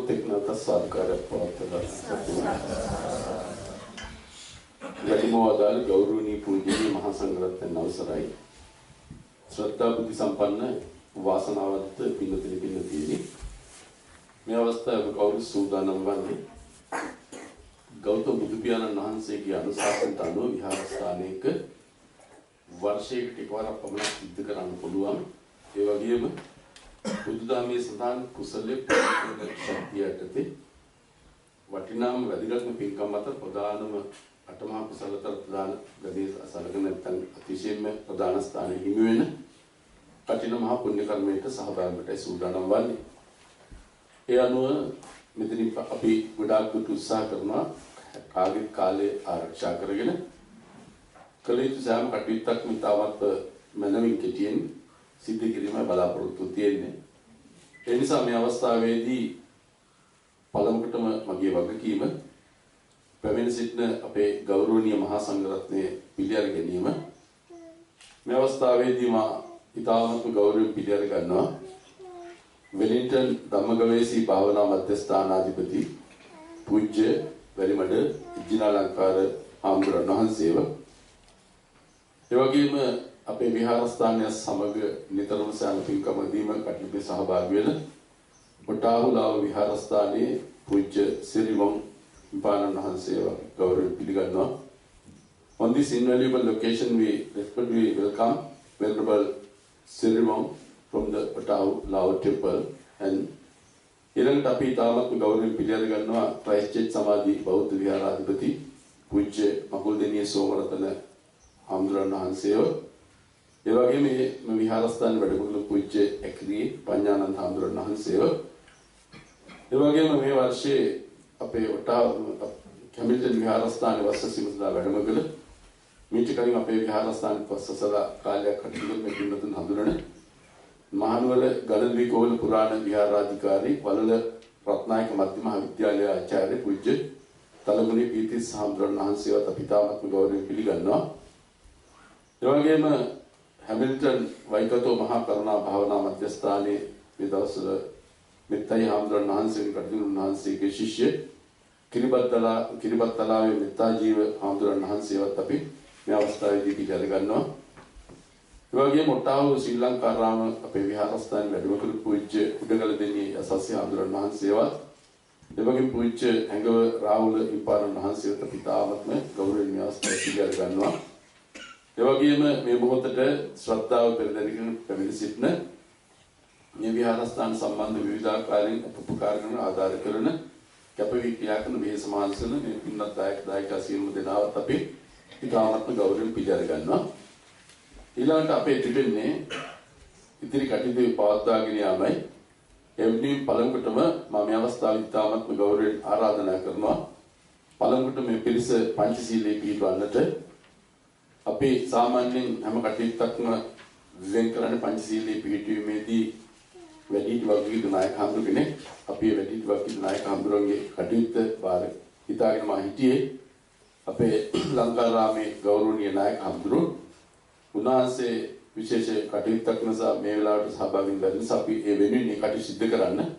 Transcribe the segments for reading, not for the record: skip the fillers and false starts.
කවුරුත් එක්ක නැවත සාදුකාරයක් පවත්වලා යටිමෝදාල ගෞරවනීය පූජනීය මහා සංඝරත්නයන් අවසරයි ශ්‍රද්ධා බුද්ධ සම්පන්න වාසනාවන්ත පින්වත්නි මේ අවස්ථාවේ කවුරු සූදානම් වන්නේ ගෞතම බුදු පියාණන් වහන්සේගේ අනුශාසනට අනුව විහාරස්ථානයක වර්ෂයකට එකවරක් පමණ සිද්ධ කරන්න පුළුවන් ඒ වගේම බුදුදහමේ සඳහන් කුසලයේ ශක්තිය යටතේ වටිනාම වැදගත්ම පින්කම් අතර ප්‍රධානම අටමහා කුසල අතර ප්‍රධාන ගදී අසලගෙන නැත්නම් අතිශයින්ම ප්‍රධාන ස්ථානයේ හිමි වෙන කටින මහා පුණ්‍ය කර්මයට සහභාගී සූදානම් වන්නේ. ඒ අනුව මෙතනින් අපි ගොඩාක් දුරට උත්සාහ කරනවා කාගේ කාලේ ආරක්ෂා කරගෙන කළ යුතු සෑම කටයුත්තක්ම ඉතාමත් මනමින් කෙටියෙන් සිද්ධ කිරීමයි බලාපොරොත්තු තියෙන්නේ. ඒ නිසා මේ අවස්ථාවේදී පළමුවටම මගේ වගකීම පැමිණ සිටින අපේ ගෞරවනීය මහා සංඝරත්නයේ පිළිඅර ගැනීම. මේ අවස්ථාවේදී මා ඉතාමත් ගෞරවයෙන් පිළිඅර ගන්නවා වෙලින්ටන් ධම්මගවේෂී භාවනා මධ්‍යස්ථානාධිපති පූජ්‍ය වැලිමඩ ඉජ්ජිනාලංකාර හාමුදුරන් වහන්සේව. ඒ වගේම අපේ විහාරස්ථානය සමග නිතරම සෑම පින්කමදීම කටයුතු සහභාගී වෙන කොටාහුලාව විහාරස්ථානයේ පූජ්‍ය සිරිවම් පානන් වහන්සේව ගෞරවයෙන් පිළිගන්නවා. On this invaluable location we respectfully welcome Venerable Sirimam from the Kottahulava temple and ඊළඟට අපි තාමත් ගෞරවයෙන් පිළිඅර ගන්නවා ක්‍රයිස්ට් සමාධි බෞද්ධ විහාරාධිපති පූජ්‍ය මකුල්දෙනිය සෝමරතන හාමුදුරන් වහන්සේව. ඒ වගේම මේ විහාරස්ථාන වැඩමුළු පූජ්‍ය ඇක්‍රී පඤ්ඤානන්ද හාමුදුරන් වහන්සේව. ඒ වගේම මේ වර්ෂයේ අපේ කැමිල්ටන් විහාරස්ථානයේ වස්සසිමුදා වැඩම කළ මීට කලින් අපේ විහාරස්ථානයේ වස්සසලා කාලයක් කටයුතු මේ පින්නතුන් හඳුනන මහනුවර ගණද්වීපෝල පුරාණ විහාරාධිකාරී වලල රත්නායක මධ්‍ය මහා විද්‍යාලයේ ආචාර්ය පූජ්‍ය තලමුණි පීතිස් හාමුදුරන් වහන්සේවත් අපි තාමත් ගෞරවයෙන් පිළිගන්නවා. ඒ වගේම හැමිල්ටන් වයිකතෝ මහා කරුණා භාවනා මධ්‍යස්ථානයේ මේ දවස්වල මෙත්තයි හාමුදුරන් වහන්සේගේ කටයුතු වහන්සේගේ ශිෂ්‍ය කිරිබත්තලාවේ මෙත්තා ජීව හාමුදුරන් වහන්සේවත් අපි මේ අවස්ථාවේදී පිළිගන්න ගන්නවා. ඒ වගේම ඔට්ටාව ශ්‍රී ලංකාරාම අපේ විහාරස්ථානයේ වැඩම කළ පූජ්‍ය උඩගල දෙනිය යසස්සේ හාමුදුරන් වහන්සේවත් ඒ වගේම පූජ්‍ය ඇඟව රාහුල ඉපාරන් වහන්සේවත් අපි තාමත්ම ගෞරවයෙන් මේ අවස්ථාවේ පිළිගන්න ගන්නවා. ඒ වගේම මේ මොහොතට ශ්‍රද්ධාව පෙරදැරිගෙන පැමිණ සිටින මේ විහාරස්ථාන සම්බන්ධ විවිධාකාරයෙන් උපකාර කරන ආධාර කරන කැපවී ක්‍රියා කරන මේ සමාජසල මේ පින්වත් දායක සියලුම දෙනාවත් අපි ඉතාමත්ම ගෞරවයෙන් පිළිඅර ගන්නවා. ඊළඟට අපේ තිබෙන්නේ ඉතිරි කටයුතු පවත්වාගෙන යාමයි. එවැනි පළමුවටම මම මේ අවස්ථාවේ ඉතාමත්ම ගෞරවයෙන් ආරාධනා කරනවා පළමුවට මේ පිරිස පංචශීලයේ පිළිපදන්නට. අපි සාමාන්‍යයෙන් හැම කටයුත්තක්ම වෙන් කරන්නේ පංචශීලයේ පිළිපැදීමේදී වැඩිහිටි වර්ගයේ නායක හඳුරු කෙනෙක් අපි වැඩිහිටි වර්ගයේ නායක හඳුරුන්ගේ කටයුත්ත බාර හිතාගෙන මා හිටියේ අපේ ලංකාරාමේ ගෞරවනීය නායක හඳුරු උන්වහන්සේ විශේෂ කටයුත්තක් නිසා මේ වෙලාවට සහභාගී වෙන්න නිසා අපි ඒ වෙනුවෙන් මේ කටයුතු සිදු කරන්න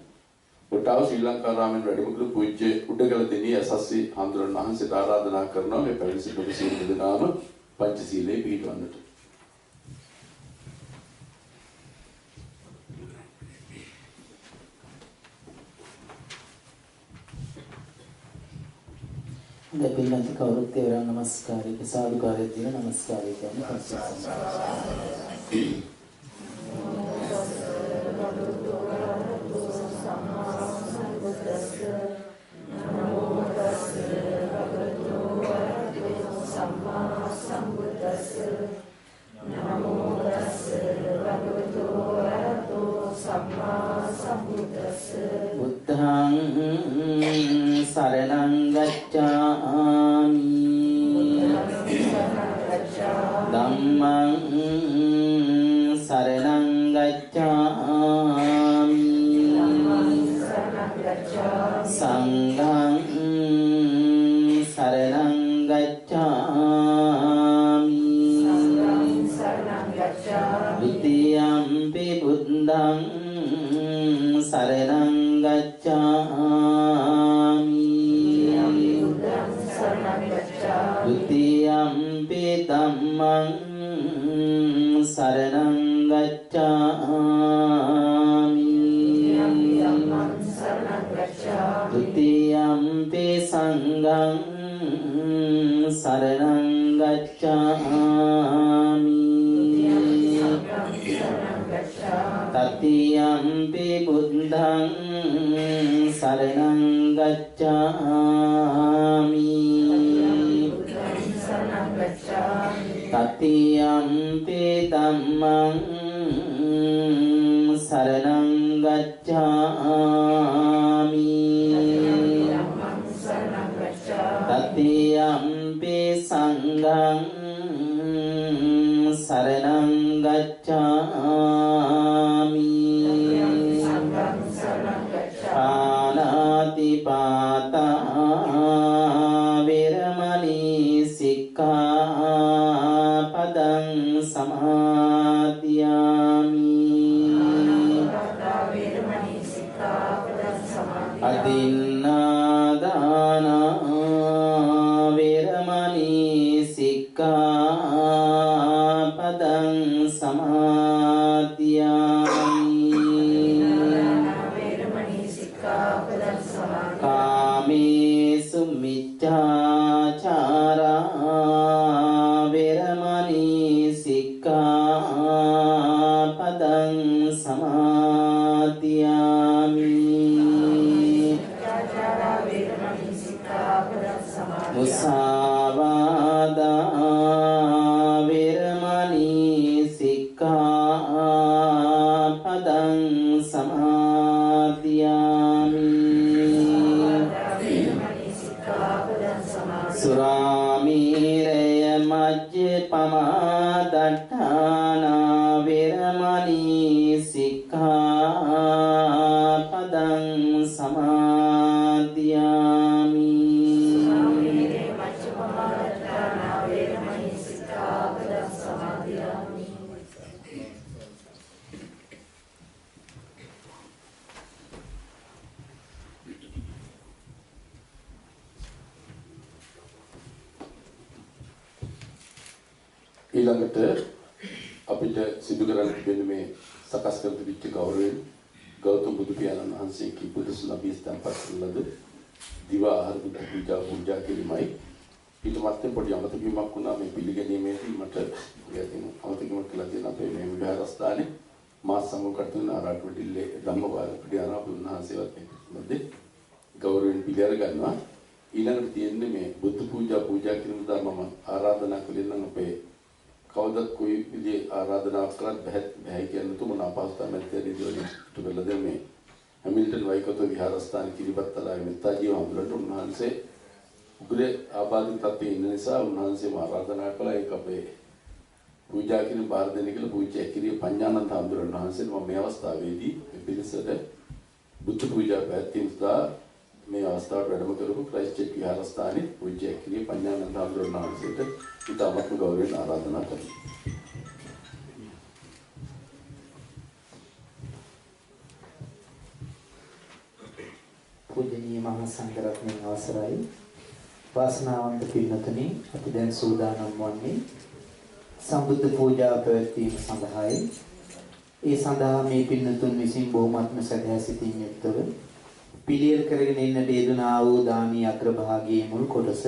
කොටාව ශ්‍රී ලංකාරාමෙන් වැඩම කළ පූජ්‍ය උඩගල දෙනිය යසස්වී හඳුරන් වහන්සේට ආරාධනා කරනවා මේ පැවිදි සිටු සියලු දෙනාම පංචශීලයේ පිළිපදන්නට. දෙපින්නත් කවුරුත් ඒවරන් නමස්කාරය සාදුකාරය දින නමස්කාරය කියන්නේ බුද්ධං සරණං ගච්ඡාමි ධම්මං සරණං ගච්ඡාමි සංඝං සරණං ගච්ඡාමි ဒုတိယံ බුද්ධං සරණං ගච්ඡාමි සරණං ගච්ඡාමි द्वितीयम्पि संघं शरणं गच्छामि तृतीयम्पि बुद्धं शरणं गच्छामि तृतीयम्पि धम्मं शरणं गच्छामि तृतीयम्पि संघं शरणं गच्छामि पाणातिपाता विरमणि सिक्खापदं समादियामि अदिन्नादाना विरमणि सिक्खापदं समादियामि कामेषु मिथ्याचारा विरमणि सिक्खापदं समादियामि मुसावादा विरमणि सिक्खापदं समादियामि सुरामेरय मज्जपमादट्ठाना विरमणि सिक्खापदं समादियामि ඊළඟට අපිට සිදු කරන්න තිබෙන මේ සකස් කර තිබිච්ච ගෞරවයෙන් ගෞතම බුදු පියාණන් වහන්සේගේ බුදු සුලභී ස්ථාපත් කළ ලද දිව ආහාර බුද්ධ පූජා කිරීමයි. ඊට මත්තෙන් පොඩි අමතකීමක් වුණා මේ පිළිගැනීමේදී මට අමතකීමක් කියලා තියෙන අපේ මේ විහාරස්ථානයේ මාස සමුකටුන ආරාධනෙ ධම්මපාල පියාණන් වහන්සේවත් එක්කමදී ගෞරවයෙන් පිළිඅර ගන්නවා. ඊළඟට තියෙන්නේ මේ බුද්ධ පූජා කිරීම ධර්මම ආරාධනා කළේ නම් අපේ කවදත් કોઈ විදිහේ ආරාධනාවක් කරත් බෑ කියන තුමන අපහසුතාවක් නැතිදී වලින් තුබල දෙන්නේ හැමිල්ටන් වයිකතෝ විහාරස්ථාන කිරිබත්තලාවේ මෙත්තා ජීව හඳුනන උන්වහන්සේ උග්‍ර ආබාධිත තත්ත්වයේ ඉන්න නිසා උන්වහන්සේ ආරාධනා කළා ඒක අපේ පූජා කිරීම බාර දෙන්න කියලා පූජා කිරිය පඤ්ඤානන්ත හඳුනන උන්වහන්සේ මම මේ අවස්ථාවේදී පිළිසෙට බුද්ධ පූජා පැවැත්වීමට මේ අවස්ථාවට වැඩම කරපු ක්‍රයිස්ට් විහාරස්ථානයේ පූජ්‍ය කිරිය පඤ්ඤානන්ද හඳුනන වහන්සේට ඉතාමත්ම ගෞරවයෙන් ආරාධනා කරමි. පූජනීය මහා සංඝරත්නයේ අවසරයි වාසනාවන්ත පින්වත්නි අපි දැන් සූදානම් වන්නේ සම්බුද්ධ පූජා පැවැත්වීම සඳහායි. ඒ සඳහා මේ පින්වතුන් විසින් බොහොමත්ම සදහැසිතින් යුක්තව පිළියෙල කරගෙන ඉන්නට යෙදුනා වූ දානීය අග්‍රභාගයේ මුල් කොටස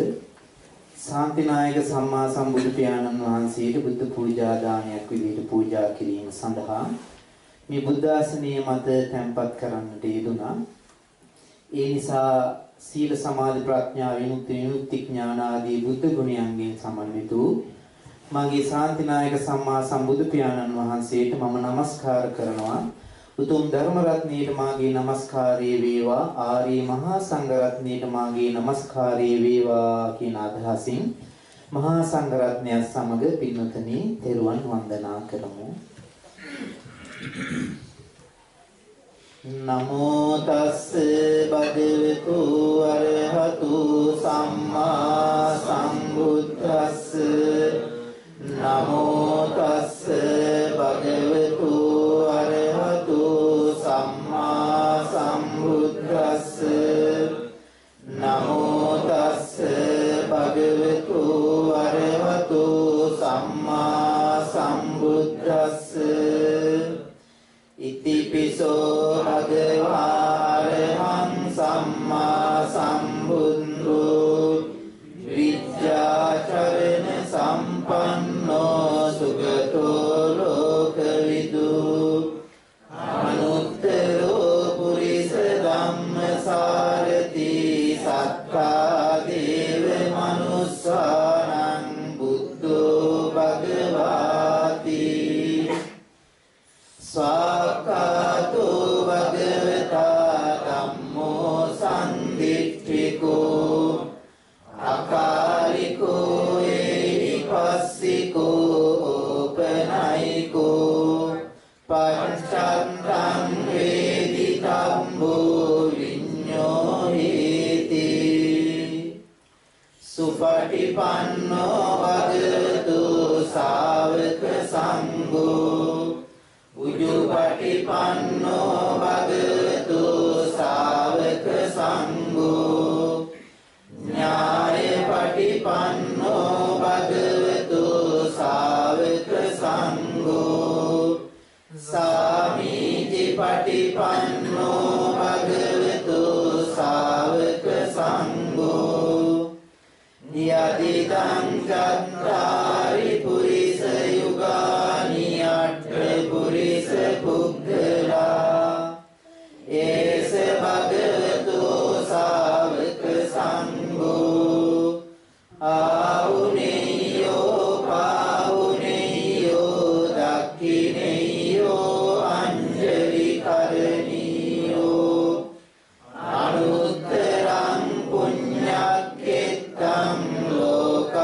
ශාන්තිනායක සම්මා සම්බුදු පියාණන් වහන්සේට බුද්ධ පූජා දානයක් විදිහට පූජා කිරීම සඳහා මේ බුද්ධ ආසනයේ මත තැන්පත් කරන්නට යෙදුනා. ඒ නිසා සීල සමාධි ප්‍රඥා විමුක්ති ඥාන ආදී බුද්ධ ගුණයන්ගෙන් සමන්විත වූ මගේ ශාන්තිනායක සම්මා සම්බුදු පියාණන් වහන්සේට මම নমස්කාර කරනවා. උතුම් ධර්ම රත්නයට මාගේ নমස්කාරය වේවා. ආර්ය මහා සංඝ රත්නයට මාගේ নমස්කාරය වේවා කියන අදහසින් මහා සංඝ රත්නයත් සමග පින්වත්නි තෙරුවන් වන්දනා කරමු. නමෝ තස්ස භගවතු අරහතු සම්මා සම්බුද්දස්ස නමෝ තස්ස භගවතු අරහතු සම්මා සම්බුද්දස්ස නමෝ තස්ස භගවතු අරහතු සම්මා සම්බුද්දස්ස සම්බුද්දස්ස ඉතිපිසෝ භගවාරහං සම්මා සම්බුද්ධෝ විද්‍යාචරණ සම්පන්නෝ සුගතෝ ලෝකවිදු අනුත්තරෝ පුරිස ධම්මසාරති සත්තා දේව මනුස්සානං බුද්ධෝ භගවාති ස්වාක්ඛාතෝ භගවතා ධම්මෝ සම්දිට්ඨිකෝ අකාලිකෝ ඒහිපස්සිකෝ ඕපනයිකෝ පංචත්තං වේදිතම්බෝ විඤ්ඤෝ හේති සුපටිපන්නෝ භගවතු ශාවක සංඝෝ උජුපටිපන්නෝ භගවතු ශාවක සංඝෝ ඥායපටිපන්නෝ භගවතු ශාවක සංඝෝ සාමීචිපටිපන්නෝ භගවතු ශාවක සංඝෝ යදිදං චත්තාරි පුරිස යුගානි අට්ඨ පුරිස පුද්ගලා ඒස භගවතු ශාවක සංඝෝ ආහුනේයෝ පාහුනේයෝ දක්ඛිනේයෝ අංජලි කරණීයෝ අනුත්තරං පුඤ්ඤක්ඛෙත්තං ලෝකස්සාති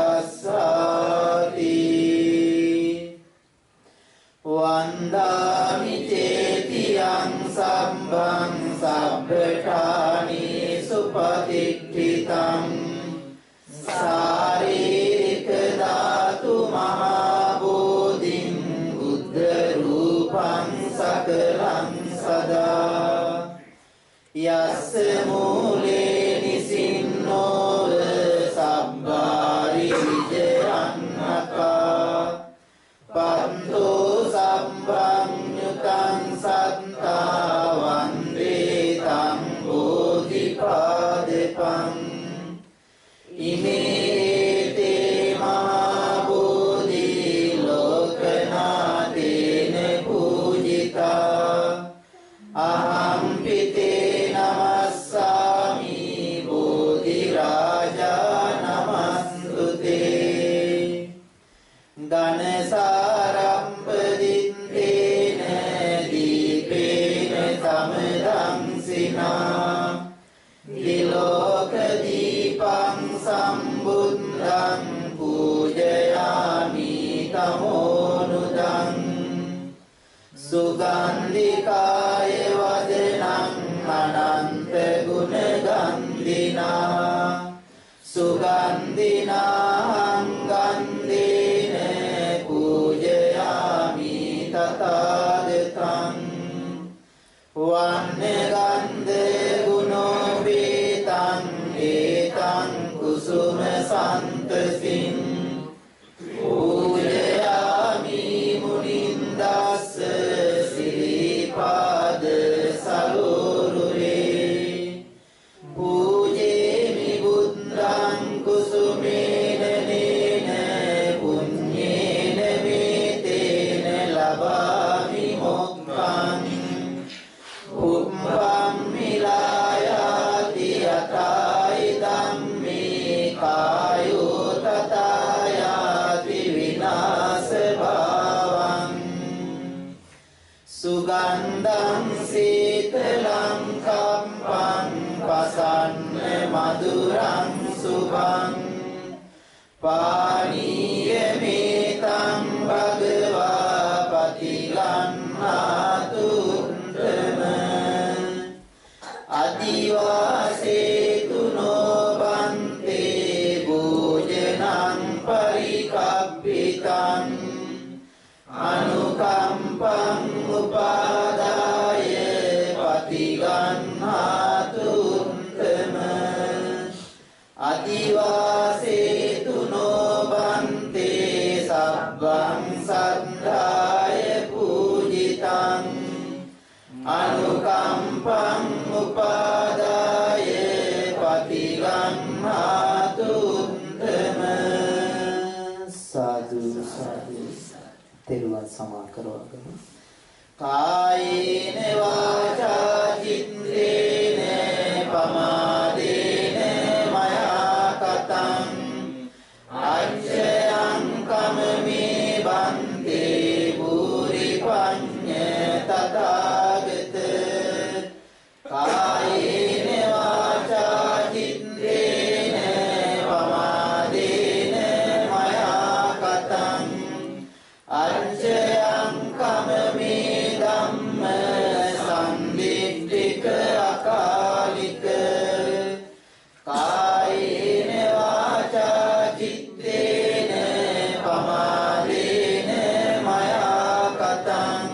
වන්දාමි චේතියං සම්බං සබ්බඨානි සුපතිට්ඨිතං සාරීරික ධාතු මහා බෝධින් බුද්ධ රූපං සකලං සදා යස්ස මූලේ නිසින්නෝව සබ්බාරි විජයන්නකා පන්තෝ සම්බන්්‍යුතං සත්තා වන්දේ තං බෝධිපාදපං ඉමේතේ මහා බෝධි ලෝකනාතේන පූජිතා අහං පිතේ නමස්සාමි බෝධි රාජා නමස්තුතේ ධනසාරම්පදිත්තේන දීපේන සමදංසිනා දිලෝක දීපං සම්බුද්ධං පූජයාමි තමෝනුදං සුගන්ධිකාය වදනං අනන්ත ගුණ ගන්ධිනා සුගන්ධිනාහං ගන්ධේන පූජයාමි තථාගතං වන්න ගන්ධ ගුණෝපේතං ඒතං කුසුම සන්තසින් පූජයාමි මුනින්දස්ස සිරිපාද සලෝරුරේ පූජේමි බුද්ධං කුසුමේන නේන පුඤ්ඤේන මේතේන ලබාමි මොක්ඛං උප්පම් මිලායාති යතයි ධම්මේ කායෝ තතයාති විනාශ භාවං සුගන්ධං සීතලං කම්පං පසන්න මధుරං සුභං පානීය මේතං භගවා පතිගන්නාතු අදිවාසේතු නොබන්තේ භෝජනං පරිකප්පිතං අනුකම්පං උපාදාය පතිගන්නාතු අදිවාසේතු නොබන්තේ වද්ධාය පූජිතං අනුකම්පං උපාදාය පටිගම්හාතු උත්තම සාදු සාදු තෙරුවන් සමා කරවගෙන කායේන වාචා චිත්තේන පමාදේන මයා කතං අච්ඡයං කමමේ බන්තේ බුරි පඤ්ඤ තථාගත කායේන වාචා චිත්තේන පමාදේන මයා කතං අච්ඡයං කමමේ ධම්ම සම්දිට්ඨික අකාලික කායේන වාචා චිත්තේන පමාදේන මයා කතං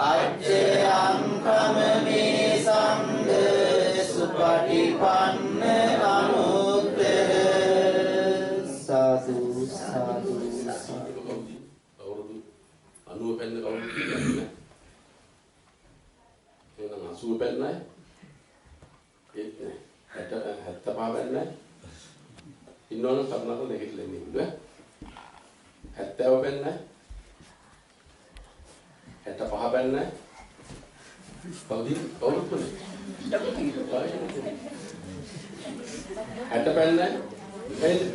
අච්ඡයං කමමේ සංඝ සුපටිපන්න අනුත්තර සාදු සාදු අවුරුදු 90 පෙන්න කවුරුද කියන්නේ? එහෙනම් 80 පෙන්නයි. ඒත් නෑ. 75 පෙන්නයි. ඉන්නවනම් කරුණාකරලා දෙකෙట్లా ඉන්නේ නේද? 70 පෙන්නයි. 65 පෙන්නයි. කවුරුත් කොනේ? 60 පෙන්නයි. එහෙනම්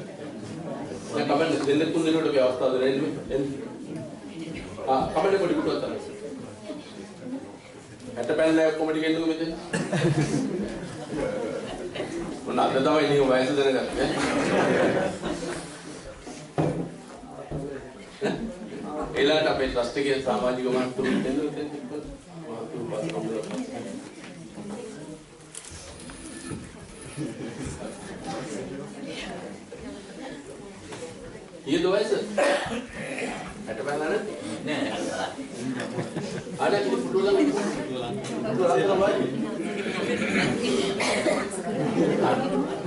කමෙන්ට් දෙන්න තුන් දිනකට මේ අවස්ථාව දෙන්නේ එන්නේ. කමෙන්ට් පොඩි පුටුවක් තමයි. 60 පෙන්නයි කොමඩි ගෙන්නු මෙතන. මොන අද තමයි නිය වයස දැනගත්තේ. එලාට අපේ ට්‍රස්ට් එකේ සමාජික මහත්තුරු දෙන්න ये दो ऐसे ऐटे पहला ना नहीं आजा कि फुटबॉल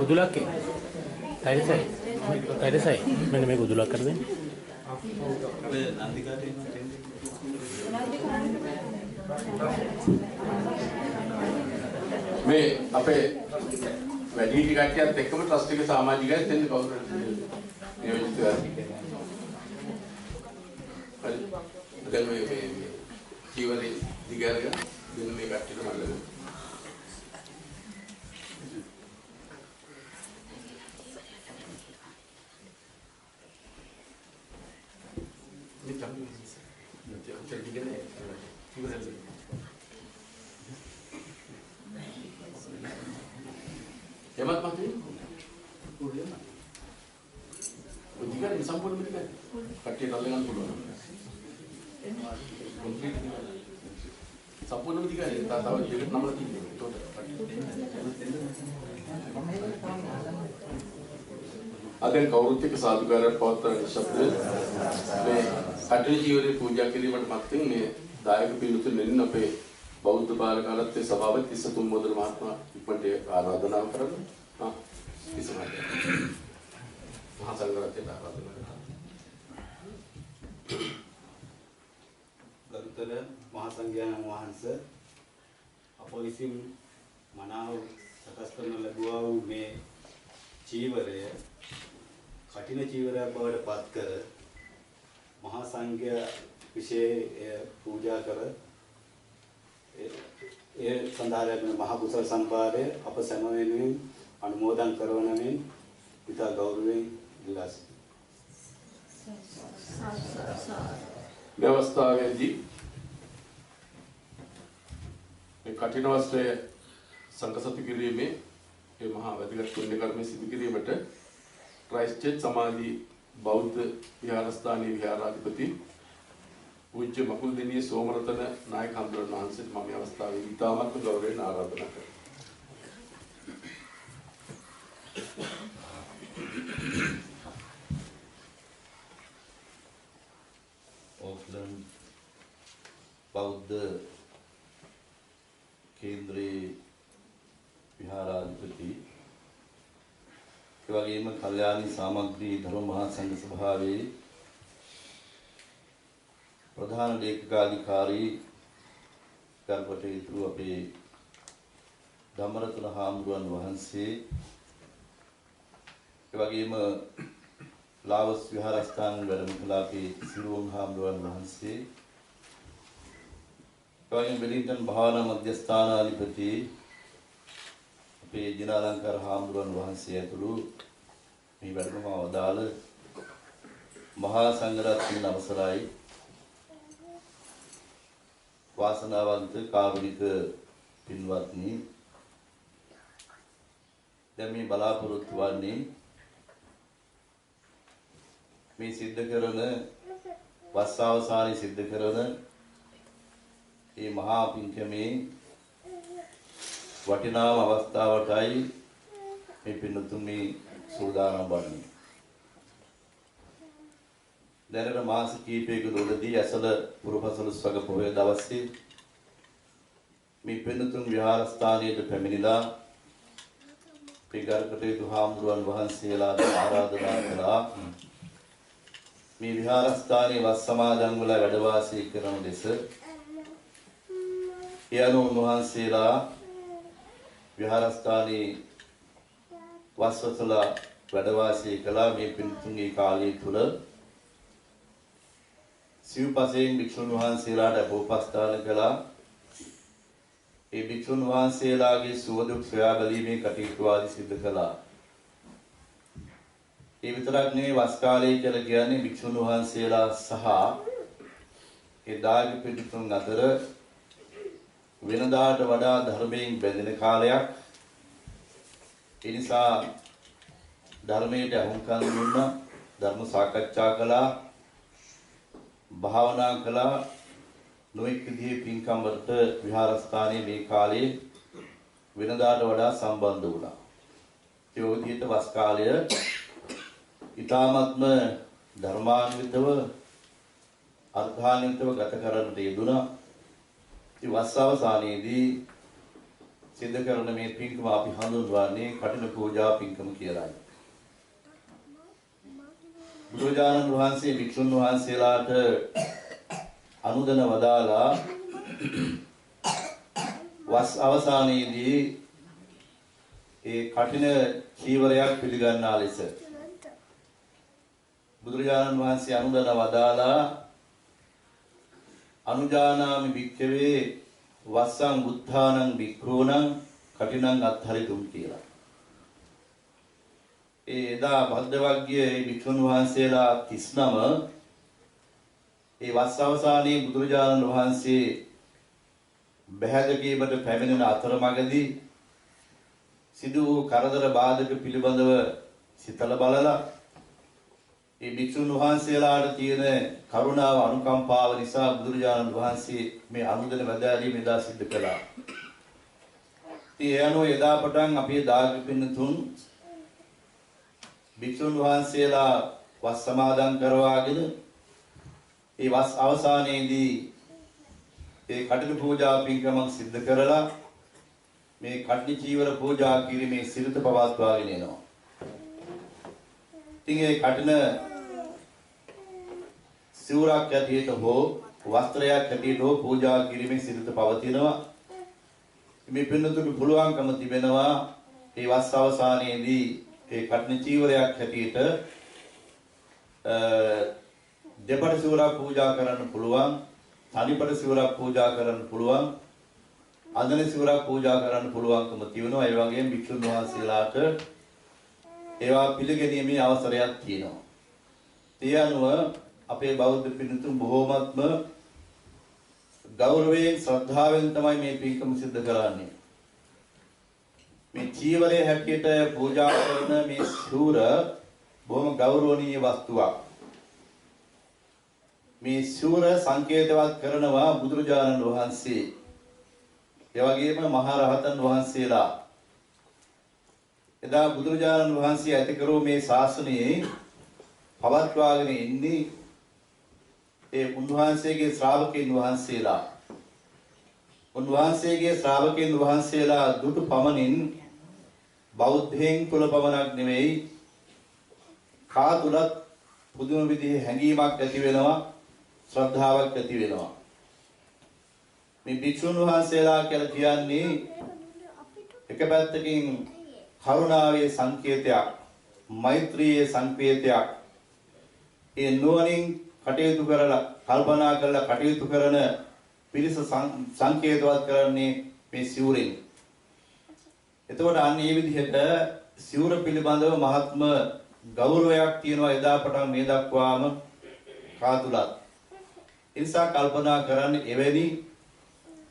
उदुला के तारे से मैंने मेरे को उदुला कर दें मैं अपने वैलिड काटिया देखो मैं ट्रस्ट के सामाजिक है तेरे कौन नियोजित है अगर मैं जीवन दिगार का दिन में काटने वाले हैं ये चल ठीक है hemat mati jika ini sempurna betul pakai dalengan puluh komplit sempurna betul kan tak tahu jadi nama lagi itu ada yang kau rutin kesadugaran pautan शब्द में अटल जी और पूजा के लिए मत मांगते हैं मैं दायक पिंड तो नहीं ना पे बौद्ध बालकालत्ते सभावत इस तुम मोदर महात्मा इपटे आराधना करन हां इस माटे महासंघरत्ते आराधना ගරුතර මහා සංඝයාණන් වහන්සේ අප විසින් මනාව සකස් කරන ලැබුවා වූ මේ චීවරය කටින චීවරයක් බවට පත් කර මහා සංඝයා විශේෂ පූජා කර ඒ සඳහා ලැබෙන මහ කුසල සම්පාදය අප සැම වෙනුවෙන් අනුමෝදන් කරවන මෙන් පිතා ගෞරවයෙන් ඉල්ලා व्यवस्थावेदी कठिन वस्त्रे संकसति किरीमे ये महा वैदिक पुण्य कर्म सिद्ध किरीमට क्राइस्ट चर्च समाधि बौद्ध विहारस्थानी विहाराधिपति पूज्य मकुलदिनी सोमरतन नायक हंद्रन वහන්සේ මම මේ අවස්ථාවේ ඉතාමත් ගෞරවයෙන් ආරාධනා කරනවා. ऑकलैंड बौद्ध केंद्रीय विहाराधिपति එවැගේම කල්යාණී සාමග්‍රී ධර්ම මහා සංඝ සභාවේ ප්‍රධාන ලේකකාධිකාරී ගල්පටේතු අපේ ධම්මරතන හාමුදුරන් වහන්සේ ඒ වගේම ලාවස් විහාරස්ථාන වැඩම කළ අපේ සිරුවන් හාමුදුරන් වහන්සේ ඒ වගේම වෙලින්ටන් භාවනා මධ්‍යස්ථානාධිපති අපේ ජිනාලංකාර හාමුදුරන් වහන්සේ ඇතුළු මේ වැඩම අවදාළ මහා සංඝරත්නයන් අවසරයි වාසනාවන්ත කාරුණික පින්වත්නි දැන් මේ බලාපොරොත්තු වන්නේ මේ සිද්ධ කරන වස්සාවසානයේ සිද්ධ කරන මේ මහා පින්කමේ වටිනාම අවස්ථාවටයි මේ පින්තුන් මේ සූදානම් වන්නේ. දැනට මාස කිහිපයක දුරදී ඇසළ පුරපසළොස්වක පොහොය දවසේ මේ පින්තුන් විහාරස්ථානයට පැමිණිලා පිගර්කටේතු හාමුදුරන් වහන්සේලාට ආරාධනා කළා මේ විහාරස්ථානයේ වස් සමාදන් වල වැඩ වාසය කරන ලෙස යනුන් වහන්සේලා විහාරස්ථානයේ වස්වසල වැඩ වාසය කළා මේ පින්තුන්ගේ කාලය තුල සිව්පසයෙන් භික්ෂුන් වහන්සේලාට අපෝපස්ථාන කළා. ඒ භික්ෂුන් වහන්සේලාගේ සුවදුක් සොයා බැලීමේ කටයුතු ආදී සිදු කළා. ඒ විතරක් නෙවෙයි වස් කාලය කියලා කියන්නේ භික්ෂුන් වහන්සේලා සහ ඒ දායක පිටුතුන් අතර වෙනදාට වඩා ධර්මයෙන් බැඳෙන කාලයක්. ඒ නිසා ධර්මයට අහුම්කම් දුන්නා, ධර්ම සාකච්ඡා කළා, භාවනා කළා, නොඑක් විදිහේ පින්කම් වලට විහාරස්ථානයේ මේ කාලේ වෙනදාට වඩා සම්බන්ධ වුණා. ඒ විදිහට වස් කාලය ඊ타ත්ම ධර්මාන්විතව අර්ථාන්විතව ගත කරන්නට යෙදුණා. ඒ වස් අවසානයේදී සිද්ධ කරන මේ පින්කම අපි හඳුන්වන්නේ කඨින පූජා පින්කම කියලායි. බුදුරජාණන් වහන්සේ භික්ෂුන් වහන්සේලාට අනුදන වදාලා වස් අවසානයේදී ඒ කඨින චීවරයක් පිළිගන්නා ලෙස බුදුරජාණන් වහන්සේ අනුදන වදාලා අනුජානාමි භික්ඛවේ වස්සං බුද්ධානං භික්ඛූණං කඨිනං අත්හරිතුම් කියලා. ඒ එදා භද්දවග්ගයේ භික්ෂුන් වහන්සේලා 39 ඒ වස් අවසානයේ බුදුරජාණන් වහන්සේ බහැදකීමට පැමිණෙන අතරමඟදී සිදු වූ කරදර බාධක පිළිබඳව සිතලා බලලා ඒ භික්ෂුන් වහන්සේලාට තියෙන කරුණාව අනුකම්පාව නිසා බුදුරජාණන් වහන්සේ මේ අනුදෙන වැදෑරීම එදා සිදු කළා. ඒ අනුව එදා පටන් අපේ දායක පින්තුන් භික්ෂුන් වහන්සේලා වස් සමාදන් කරවාගෙන ඒ වස් අවසානයේදී ඒ කඨින පූජා පින්කම සිද්ධ කරලා මේ කඨින චීවර පූජා කිරීමේ සිරිත පවත්වාගෙන යනවා. ඉතින් ඒ කඨින සිවුරක් ඇටියට හෝ වස්ත්‍රයක් ඇටියට හෝ පූජා කිරීමේ සිරිත පවතිනවා. මේ පින්නතුන්ට පුළුවන්කම තිබෙනවා මේ වස් අවසානයේදී ඒ කඨින චීවරයක් ඇටියට දෙපඩ සිවුරක් පූජා කරන්න පුළුවන්, තනිපඩ සිවුරක් පූජා කරන්න පුළුවන්, අඳන සිවුරක් පූජා කරන්න පුළුවන්කම තියෙනවා. ඒ වගේම භික්ෂුන් වහන්සේලාට ඒවා පිළිගැනීමේ අවසරයක් තියෙනවා. ඒ අනුව අපේ බෞද්ධ පින්තුන් බොහෝමත්ම ගෞරවයෙන් ශ්‍රද්ධාවෙන් තමයි මේ පින්කම සිද්ධ කරන්නේ. මේ චීවරයේ හැටියට පූජා කරන මේ සිවුර බොහොම ගෞරවනීය වස්තුවක්. මේ සිවුර සංකේතවත් කරනවා බුදුරජාණන් වහන්සේ. ඒ වගේම මහා රහතන් වහන්සේලා. එදා බුදුරජාණන් වහන්සේ ඇති කරෝ මේ ශාසනයේ පවත්වාගෙන ඉන්නේ ඒ උන්වහන්සේගේ ශ්‍රාවකයන් වහන්සේලා. උන්වහන්සේගේ ශ්‍රාවකයන් වහන්සේලා දුටු පමණින් බෞද්ධයන් තුල පමණක් නෙවෙයි කා තුලත් පුදුම විදිහේ හැඟීමක් ඇති වෙනවා. ශ්‍රද්ධාවක් ඇති වෙනවා. මේ භික්ෂුන් වහන්සේලා කියලා කියන්නේ එක පැත්තකින් කරුණාවේ සංකේතයක්, මෛත්‍රියේ සංකේතයක්. ඒ නුවණින් කටයුතු කරලා කල්පනා කරලා කටයුතු කරන පිරිස සංකේතවත් කරන්නේ මේ සිවුරෙන්. එතකොට අන්න මේ විදිහට සිවුර පිළිබඳව මහත්ම ගෞරවයක් තියෙනවා එදා පටන් මේ දක්වාම කාතුලත්. ඒ නිසා කල්පනා කරන්න එවැනි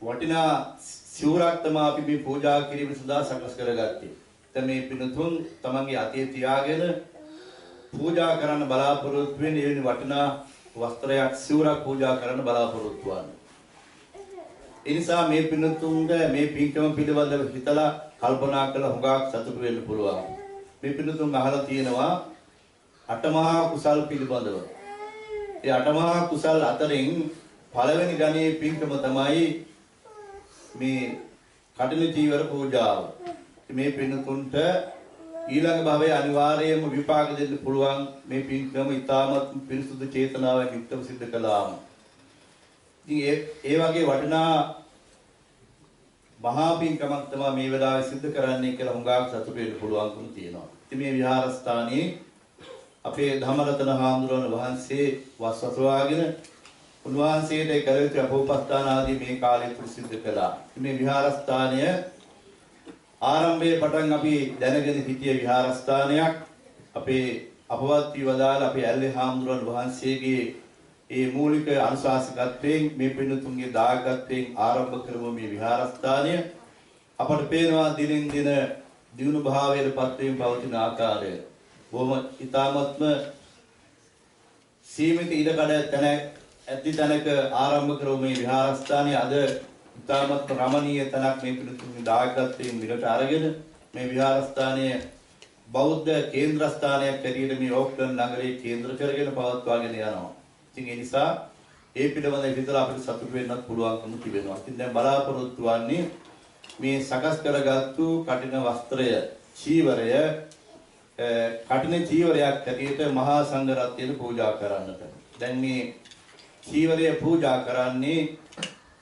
වටිනා සිවුරක් තමයි අපි මේ පූජා කිරීම සඳහා සකස් කරගත්තේ. දැන් මේ පින්තුන් තමන්ගේ අතේ තියාගෙන පූජා කරන්න බලාපොරොත්තු වෙන එවැනි වටිනා වස්ත්‍රයක් සිවුරක් පූජා කරන්න බලාපොරොත්තු වන්නේ. ඒ නිසා මේ පින්තුන්ගේ මේ පින්කම පිළිබඳව හිතලා කල්පනා කරලා හුඟක් සතුටු වෙන්න පුළුවන්. මේ පින්තුන් අහලා තියෙනවා අටමහා කුසල් පිළිබඳව. ඒ අටමහා කුසල් අතරින් පළවෙනි ගණයේ පින්කම තමයි මේ කඨින චීවර පූජාව. මේ පින්තුන්ට ඊළඟ භවයේ අනිවාර්යයෙන්ම විපාක දෙන්න පුළුවන් මේ පින්කම ඉතාමත් පිරිසුදු චේතනාවෙන් යුක්තව සිද්ධ කළාම. ඉතින් ඒ වගේ වටිනා මහා පින්කමක් තමයි මේ වෙලාවේ සිද්ධ කරන්නේ කියලා හුඟක් සතුටු වෙන්න පුළුවන්කම තියෙනවා. ඉතින් මේ විහාරස්ථානයේ අපේ ධම්මරතන හාමුදුරන් වහන්සේ වස්වසවාගෙන උන්වහන්සේට කළ යුතු අපෝපස්ථාන ආදී මේ කාලය තුල සිද්ධ කළා. මේ විහාරස්ථානය ආරම්භයේ පටන් අපි දැනගෙන සිටිය විහාරස්ථානයක්. අපේ අපවත් වදාළ අපේ ඇල්ලේ හාමුදුරන් වහන්සේගේ ඒ මූලික අනුශාසකත්වයෙන් මේ පින්තුන්ගේ දායකත්වයෙන් ආරම්භ කරමු මේ විහාරස්ථානය. අපට පේනවා දිනෙන් දින දියුණු භාවයට පත් වීම පවතින ආකාරය. බොහොම ඊ타මත්ම සීමිත ඉඩකඩ තැන ඇති තැනක ආරම්භ කරමු මේ විහාරස්ථානය. අද ඊ타මත් රමණීය තැනක් මේ පින්තුන්ගේ දායකත්වයෙන් මිලට අරගෙන මේ විහාරස්ථානය බෞද්ධ කේන්ද්‍රස්ථානයක් ඇටියට මේ ඕක්ලන්ඩ් නගරයේ කේන්ද්‍ර කරගෙන පවත්වාගෙන යනවා. ඉතින් ඒ නිසා ඒ පිළිබඳව විතර අපිට සතුටු වෙන්නත් පුළුවන්කම තිබෙනවා. ඉතින් දැන් බලාපොරොත්තු වන්නේ මේ සකස් කරගත්තු කටින වස්ත්‍රය, චීවරය, කටින චීවරයක් ඇටියට මහා සංඝ රත්නයට පූජා කරන්නට. දැන් මේ චීවරය පූජා කරන්නේ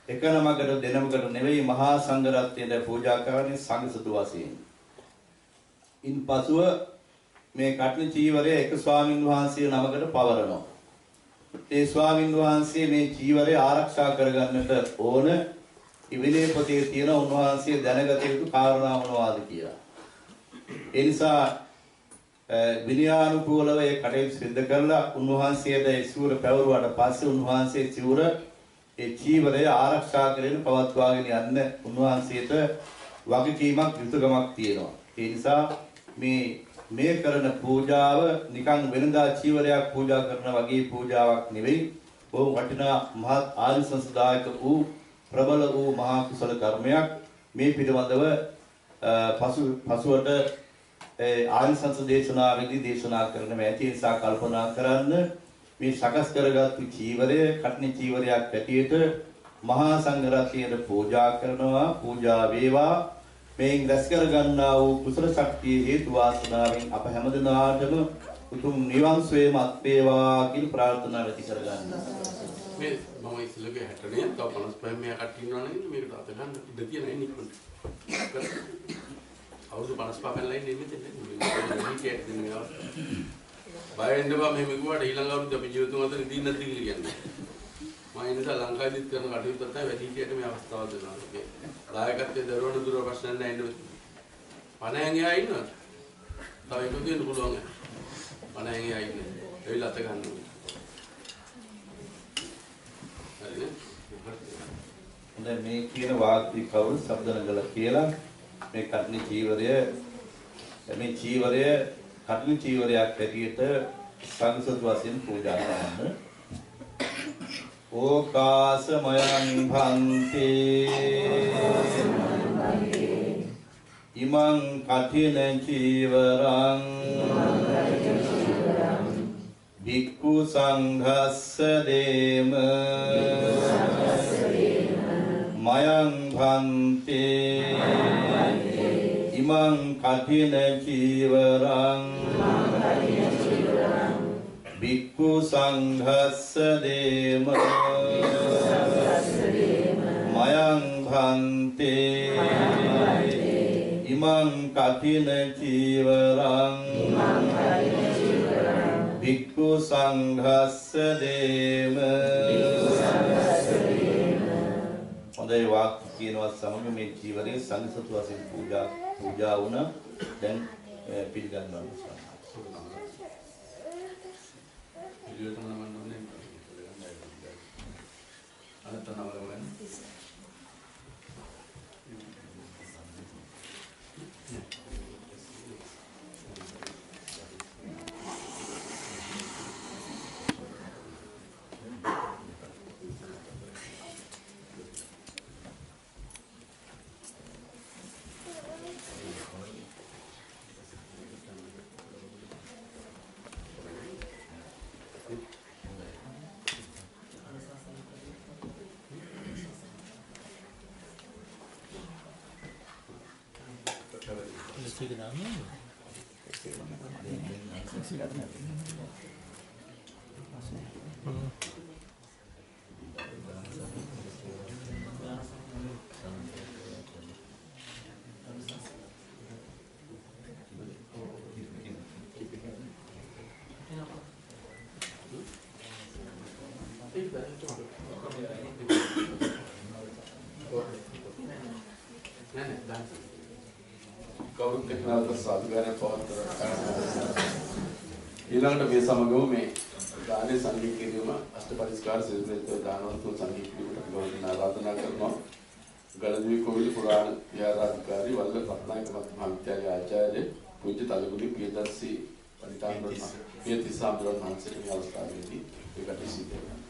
එක නමකට දෙනමකට නෙවෙයි මහා සංඝ රත්නයට පූජා කරන්නේ සංඝසතු වශයෙන්. ඉන්පසුව මේ කටින චීවරය එක ස්වාමින් වහන්සේ නමකට පවරනවා. ඒ ස්වාමින් වහන්සේ මේ චීවරය ආරක්ෂා කරගන්නට ඕන ඉවිලේ පොතේ තියෙන උන්වහන්සේ දැනගත යුතු කාරණා මොනවාද කියලා. ඒ නිසා විනයානුකූලව ඒ කටයුතු සිදු කරලා උන්වහන්සේට ඒ සිවුර පැවරුවාට පස්සේ උන්වහන්සේ සිවුර ඒ චීවරය ආරක්ෂා කරගෙන පවත්වාගෙන යන්න උන්වහන්සේට වගකීමක් යුතුයකමක් තියෙනවා. ඒ නිසා මේ කරන පූජාව නිකන් වෙනදා චීවරයක් පූජා කරන වගේ පූජාවක් නෙවෙයි. බොහොම වටිනා මහත් ආනිසංසදායක වූ ප්‍රබල වූ මහා කුසල කර්මයක්. මේ පිළිබඳව පසුවට ආනිසංස දේශනාවේදී දේශනා කරන මේ නිසා කල්පනා කරන්න මේ සකස් කරගත්තු චීවරය කඨින චීවරයක් ඇටියට මහා සංඝ රත්නයට පූජා කරනවා. පූජා වේවා. මේන් රැස් කර ගන්නා වූ කුසල ශක්තිය හේතු වාසනාවෙන් අප හැමදෙනාටම උතුම් නිවන් සුවේම අත් වේවා කියලා ප්‍රාර්ථනා වෙති කර ගන්නවා. මේ මම ඉස්සෙල්ලගේ 60 නේ තව 55 මෙයා කට්ටිය ඉන්නවා නේද මේකට අත ගන්න ඉඩ තියෙනයි නිකුත්. අවුරුදු 55 පැනලා ඉන්නේ මෙතන නේ. මේකේ දෙනවා. බය වෙන්න බා මෙහෙම කිව්වට ඊළඟ අවුරුද්ද අපි ජීවිතුන් අතර ඉඳින්න නැති කියලා කියන්නේ. මම ඒ නිසා ලංකාවේදීත් කරන කටයුතු තමයි වැඩි හිටියට මේ අවස්ථාව දෙනවා. මේ දායකත්වයේ දරුවන දුර ප්‍රශ්න නැහැ ඉන්න. පණයන් එහා ඉන්නවා. තව එකතු වෙන්න පුළුවන්. පණයන් එහා ඉන්නේ. එවිල අත ගන්නවා. දැන් මේ කියන වාක්‍ය කවුරු શબ્දනගල කියලා මේ කර්ණි චීවරය මේ චීවරය කර්ණි චීවරයක් ඇටියට සංසත් වශයෙන් පූජා කරන්න. ඕකාසමයං භන්තේ ඉමං කඨින චීවරං භික්ඛු සංඝස්ස දේම මයං භන්තේ ඉමං කඨින චීවරං Bhikkhu Sanghassa Dema Mayang Bhante Imang Kathina Chivarang Bhikkhu Sanghassa Dema හොඳයි වාක්‍ය කියනවත් සමග මේ ජීවරේ සංසතු වශයෙන් පූජා වුණා. දැන් පිළිගන්නවා. කවුරුත් එක්ක නැවත සාදුකාරය පවත්වනවා. ඊළඟට මේ සමගම මේ දානේ සංගීත කිරීම අෂ්ටපරිස්කාර සිරිතේ දානවත් සංගීත කිරීමට ගෞරවයෙන් ආරාධනා කරනවා. ගලදුවේ කොවිල පුරාණ විහාරාධිකාරී වල්ල රත්නායක මහාවිද්‍යාලයේ ආචාර්ය පූජ්‍ය තලගුඩි පියදර්ශී පියතිස්සාම්බුරන් වහන්සේට මේ අවස්ථාවේදී ඒකට සිද්ධ වෙනවා.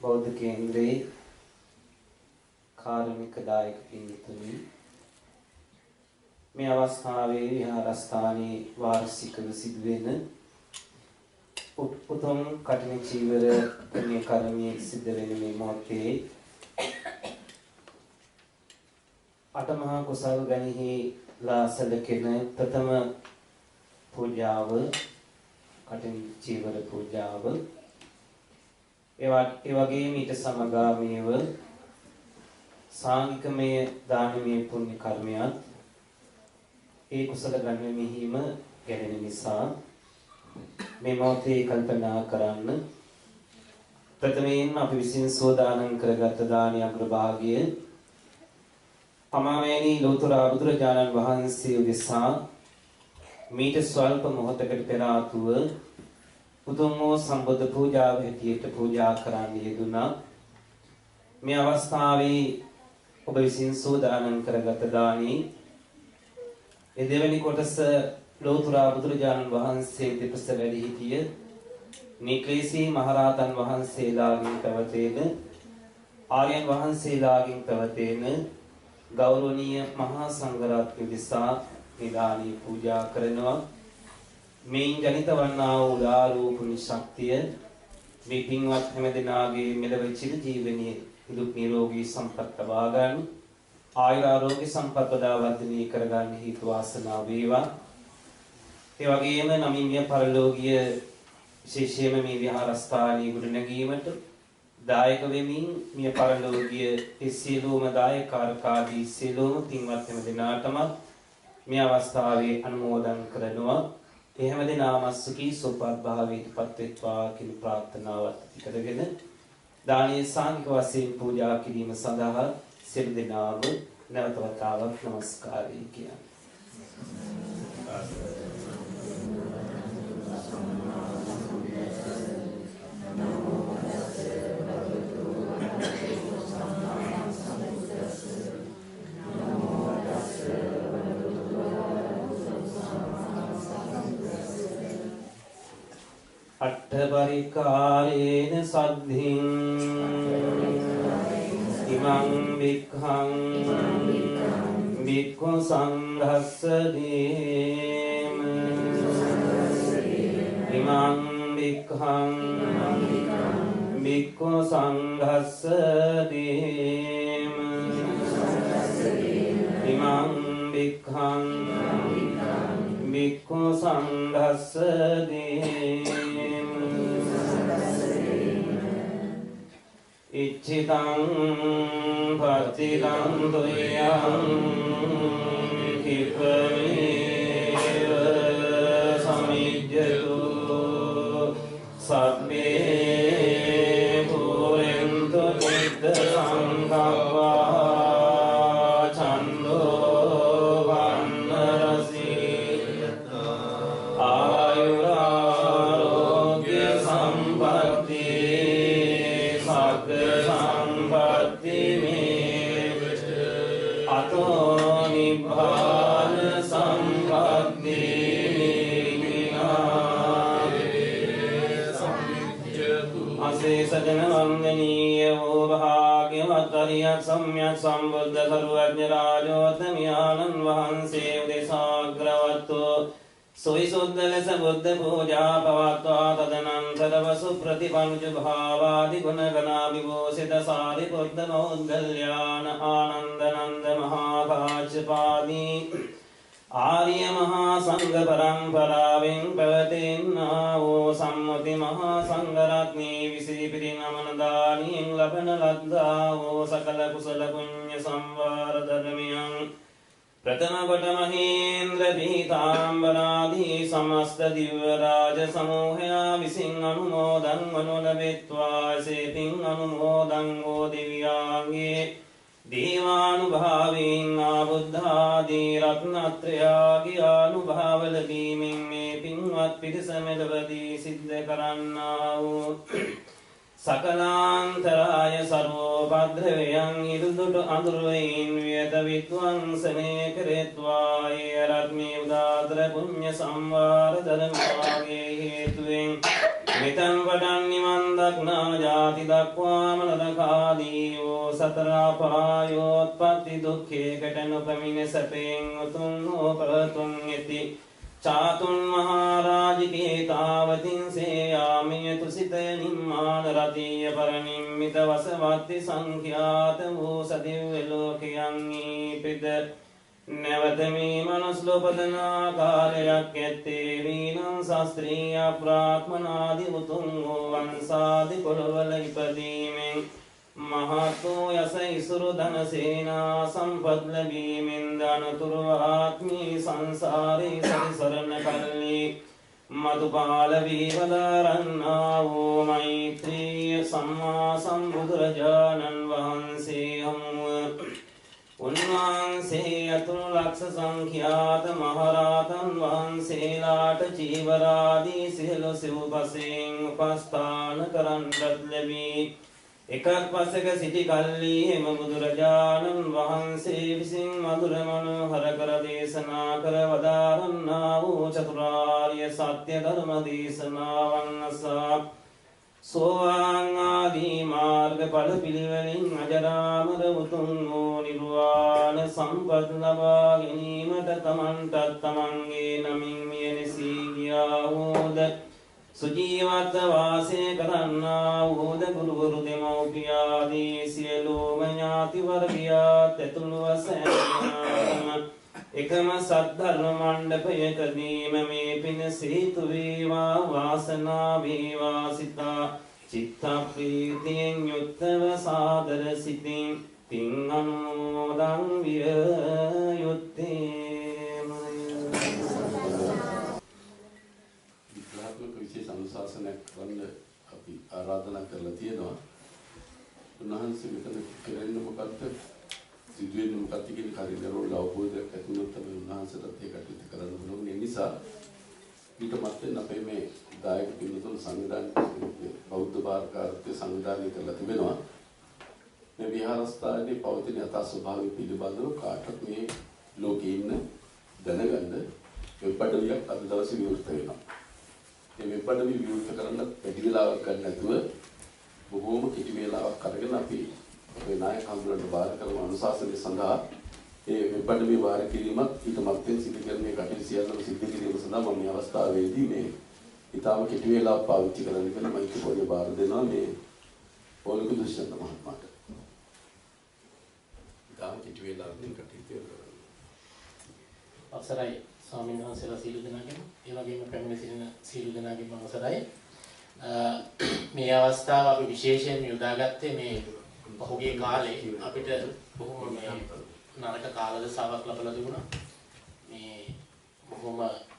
බෞද්ධ කේන්ද්‍රයේ කාර්මික දායක පින්තුනි මේ අවස්ථාවේ විහාරස්ථානයේ වාර්ෂිකව සිදුවෙන උතුම් කඨින චීවර පුණ්‍ය කර්මයේ සිද්ධ වෙන මේ මොහොතේ අටමහා කුසල ගණෙහි ලාසලකෙන ප්‍රථම පූජාව කඨින චීවර පූජාව ඒ වගේම ඊට සමගාමීව සාංගිකමය දානමය පුණ්‍ය කර්මයක් ඒ කුසල ගණනෙහිම ගැලෙන නිසා මේ මොහොතේ කල්පනා කරන්න ප්‍රථමයෙන් අපි විසින් සෝදානම් කරගත් දානීය අග්‍රභාගය අමාවැනි ලෝතර බුදුරජාණන් වහන්සේ උදෙසා මීට ස්වල්ප මොහොතකට පෙර ආතුව උතුම් වූ සම්බුද්ධ පූජාව හැටියට පූජා කරන්න යෙදුණා. මේ අවස්ථාවේ ඔබ විසින් සෝදානම් කරගත් දානී ඒ දෙවැනි කොටස ලෝතර බුදුරජාණන් වහන්සේ දෙපස වැඩි සිටිය නික්ලේශී මහරහතන් වහන්සේලාගෙන් පැවතෙන ආර්යයන් වහන්සේලාගෙන් පැවතෙන ගෞරවනීය මහා සංඝරත්නය දිසා නිදානී පූජා කරනවා. මේන් ජනිත වන්නා වූ උදාරූ පුණ්‍ය ශක්තිය මේ පින්වත් හැම දිනාගේ මෙලව චිර ජීවනයේ දුක් නිරෝගී සම්පත් ලබා ගන්න ආයුර ආරෝග්‍ය සම්පත් වර්ධනය කර ගන්න හේතු වාසනා වේවා. ඒ වගේම නමින්ය පරලෝකීය විශේෂයෙන්ම මේ විහාරස්ථානයේ ගොඩනැගීමට දායක වෙමින් මිය පරලෝකීය ඒ සියලුම දායකාරකාදී සියලුම පින්වත් හැම දිනාටම මේ අවස්ථාවේ අනුමෝදන් කරනවා. ඒ හැම දිනම සුඛී සුවපත් භාවයට පත් වෙත්වා කියන ප්‍රාර්ථනාවත් කරගෙන දානීය සාංගික වශයෙන් පූජා කිරීම සඳහා සියලු දෙනාම නැවත වතාවක් নমස්කාරය කියනවා. අට්ඨපරිකාරේන සද්ධින් ඉමං වික්ඛං වික්ඛු සංඝස්ස දීම ඉමං වික්ඛං වික්ඛු සංඝස්ස දීම ඉමං වික්ඛං වික්ඛු සංඝස්ස දීම ඉච්ඡිතං පතිතං තුයං කිපමේව සමිජ්ජතු සබ්බේ පුරෙන්තු චිත්ත සංකප්පා ඡන්தோ වන්නරසී ආයුරාරෝග්‍ය සම්පatti සම්පatti මේ අතෝ නිබ්බාන සම්පatti අශේෂ ජන වන්දනීය වූ භාග්‍යවත් අරියත් සම්්‍යක් සම්බුද්ධ සර්වඥ රාජෝත්තමයන්න් වහන්සේ උදෙසාග්‍රවත්ව සොයිසුද්ධ ලෙස බුද්ධ පූජා පවත්වා තදනන්තරව සුප්‍රතිපංච භාවාදි ගුණගණාභිභූෂිත සාරිපුත්ත මෞද්ගල්‍යාන ආනන්දනන්ද මහා කාශ්‍යපාදී ආර්ය මහා සංඝ පරම්පරාවෙන් පැවතෙන්නා වූ සම්මුති මහා සංඝරත්නයේ විසිරිපිරි නමන දානියෙන් ලබන ලද්දා වූ සකල කුසල පුණ්‍ය සම්වාර ධර්මයන් प्रथम කොට මහේන්ද්‍ර පීතාම්බරාදී සමස්ත දිව්‍ය රාජ සමූහයා විසින් අනුමෝදන් වනු ලැබෙත්වා සේතින් අනුමෝදන් වූ දිව්‍යාංගේ දේවානුභාවයෙන් ආබුද්ධාදී රත්නත්‍රයාගේ අනුභාව ලැබීමෙන් මේ පින්වත් පිරිස මෙලොවදී සිද්ධ කරන්නා වූ සකලාන්තරාය සර්වෝපද්‍රවයන් ඉරුදුටු අඳුරුවයින් වියත විද්වංසනය කෙරෙත්වා ඒ රත්මී උදාතර පුණ්‍ය සම්වාර ධර්මවාගේ හේතුවෙන් මෙතන් වඩන් නිවන් දක්නා ජාති දක්වාම නරකාදී වූ සතර අපායෝත්පත්ති දුක්ඛයකට නොපැමිණ සැපයෙන් උතුම් වූ ප්‍රතුම් ඇති चातुන් මහරජිකේ තාවතින් සේයාමිය තුසිතය නිම්මාන රතිය පරනිම්මිත වසවත්ති සංඛ්‍යාත වූ සදිව්‍ය ලෝකයන්හි පිද නැවත මේ මනුස්ස ලෝපදනා කාලයක් ඇත්තේ වීනම් ශාස්ත්‍රීය බ්‍රාහ්මනාදි උතුම් වූ වංශාදි කුලවල ඉපදීමෙන් මහත් වූ යස ඉසුරු ධන සේනා සම්පත් ලැබීමෙන් දනතුරු ආත්මී සංසාරේ සැරිසරන කල්ලි මදුපාල වීවදාරන්නා වූ මෛත්‍රිය සම්මා සම්බුදුරජාණන් වහන්සේ හමුව උන්වහන්සේ අතුරු ලක්ෂ සංඛ්‍යාත මහරහතන් වහන්සේලාට චීවරාදී සියලු සිව්පසයෙන් උපස්ථාන කරන්නට ලැබී එකක් පසක සිටි කල්ලි එම බුදුරජාණන් වහන්සේ විසින් මధుර මනෝහර කර දේශනා කර වදාරන්නා වූ චතුරාර්ය සත්‍ය ධර්ම දේශනාවන් අසා සෝවාන් ආදී මාර්ග ඵල පිළිවෙලින් අජරාමර උතුම් වූ නිර්වාණ සම්පත් ලබා ගැනීමට තමන්ටත් තමන්ගේ නමින් මියනසී ගියා වූද සුජීවත්ව වාසය කරන්නා වූද ගුරුවරු දෙමව්පියාදී සියලුම ඥාති වර්ගයාත් ඇතුළුව සෑම එකම සද්ධර්ම මණ්ඩපයකදීම මේ පින හේතු වේවා වාසනා වේවා සිතා චිත්ත ප්‍රීතියෙන් යුක්තව සාදර සිතින් පින් අනුමෝදන් විය යුත්තේ විශේෂ අනුශාසනයක් කරන්න අපි ආරාධනා කරලා තියෙනවා. උන්වහන්සේ මෙතන කරන්නේ මොකක්ද? සිදුවෙන්නේ මොකක්ද කියන කරිනරෝල් අවබෝධයක් ඇති වුණොත් තමයි උන්වහන්සේට ඒ කටයුතු කරන්න පුළුවන්. ඒ නිසා ඊට මත්තෙන් අපේ මේ දායක පින්තුන් සංවිධානය බෞද්ධ භාරකාර්ය සංවිධානය කරලා තිබෙනවා. මේ විහාරස්ථානයේ පවතින යථා ස්වභාවය පිළිබඳව කාටත් මේ ලෝකේ ඉන්න දැනගන්න වෙබ් අඩවියක් අද දවසේ විවෘත වෙනවා. මේ වෙබ් අඩවිය විවෘත කරන්න වැඩි වෙලාවක් ගන්න නැතුව බොහෝම කෙටි වේලාවක් අරගෙන අපි අපේ නායක හඳුනන බාර කරන අනුශාසනය සඳහා ඒ වෙබ් අඩවිය වාර කිරීමත් ඊට මත්තෙන් සිදු කරන මේ කටයුතු සියල්ලම සිදු කිරීම සඳහා මම මේ අවස්ථාවේදී මේ ඊටම කෙටි වේලාවක් පාවිච්චි කරන්න කියලා මයික් පොඩි බාර දෙනවා මේ පොලිකු දුෂ්‍යන්ත මහත්මයාට. ඊටම කෙටි වේලාවකින් කටයුතු කරනවා. අවසරයි ස්වාමීන් වහන්සේලා සීල දෙනාගෙන් ඒ වගේම පැමිණ සිටින සීල දෙනාගෙන් අවසරයි. මේ අවස්ථාව අපි විශේෂයෙන් යොදාගත්තේ මේ පහුගිය කාලේ අපිට බොහොම මේ නරක කාලදසාවක් ලැබලා තිබුණා. මේ බොහොම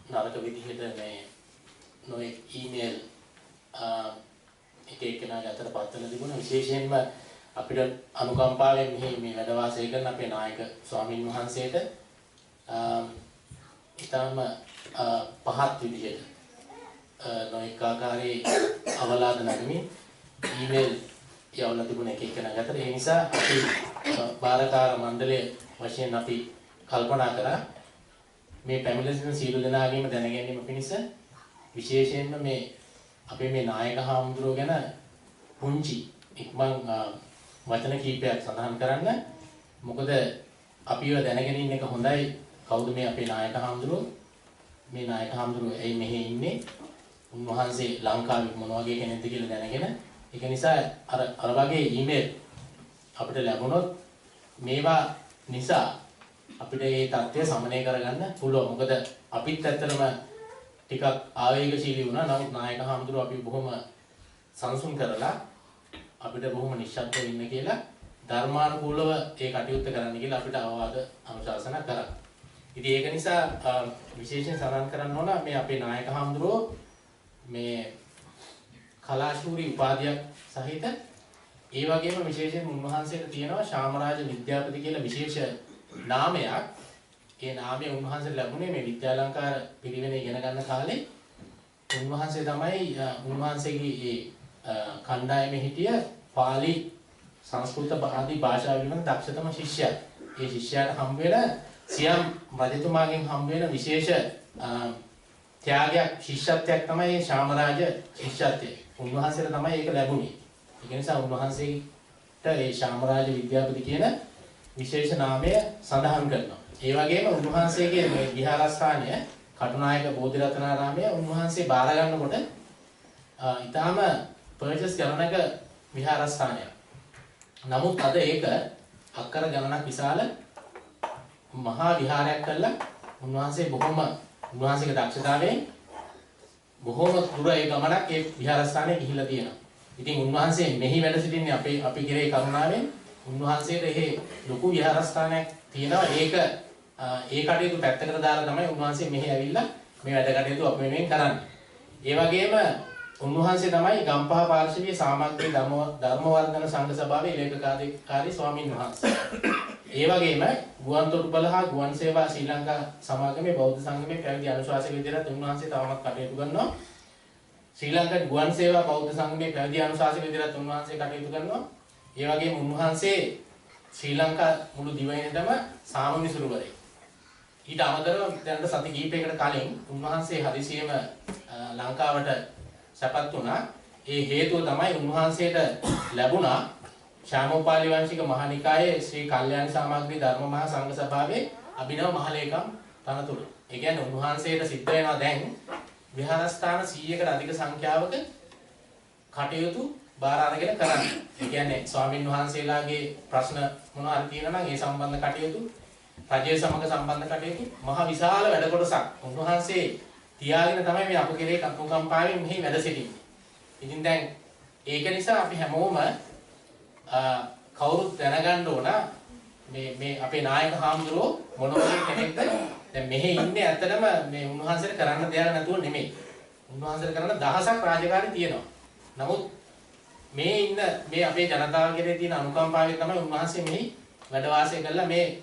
නරක විදිහට මේ නොයේ ඊමේල් එක එකනාගේ අතට පත්වලා තිබුණා. විශේෂයෙන්ම අපිට අනුකම්පාවෙන් මේ වැඩ වාසය කරන අපේ නායක ස්වාමින් වහන්සේට ඊටම පහත් විදිහට නොඑක ආකාරයේ අවලාද නැගමින් ඊමේල් යවලා තිබුණ එක එකනාගේ අතට. ඒ නිසා අපි බාරකාර මණ්ඩලයේ වශයෙන් අපි කල්පනා කරා මේ පැමිණ සිටින සියලු දෙනාගේම දැනගැනීම පිණිස විශේෂයෙන්ම මේ අපේ මේ නායක හාමුදුරුවෝ ගැන පුංචි ඉක්මන් වචන කීපයක් සඳහන් කරන්න. මොකද අපිව දැනගෙන ඉන්න එක හොඳයි. කවුද මේ අපේ නායක හාමුදුරුවෝ? මේ නායක හාමුදුරුවෝ ඇයි මෙහෙ ඉන්නේ? උන්වහන්සේ ලංකාවේ මොන වගේ කෙනෙක්ද කියලා දැනගෙන ඒක නිසා අර වගේ ඊමේල් අපිට ලැබුණොත් මේවා නිසා අපිට මේ தත්ත්වය සමනය කරගන්න පුළුවන්. මොකද අපිත් ඇත්තටම ටිකක් ආවේගශීලී වුණා. නමුත් නායක හාමුදුරුවෝ අපි බොහොම සංසුන් කරලා අපිට බොහොම නිශ්ශබ්දව ඉන්න කියලා ධර්මානුකූලව ඒ කටයුත්ත කරන්න කියලා අපිට අවවාද අනුශාසනා කරා. ඉතින් ඒක නිසා විශේෂයෙන් සඳහන් කරන්න ඕන මේ අපේ නායක හාමුදුරුවෝ මේ කලාශූරී උපාධියක් සහිත ඒ වගේම විශේෂයෙන් උන්වහන්සේට තියෙනවා ශාමරාජ විද්‍යාපති කියලා විශේෂ නාමයක්. ඒ නාමය උන්වහන්සේට ලැබුණේ මේ විද්‍යාලංකාර පිරිවෙන ඉගෙන ගන්න කාලේ. උන්වහන්සේ තමයි උන්වහන්සේගේ ඒ කණ්ඩායමේ හිටිය පාලි සංස්කෘත ආදී භාෂා පිළිබඳ දක්ෂතම ශිෂ්‍යයා. ඒ ශිෂ්‍යයාට හම්බ වෙන සියම් රජතුමාගෙන් හම්බ වෙන විශේෂ ත්‍යාගයක් ශිෂ්‍යත්වයක් තමයි මේ ශාමරාජ ශිෂ්‍යත්වය. උන්වහන්සේට තමයි ඒක ලැබුණේ. ඒ නිසා උන්වහන්සේට ඒ ශාමරාජ විද්‍යාපති කියන විශේෂ නාමය සඳහන් කරනවා. ඒ වගේම උන්වහන්සේගේ මේ විහාරස්ථානය කටුනායක බෝධිරත්නාරාමය උන්වහන්සේ බාර ගන්නකොට ඊටාම පර්චේස් කරන එක විහාරස්ථානයක්. නමුත් අද ඒක අක්කර ගණනක් විශාල මහා විහාරයක් කරලා උන්වහන්සේ උන්වහන්සේගේ දක්ෂතාවයෙන් බොහොම දුර ඒ ගමනක් ඒ විහාරස්ථානයේ ගිහිල්ලා තියෙනවා. ඉතින් උන්වහන්සේ මෙහි වැඩ සිටින්නේ අපි කෙරේ කරුණාවෙන් උන්වහන්සේට එහෙ ලොකු විහාරස්ථානයක් තියෙනවා. ඒක ඒ කටයුතු පැත්තකට දාලා තමයි උන්වහන්සේ මෙහි ඇවිල්ලා මේ වැඩ කටයුතු අප වෙනුවෙන් කරන්නේ. ඒ වගේම උන්වහන්සේ තමයි ගම්පහ පාර්ශවීය සාමග්‍රී ධර්මවර්ධන සංඝ සභාවේ ලේකකාධිකාරී ස්වාමින් වහන්සේ. ඒ වගේම ගුවන්තොටුපළ හා ගුවන් සේවා ශ්‍රී ලංකා සමාගමේ බෞද්ධ සංගමේ පැවිදි අනුශාසක විදිහට උන්වහන්සේ තවමත් කටයුතු කරනවා. ශ්‍රී ලංකා ගුවන් සේවා බෞද්ධ සංගමේ පැවිදි අනුශාසක විදිහට උන්වහන්සේ කටයුතු කරනවා. ඒ වගේම උන්වහන්සේ ශ්‍රී ලංකා මුළු දිවයිනටම සාමමිසුරුවරේ. ඊට අමතරව දැනට සති කිහිපයකට කලින් උන්වහන්සේ හදිසියෙම ලංකාවට සැපත් වුණා. ඒ හේතුව තමයි උන්වහන්සේට ලැබුණා ශාමෝපාලි වංශික මහානිකායේ ශ්‍රී කල්යාණ සමාග්‍රී ධර්ම මහා සංඝ සභාවේ අභිනව මහලේකම් තනතුර. ඒ කියන්නේ උන්වහන්සේට සිද්ධ වෙනවා දැන් විහාරස්ථාන 100කට අධික සංඛ්‍යාවක කටයුතු බාර අරගෙන කරන්න. ඒ කියන්නේ ස්වාමින් වහන්සේලාගේ ප්‍රශ්න මොනවා හරි තියෙනවා නම් ඒ සම්බන්ධ කටයුතු රජය සමග සම්බන්ධ කටයුතු මහ විශාල වැඩ කොටසක් උන්වහන්සේ තියාගෙන තමයි මේ අප කෙරේ කම්පාවෙන් මෙහි වැඩ සිටින්නේ. ඉතින් දැන් ඒක නිසා අපි හැමෝම කවුරුත් දැනගන්න ඕන මේ අපේ නායක හාමුදුරුවෝ මොන වගේ කෙනෙක්ද? දැන් මෙහි ඉන්නේ ඇත්තටම මේ උන්වහන්සේට කරන්න දෙයක් නැතුව නෙමෙයි. උන්වහන්සේට කරන්න දහසක් රාජකාරී තියෙනවා. නමුත් මේ ඉන්න මේ අපේ ජනතාව කෙරේ තියෙන අනුකම්පාවෙන් තමයි උන්වහන්සේ මෙහි වැඩ වාසය කළා මේ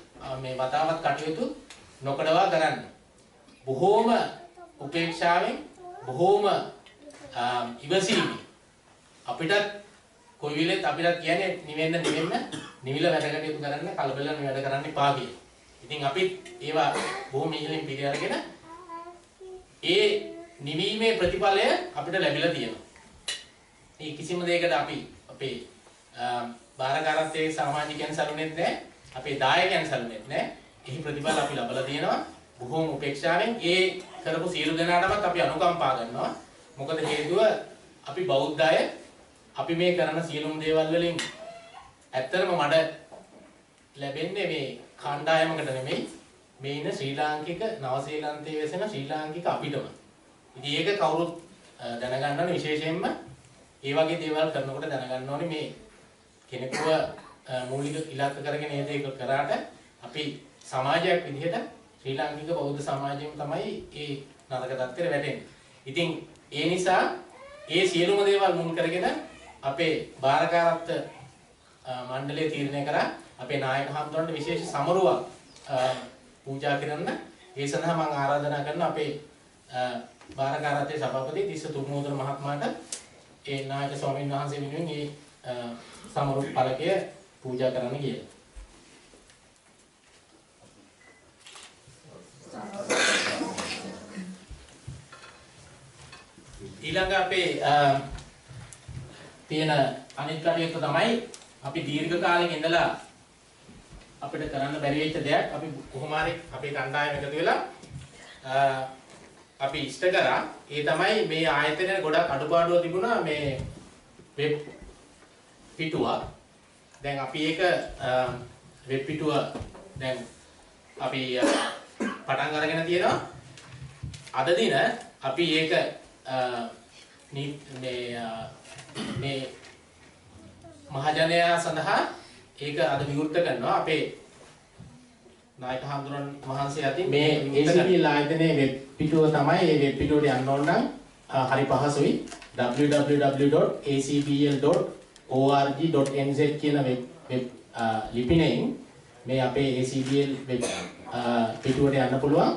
වතාවත් කටයුතු නොකඩවා කරන්න. බොහෝම උපේක්ෂාවෙන් බොහෝම ඉවසීමෙන් අපිටත් කොයි වෙලෙත් අපිටත් කියන්නේ නිවිල වැඩ කටයුතු කරන්න කලබලෙන් වැඩ කරන්න එපා කියලා. ඉතින් අපි ඒවා බොහොම ඉහළින් පිළි අරගෙන ඒ නිවීමේ ප්‍රතිඵලය අපිට ලැබිලා තියෙනවා. මේ කිසිම දෙයකට අපි අපේ බාරකාරත්වයේ සමාජිකයන් සරුනෙත් නැහැ. අපේ දායකයන් සරුනෙත් නැහැ. එහි ප්‍රතිඵල අපි ලබලා තියෙනවා. බොහොම උපේක්ෂාවෙන් ඒ කරපු සියලු දෙනාටමත් අපි අනුකම්පා කරනවා. මොකද හේතුව අපි බෞද්ධ අය අපි මේ කරන සියලුම දේවල් වලින් ඇත්තටම මඩ ලැබෙන්නේ මේ කණ්ඩායමකට නෙමෙයි මේ ඉන්න ශ්‍රී ලාංකික නවසීලන්තයේ වෙසෙන ශ්‍රී ලාංකික අපිටම. ඉතින් ඒක කවුරුත් දැනගන්න ඕනේ විශේෂයෙන්ම ඒ වගේ දේවල් කරනකොට දැනගන්න ඕනේ මේ කෙනෙකුව මූලික ඉලක්ක කරගෙන මේ දේ කරාට අපි සමාජයක් විදිහට ශ්‍රී ලාංකික බෞද්ධ සමාජයෙන් තමයි මේ නරක තත්ත්වෙට වැටෙන්නේ. ඉතින් ඒ නිසා ඒ සියලුම දේවල් මුල් කරගෙන අපේ බාරකාරත්ව මණ්ඩලය තීරණය කරා අපේ නායක හඳුනන විශේෂ සමරුවක් පූජා කරන්න. ඒ සඳහා මම ආරාධනා කරනවා අපේ බාරකාරත්වයේ සභාපති තිස්ස තුරුණෝදර මහත්මයාට ඒ නායක ස්වාමීන් වහන්සේ වෙනුවෙන් මේ සමරු පළකය පූජා කරන්න කියලා. ඊළඟ අපේ තියෙන අනිත් කටයුත්ත තමයි අපි දීර්ඝ කාලෙක ඉඳලා අපිට කරන්න බැරි වෙච්ච දෙයක් අපි කොහොම හරි අපේ කණ්ඩායම එකතු වෙලා අපි ඉෂ්ට කරා. ඒ තමයි මේ ආයතනයේ ගොඩක් අඩුපාඩුව තිබුණා මේ වෙබ් පිටුව. දැන් අපි ඒක වෙබ් පිටුව දැන් අපි පටන් අරගෙන තියෙනවා. අද දින අපි ඒක මේ මහජනයා සඳහා ඒක අද විවෘත කරනවා. අපේ නායක හඳුනන මහන්සිය අතින් මේ ACP ආයතනයේ වෙබ් පිටුව තමයි. මේ වෙබ් පිටුවට යන්න ඕන නම් හරි පහසුයි. www.acbl.org.nz කියන වෙබ් ලිපිණයෙන් මේ අපේ ACBL වෙබ් පිටුවට යන්න පුළුවන්.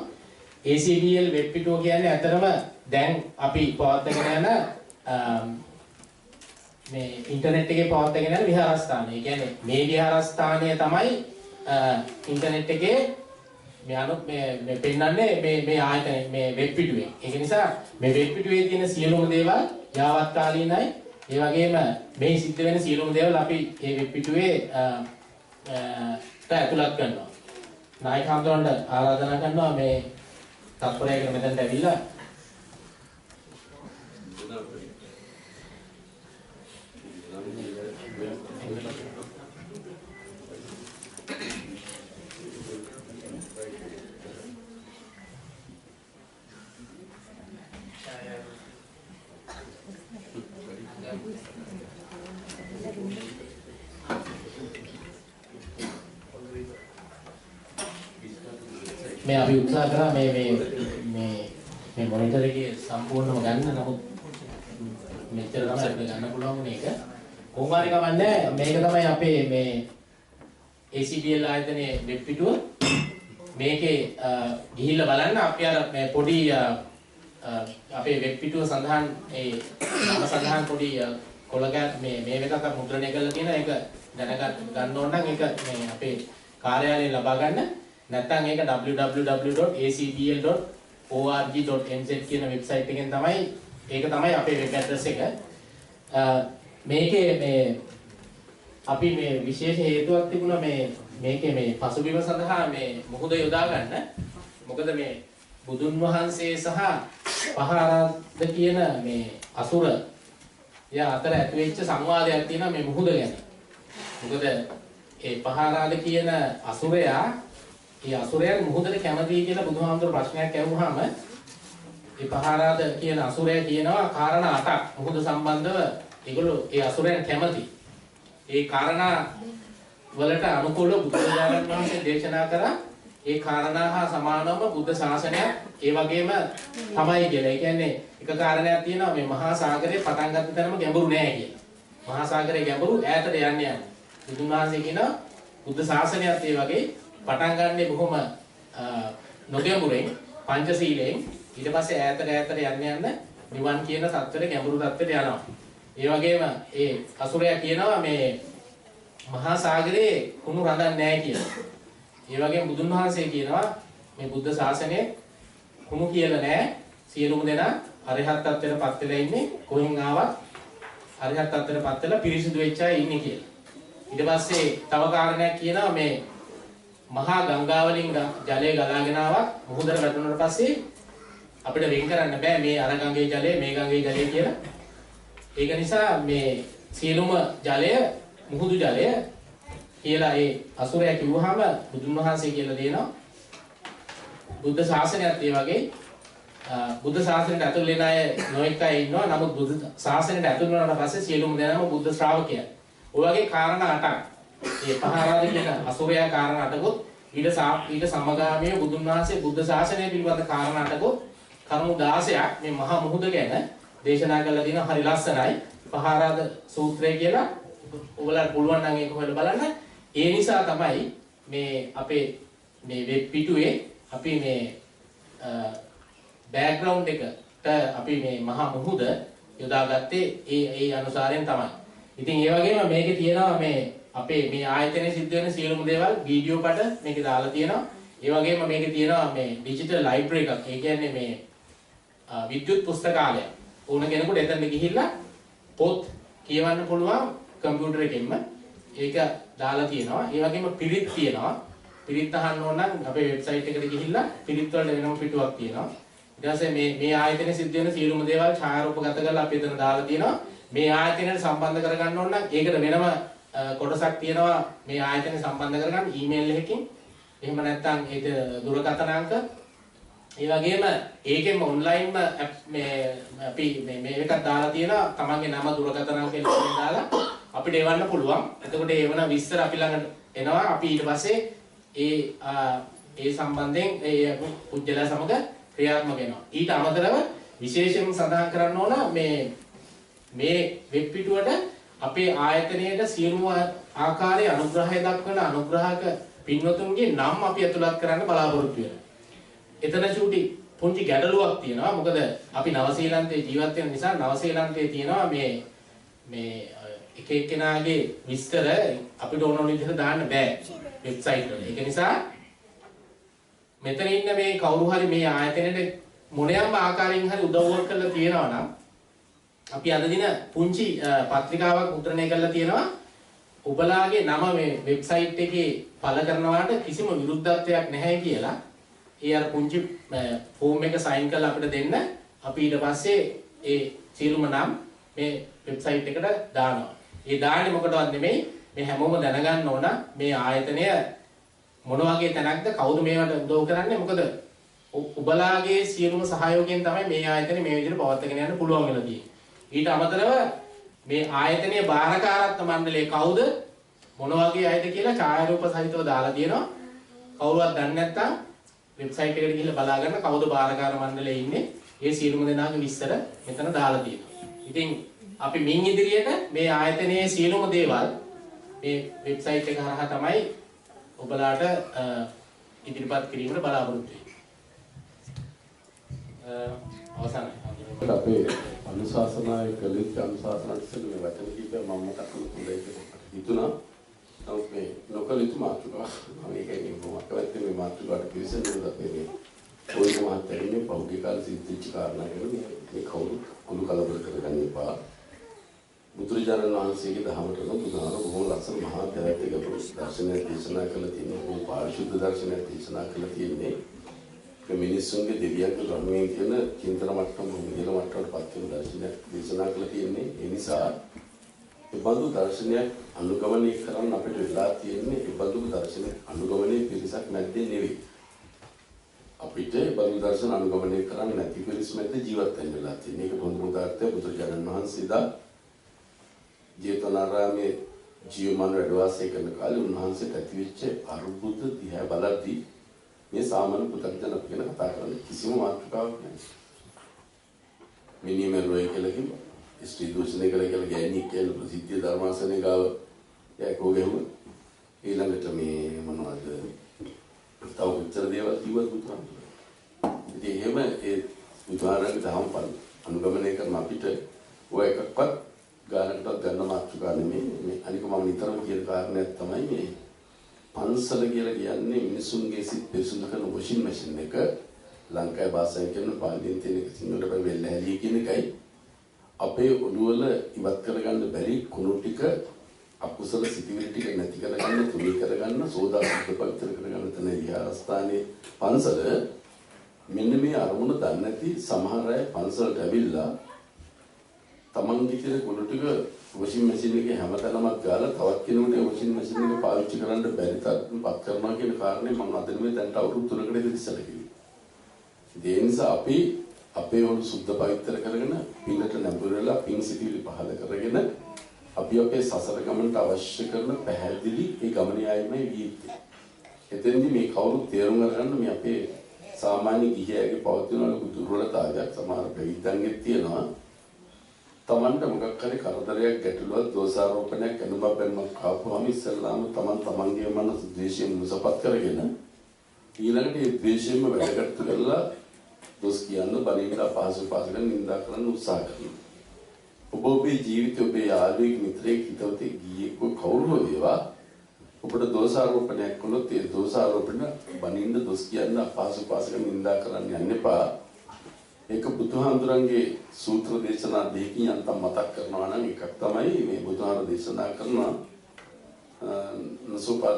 ACBL වෙබ් පිටුව කියන්නේ අතරම දැන් අපි පවත්වාගෙන යන මේ ඉන්ටර්නෙට් එකේ පවත්වාගෙන යන විහාරස්ථානය. ඒ කියන්නේ මේ විහාරස්ථානය තමයි ඉන්ටර්නෙට් එකේ මේ පෙන්නන්නේ මේ ආයතනයේ මේ වෙබ් පිටුවේ. ඒක නිසා මේ වෙබ් පිටුවේ තියෙන සියලුම දේවල් යාවත්කාලීනයි. ඒ වගේම මේ සිද්ධ වෙන සියලුම දේවල් අපි මේ වෙබ් පිටුවේ ඇතුළත් කරනවා. නායක හඳුනන්න ආරාධනා කරනවා මේ තත්පරයකට මෙතනට ඇවිල්ලා මේ අපි උත්සාහ කරා මේ මොනිටර් එකේ සම්පූර්ණම ගන්න. නමුත් මෙච්චර තමයි අපිට ගන්න පුළුවන් මේක. කොහොම හරි කමන්නේ. මේක තමයි අපේ මේ ACBL ආයතනයේ වෙබ් පිටුව. මේකේ ගිහිල්ලා බලන්න අපි අර මේ පොඩි අපේ වෙබ් පිටුව සඳහන් නම සඳහන් පොඩි කොළක මේ වෙනක මුද්‍රණය කරලා තියෙන එක දැනගන්න ඕන නම් ඒක මේ අපේ කාර්යාලයෙන් ලබා ගන්න. නැත්නම් ඒක www.acbl.org.nz කියන වෙබ්සයිට් එකෙන් තමයි ඒක තමයි අපේ වෙබ් ඇඩ්‍රස් එක. මේකේ මේ අපි මේ විශේෂ හේතුවක් තිබුණා මේකේ මේ පසුබිම සඳහා මේ මොහොත යොදා ගන්න. මොකද මේ බුදුන් වහන්සේ සහ පහාරාද කියන මේ අසුර අතර ඇති වෙච්ච සංවාදයක් තියෙනවා මේ මුහුද ගැන. මොකද ඒ පහාරාද කියන අසුරයා ඒ අසුරයන් මුහුදට කැමතියි කියලා බුදුහාමුදුර ප්‍රශ්නයක් ඇහුවාම ඒ පහාරාද කියන අසුරයා කියනවා කාරණා 8ක් මුහුද සම්බන්ධව ඒගොල්ලෝ ඒ අසුරයන් කැමති. ඒ කාරණා වලට අනුකූලව බුදුරජාණන් වහන්සේ දේශනා කරා ඒ කාරණා හා සමානවම බුද්ධ ශාසනය ඒ වගේම තමයි කියලා. ඒ කියන්නේ එක කාරණයක් තියෙනවා මේ මහා සාගරේ පටන් ගන්න තැනම ගැඹුරු නෑ කියලා. මහා සාගරේ ගැඹුරු ඈතට යන්නේ. බුදුන් වහන්සේ කියනවා බුද්ධ ශාසනයත් ඒ වගේ පටන් ගන්නේ බොහොම නොගැඹුරෙන් පංචශීලයෙන් ඊට පස්සේ ඈතට යන්න නිවන් කියන தත්වෙට ගැඹුරු தත්වෙට යනවා. ඒ වගේම ඒ අසුරයා කියනවා මේ මහා සාගරේ කුණු රඳන්නේ නැහැ කියලා. ඒ වගේම බුදුන් වහන්සේ කියනවා මේ බුද්ධ ශාසනය කුණු කියලා නැහැ. සියලුම දෙනා අරිහත් ත්වයටපත් වෙලා ඉන්නේ කොහෙන් ආවත් අරිහත් ත්වයටපත් වෙලා පිරිසිදු වෙච්ච අය ඉන්නේ කියලා. ඊට පස්සේ තව කාරණයක් කියනවා මේ මහා ගංගා වලින් ජලය ගලාගෙන ආවත් මුහුදට වැටුණාට පස්සේ අපිට වෙන් කරන්න බෑ මේ අර ගඟේ ජලය මේ ගඟේ ජලය කියලා. ඒක නිසා මේ සියලුම ජලය මුහුදු ජලය කියලා ඒ අසුරයා කිව්වහම බුදුන් වහන්සේ කියලා දෙනවා. බුද්ධ ශාසනයත් ඒ වගේ බුද්ධ ශාසනයට ඇතුල් වෙන අය නොඑක අය ඉන්නවා. නමුත් බුද්ධ ශාසනයට ඇතුල් වුණාට පස්සේ සියලුම දෙනාම බුද්ධ ශ්‍රාවකයන්. ඔය වගේ කාරණා 8ක්. මේ පහරාද කියන අසුරයා කාරණා 8කොත් ඊට සමගාමීව බුදුන් වහන්සේ බුද්ධ ශාසනය පිළිබඳ කාරණා 8කොත් කරුණු 16ක් මේ මහා මුහුද ගැන දේශනා කරලා දිනවා. හරි ලස්සනයි. පහරාද සූත්‍රය කියලා ඔයාලට පුළුවන් නම් ඒක හොයලා බලන්න. ඒ නිසා තමයි මේ අපේ මේ වෙබ් පිටුවේ අපි මේ බෑග්ග්‍රවුන්ඩ් එකට අපි මේ මහා මුහුද යොදාගත්තේ ඒ අනුසාරයෙන් තමයි. ඉතින් ඒ වගේම මේකේ තියෙනවා මේ අපේ මේ ආයතනයේ සිද්ධ වෙන සියලුම දේවල් වීඩියෝ පට මේකේ දාලා තියෙනවා. ඒ වගේම මේකේ තියෙනවා මේ ඩිජිටල් ලයිබ්‍රරි එකක්. ඒ කියන්නේ මේ විද්‍යුත් පුස්තකාලය. ඕන කෙනෙකුට එතනට ගිහිල්ලා පොත් කියවන්න පුළුවන් කම්පියුටර් එකෙන්ම. ඒක දාලා තියෙනවා. ඒ වගේම පිරිත් තියෙනවා. පිරිත් අහන්න ඕන නම් අපේ වෙබ්සයිට් එකට ගිහිල්ලා පිරිත් වල වෙනම පිටුවක් තියෙනවා. ඊට පස්සේ මේ ආයතනයේ සිද්ධ වෙන සියලුම දේවල් ඡායාරූපගත කරලා අපි එතන දාලා තියෙනවා. මේ ආයතනයට සම්බන්ධ කරගන්න ඕන නම් ඒකට වෙනම කොටසක් තියෙනවා. මේ ආයතනය සම්බන්ධ කරගන්න ඊමේල් එකකින්. එහෙම නැත්නම් ඒක දුරකථන අංක. ඒ වගේම ඒකෙම ඔන්ලයින්ම මේ අපි මේක දාලා තියෙනවා. තමන්ගේ නම දුරකථන අංකය දාලා අපිට එවන්න පුළුවන්. එතකොට ඒ වෙන විස්තර අපි ළඟට එනවා. අපි ඊට පස්සේ ඒ සම්බන්ධයෙන් ඒ පුජ්‍යලා සමග ක්‍රියාත්මක වෙනවා. ඊට අමතරව විශේෂයෙන් සඳහන් කරන්න ඕන මේ වෙබ් පිටුවට අපේ ආයතනයේ සියලුම ආකාරයේ අනුග්‍රහය දක්වන අනුග්‍රහක පින්වතුන්ගේ නම් අපි ඇතුළත් කරන්න බලාපොරොත්තු වෙනවා. එතන චූටි පුංචි ගැටලුවක් තියෙනවා. මොකද අපි නවසීලන්තේ ජීවත් වෙන නිසා නවසීලන්තේ තියෙනවා මේ එක එක්කෙනාගේ විස්තර අපිට ඕන විදිහට දාන්න බෑ වෙබ්සයිට් වල. ඒක නිසා මෙතන ඉන්න මේ කවුරු හරි මේ ආයතනයේ මොනියම් ආකාරයෙන් හරි උදව්වක් කරලා තියෙනවා නම් අපි අද දින පුංචි පත්‍රිකාවක් මුද්‍රණය කරලා තියෙනවා. ඔබලාගේ නම මේ වෙබ්සයිට් එකේ පළ කරනවාට කිසිම විරුද්ධත්වයක් නැහැ කියලා. ඒ අර පුංචි ෆෝම් එක සයින් කරලා අපිට දෙන්න. අපි ඊට පස්සේ ඒ සියලුම නම් මේ වෙබ්සයිට් එකට දානවා. ඒ දාන්නේ මොකටවත් නෙමෙයි. මේ හැමෝම දැනගන්න ඕන මේ ආයතනය මොන වගේ තැනක්ද, කවුද මේවට උදව් කරන්නේ. මොකද ඔබලාගේ සියලුම සහයෝගයෙන් තමයි මේ ආයතනය මේ විදිහට පවත්වාගෙන යන්න පුළුවන් වෙලා තියෙන්නේ. ඊට අමතරව මේ ආයතනයේ බාරකාරත්ව මණ්ඩලය කවුද, මොන වගේ අයද කියලා ඡායාරූප සහිතව දාලා තියෙනවා. කවුරුවත් දන්නේ නැත්නම් වෙබ්සයිට් එකට ගිහිල්ලා බලා ගන්න කවුද බාරකාර මණ්ඩලයේ ඉන්නේ. ඒ සියලුම දෙනාගේ විස්තර මෙතන දාලා තියෙනවා. ඉතින් අපි මින් ඉදිරියට මේ ආයතනයේ සියලුම දේවල් මේ වෙබ්සයිට් එක හරහා තමයි ඔබලාට ඉදිරිපත් කිරීමට බලාපොරොත්තු වෙන්නේ. අවසානයි. අපේ අනුශාසනාවේ කලිත් අනුශාසනාවට ඉස්සෙල්ලා මේ වචන කීපය මම මතක් කරලා ඒක හිතුණා. නමුත් මේ නොකලිත මාතෘකාව මම ඒකයි කොහොමද මේ මාතෘකාවට පිළිසඳුද අපේ මේ පොඩි මාතෘකාවේ පෞද්ගලික කාල සිද්ධිච්ච කාරණා ගැන මේ කවුරු කුළු කලබල කරගන්න එපා. බුදුරජාණන් වහන්සේගේ දහමට බුදුහාම බොහෝ ලස්සන මහා ධර්මික දර්ශනය දේශනා කළා තියෙනවා. බොහෝ පාරිශුද්ධ දර්ශනය දේශනා කළා තියෙන්නේ. මේ මිනිස්සුන්ගේ දෙවියන්ගේ ධර්මයෙන් කියන චින්තන මට්ටම ඉහළ මට්ටමට පත් වෙන දර්ශනය දේශනා කළා තියෙන්නේ. ඒ නිසා ඒ බඳු දර්ශනයක් අනුගමනය කරන්න අපිට වෙලා තියෙන්නේ ඒ බඳු දර්ශන අනුගමනයේ පිරිසක් නැද්දේ නෙවෙයි. අපිට ඒ බඳු දර්ශන අනුගමනය කරන්න නැති පිරිස මැද ජීවත් වෙන්න වෙලා තියෙන්නේ. ඒක හොඳ උදාහරණයක් බුදුරජාණන් වහන්සේ දා ජේතවනාරාමයේ ජීවමාන වැඩ වාසය කරන කාලේ උන්වහන්සේට ඇතිවෙච්ච අරුබුද දිහා බලද්දී මේ සාමාන්‍ය පුතග්ජන අපි ගැන කතා කරන්නේ කිසිම මාතෘකාවක් නැහැ. මිනිමෙරුවේ කියලා කිව්වා. ස්ත්‍රී දූෂණය කියලා ගෑණි කියලා ප්‍රසිද්ධ ධර්මාසනේ ගාව යකෝ ගෙවුවා. ඊළඟට මේ මොනවද තව උත්තර දේවල් කිව්වත් බුදුහාමුදුරුවෝ. ඉතින් එහෙම ඒ බුදුහාරගේ දහම් අනුගමනය කරන අපිට ඔය එකක්වත් ගානකටවත් ගන්න මාතෘකා නෙමෙයි. මේ අනික මම නිතරම කියන කාරණයක් තමයි මේ පන්සල කියලා කියන්නේ මිනිසුන්ගේ සිත් පිරිසුදු කරන වොෂින් මැෂින් එක. ලංකාවේ භාෂාවෙන් කියන පාලියෙන් තියෙන එක සිංහලට වෙල්ල හැලිය කියන එකයි. අපේ ඔළුවල ඉවත් කරගන්න බැරි කුණු ටික අකුසල සිතිවිලි ටික නැති කරගන්න, තුනී කරගන්න, සෝදා සුද්ධ පවිත්‍ර කරගන්න තන විහාරස්ථානයේ පන්සල මෙන්න මේ අරමුණ දන්නේ නැති සමහර අය පන්සලට ඇවිල්ලා තමන්ගේ තියෙන කුණු ටික වොෂින් මැෂින් එකේ හැමතැනම ගාලා තවත් කෙනෙකුට වොෂින් මැෂින් එක පාවිච්චි කරන්න බැරි තරමට කරනවා කියන කාරණේ මම අද නෙමෙයි දැන්ට අවුරුදු 3කට ඉස්සෙල්ලා කිව්වා. ඒ නිසා අපි අපේ ඔළුව සුද්ධ පවිත්‍ර කරගෙන පින්නට නැඹුරු වෙලා පින් සිතිවිලි පහල කරගෙන අපි අපේ සසර ගමනට අවශ්‍ය කරන පැහැදිලි ඒ ගමනේ ආයමයි වීර්යය. එතෙන්දී මේ කවුරුත් තේරුම් ගන්න මේ අපේ සාමාන්‍ය ගිහියගේ පවතින ලොකු දුර්වලතාවයක් සමහර ප්‍රවිද්දන්ගෙත් තියෙනවා. තමන්ට මොකක් හරි කරදරයක් ගැටලුවක් දෝෂාරෝපණයක් අනුබව බැලමක් ආපුවම ඉස්සල්ලාම තමන්ගේ මනස ද්වේෂයෙන් මුසපත් කරගෙන ඊළඟට ඒ ද්වේෂයෙන්ම වැඩකට කරලා දොස් කියන්න බලින්න අපහසු පාසලෙන් නිඳා කරන්න උත්සාහ කරනවා. ඔබේ ජීවිතේ ඔබේ යාළුවෙක් මිත්‍රයෙක් හිතවතෙක් ගියෙක් කවුරු වේවා ඔබට දෝෂාරෝපණයක් කළොත් ඒ දෝෂාරෝපණ බලින්න දොස් කියන්න අපහසු පාසලෙන් නිඳා කරන්න යන්න එපා. ඒක බුදුහාමුදුරන්ගේ සූත්‍ර දේශනා දෙකකින් අන්තම් මතක් කරනවා නම් එකක් තමයි මේ බුදුහාමුදුර දේශනා කරන නසෝපා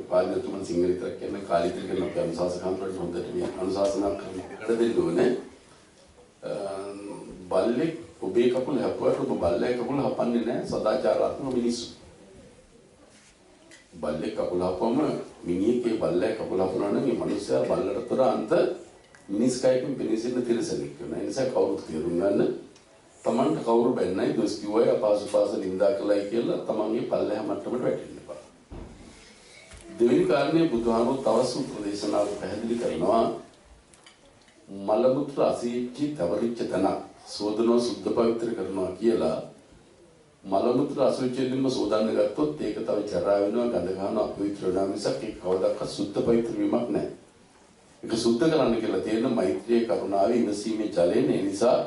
පාදතුමන් සිංහලිතර කියන කාලිතර කියන අපේ අනුශාසකයන්ට හොඳට මේ අනුශාසනා කරන එකට දෙන්න ඕනේ. බල්ලෙක් ඔබේ කකුල හැපුවට ඔබ බල්ලේ කකුල හපන්නේ නැහැ සදාචාරාත්මක මිනිස්සු. බල්ලේ කකුල හපවම මිනිහේ බල්ලේ කකුල හපනවා නම් මේ මිනිස්සයා බල්ලට තොර අන්ත මිනිස් කයිකින් පිළිසින්න තිරසනෙක් වෙනවා. ඒ නිසා කවුරුත් තේරුම් ගන්න තමන්ට කවුරු බැන්නයි දොස් කිව්වයි අපහසුපාස නිඳා කළයි කියලා තමන්ගේ පල්ලෙහා මට්ටමට වැටෙන්න එපා. දෙවෙනි කාරණේ බුදුහාමුදුරුවෝ තව සූත්‍ර දේශනාවක පැහැදිලි කරනවා මල මුත්‍ර අසීච්චි තවරිච්ච තන සෝදනවා සුද්ධ පවිත්‍ර කරනවා කියලා. මල මුත්‍ර අසුචියෙන්ම සෝදන්න ගත්තොත් ඒක තව ජරා වෙනවා, ගඳ ගන්නවා, අපවිත්‍ර වෙනවා මිසක් ඒක කවදාකවත් සුද්ධ පවිත්‍ර වීමක් නැහැ. ඒක සුද්ධ කරන්න කියලා තියෙන මෛත්‍රිය, කරුණාව, ඉවසීමේ ජලයෙන්. ඒ නිසා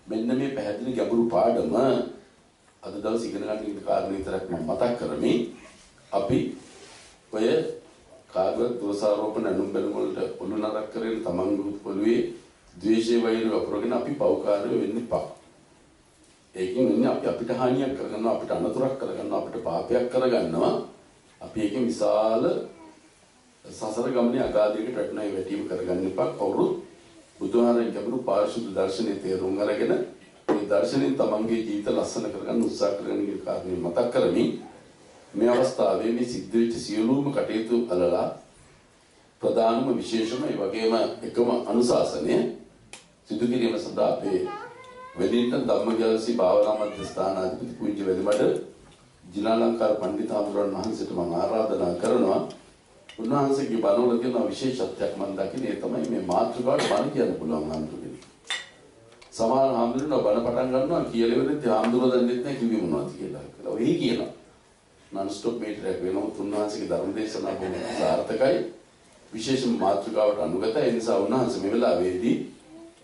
මෙන්න මේ පැහැදිලි ගැඹුරු පාඩම අද දවස් ඉගෙන ගන්න ඉන්න කාරණේ විතරක් මම මතක් කරමි. අපි ඔය කාර්ය දෝෂාරෝපණ අනුබලන වලට ඔලු නරක් කරගෙන තමන්ගේ පොළුවේ ද්වේෂය වෛරය වපුරගෙන අපි පෞකාරය වෙන්න එපා. ඒකෙන් වෙන්නේ අපි අපිට හානියක් කරගන්නවා, අපිට අනතුරක් කරගන්නවා, අපිට පාපයක් කරගන්නවා. අපි ඒකෙන් විශාල සසර ගමනේ අගාධයකට වැටෙනවා. වැටීම කරගන්න එපා. කවුරුත් බුදුහාරයෙන් ගැඹුරු පාරිශුද්ධ දර්ශනයේ තේරුම් අරගෙන මේ දර්ශනයෙන් තමන්ගේ ජීවිත ලස්සන කරගන්න උත්සාහ කරන කියන කාරණේ මතක් කරමින් මේ අවස්ථාවේ මේ සිද්ධ වෙච්ච සියලුම කටයුතු අලලා ප්‍රධානම විශේෂම ඒ වගේම එකම අනුශාසනය සිදු කිරීම සඳහා අපේ වෙලින්ටන් ධම්මජාලසී භාවනා මධ්‍යස්ථානාධිපති පූජ්‍ය වෙලිමඩ ජිනාලංකාර පණ්ඩිත හාමුදුරන් වහන්සේට මම ආරාධනා කරනවා. උන්වහන්සේගේ බණවල තියෙන විශේෂත්වයක් මම දකින්නේ තමයි මේ මාතෘකාවට බණ කියන්න පුළුවන් හාමුදුරුවෝ. සමහර හාමුදුරුවෝ බණ පටන් ගන්නවා කියලා ඉවරෙද්දී හාමුදුරුවෝ දන්නේ නැහැ කිව්වේ මොනවද කියලා. ඔහි කියනවා. non stop meeting වෙනවා. උන්වහන්සේගේ ධර්ම දේශනා බොහොම සාර්ථකයි. විශේෂම මාතෘකාවට අනුගතයි. ඒ නිසා උන්වහන්සේ මේ වෙලාවේදී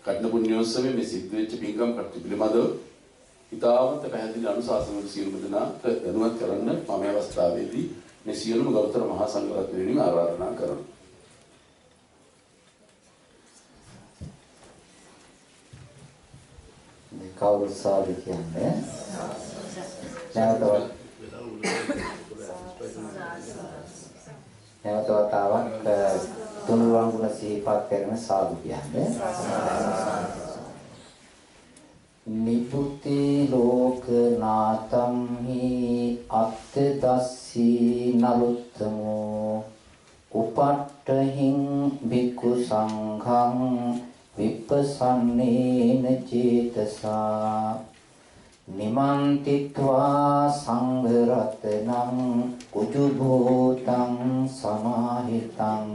කඩන පුණ්‍යෝත්සවයේ මේ සිද්ධ වෙච්ච පින්කම් කටයුතු පිළිබඳව ඉතාමත් පැහැදිලි අනුශාසන සියලුම දෙනාට දැනුවත් කරන්න මම මේ අවස්ථාවේදී මේ සියලුම ගෞතම මහා සංඝරත්නයෙන් ආරාධනා කරනවා. මේ කවුරු සාදු කියන්නේ නැවතවතාවක් තුනුරුවන් ගුණ සිහිපත් කරන සාදු කියන්නේ නිපුති ලෝකනාතම් හි අත්තදස්සී නලුත්තමෝ උපට්ඨහින් භික්ඛු සංඝං විපස්සන්නේන චේතසා නිමන්තිත්වා සංඝ රත්නං කුජු භූතං සමාහිතං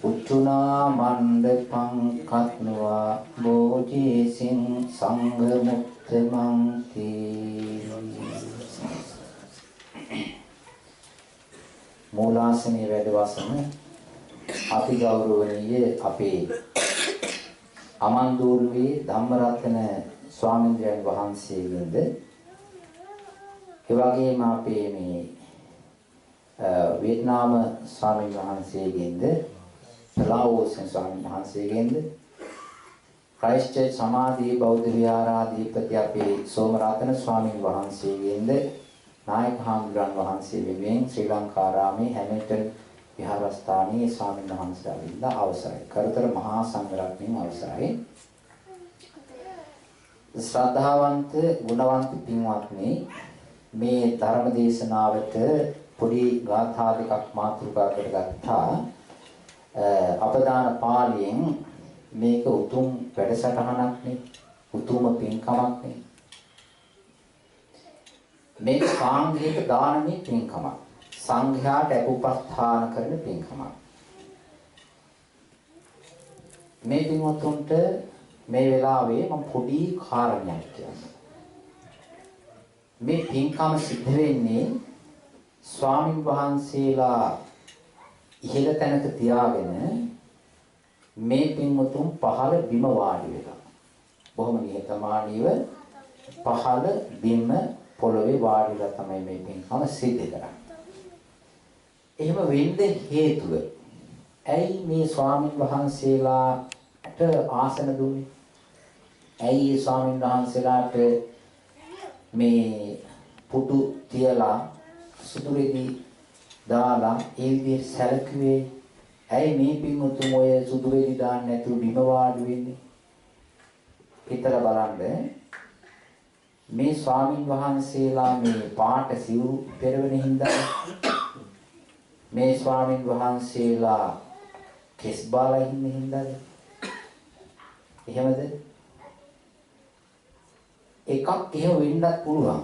උච්චුනා මණ්ඩපං කත්නවා බෝධිසින් සංඝ මුක්තමන්ති. මූලාසනයේ වැඩවසන අපි ගෞරවනීය අපේ අමන්දෝරුවේ ධම්මරත්න ස්වාමීන් වහන්සේගෙන්ද ඒ වගේම අපේ මේ වියට්නාම ස්වාමීන් වහන්සේගෙන්ද ලාओසෙන් ස්වාමීන් වහන්සේගෙන්ද ක්‍රයිස්ට්චර්ච් සමාධි බෞද්ධ විහාරාධිපති අපේ සෝමරතන ස්වාමීන් වහන්සේගෙන්ද නායක හාමුදුරන් වහන්සේ වෙනුවෙන් ශ්‍රී ලංකාරාමේ හැමිල්ටන් විහාරස්ථානයේ ස්වාමීන් වහන්සේලාට අවසරයි. කරතර මහා සංඝරත්නයේ අවසරයි. ශ්‍රද්ධාවන්ත ගුණවන්ත පින්වත්නි, මේ ධර්ම දේශනාවට පොඩි ගාථා දෙකක් මාතෘකා කරගත්තා. අපදාන පාළියෙන් මේක උතුම් වැඩසටහනක් නේ, උතුම් පින්කමක් නේ. මේක සාංඝික දානමය පින්කමක්. සංඝයාට අපුපස්ථාන කරන පින්කමක්. මේ පින්වත්තුන්ට මේ වෙලාවේ මම පොඩි කාරණයක් කියන්නම්. මේ පින්කම සිද්ධ වෙන්නේ ස්වාමින් වහන්සේලා ඉහළ තැනක තියාගෙන මේ පින්වතුන් පහළ බිම වාඩි වෙලා බොහොම නිහතමානීව පහළ බිම පොළවේ වාඩිලා තමයි මේ පින්කම සිද්ධ කරන්නේ. එහෙම වෙන්න හේතුව ඇයි මේ ස්වාමින් වහන්සේලාට ආසන දුන්නේ? ඇයි මේ ස්වාමින් වහන්සේලාට මේ පුටු තියලා සුදුරේදී දාලා ඒ විදිහට සැලකුවේ? ඇයි මේ පින්වතුන් ඔය සුදුරේදී දාන්න නැතුව බිම වාඩි වෙන්නේ? හිතලා බලන්න. මේ ස්වාමින් වහන්සේලා මේ පාට සිවුරු පෙරවෙන හින්දා මේ ස්වාමින් වහන්සේලා කෙස් බාලා ඉන්න හින්දාද? එහෙමද? එකක් එහෙම වෙන්නත් පුළුවන්.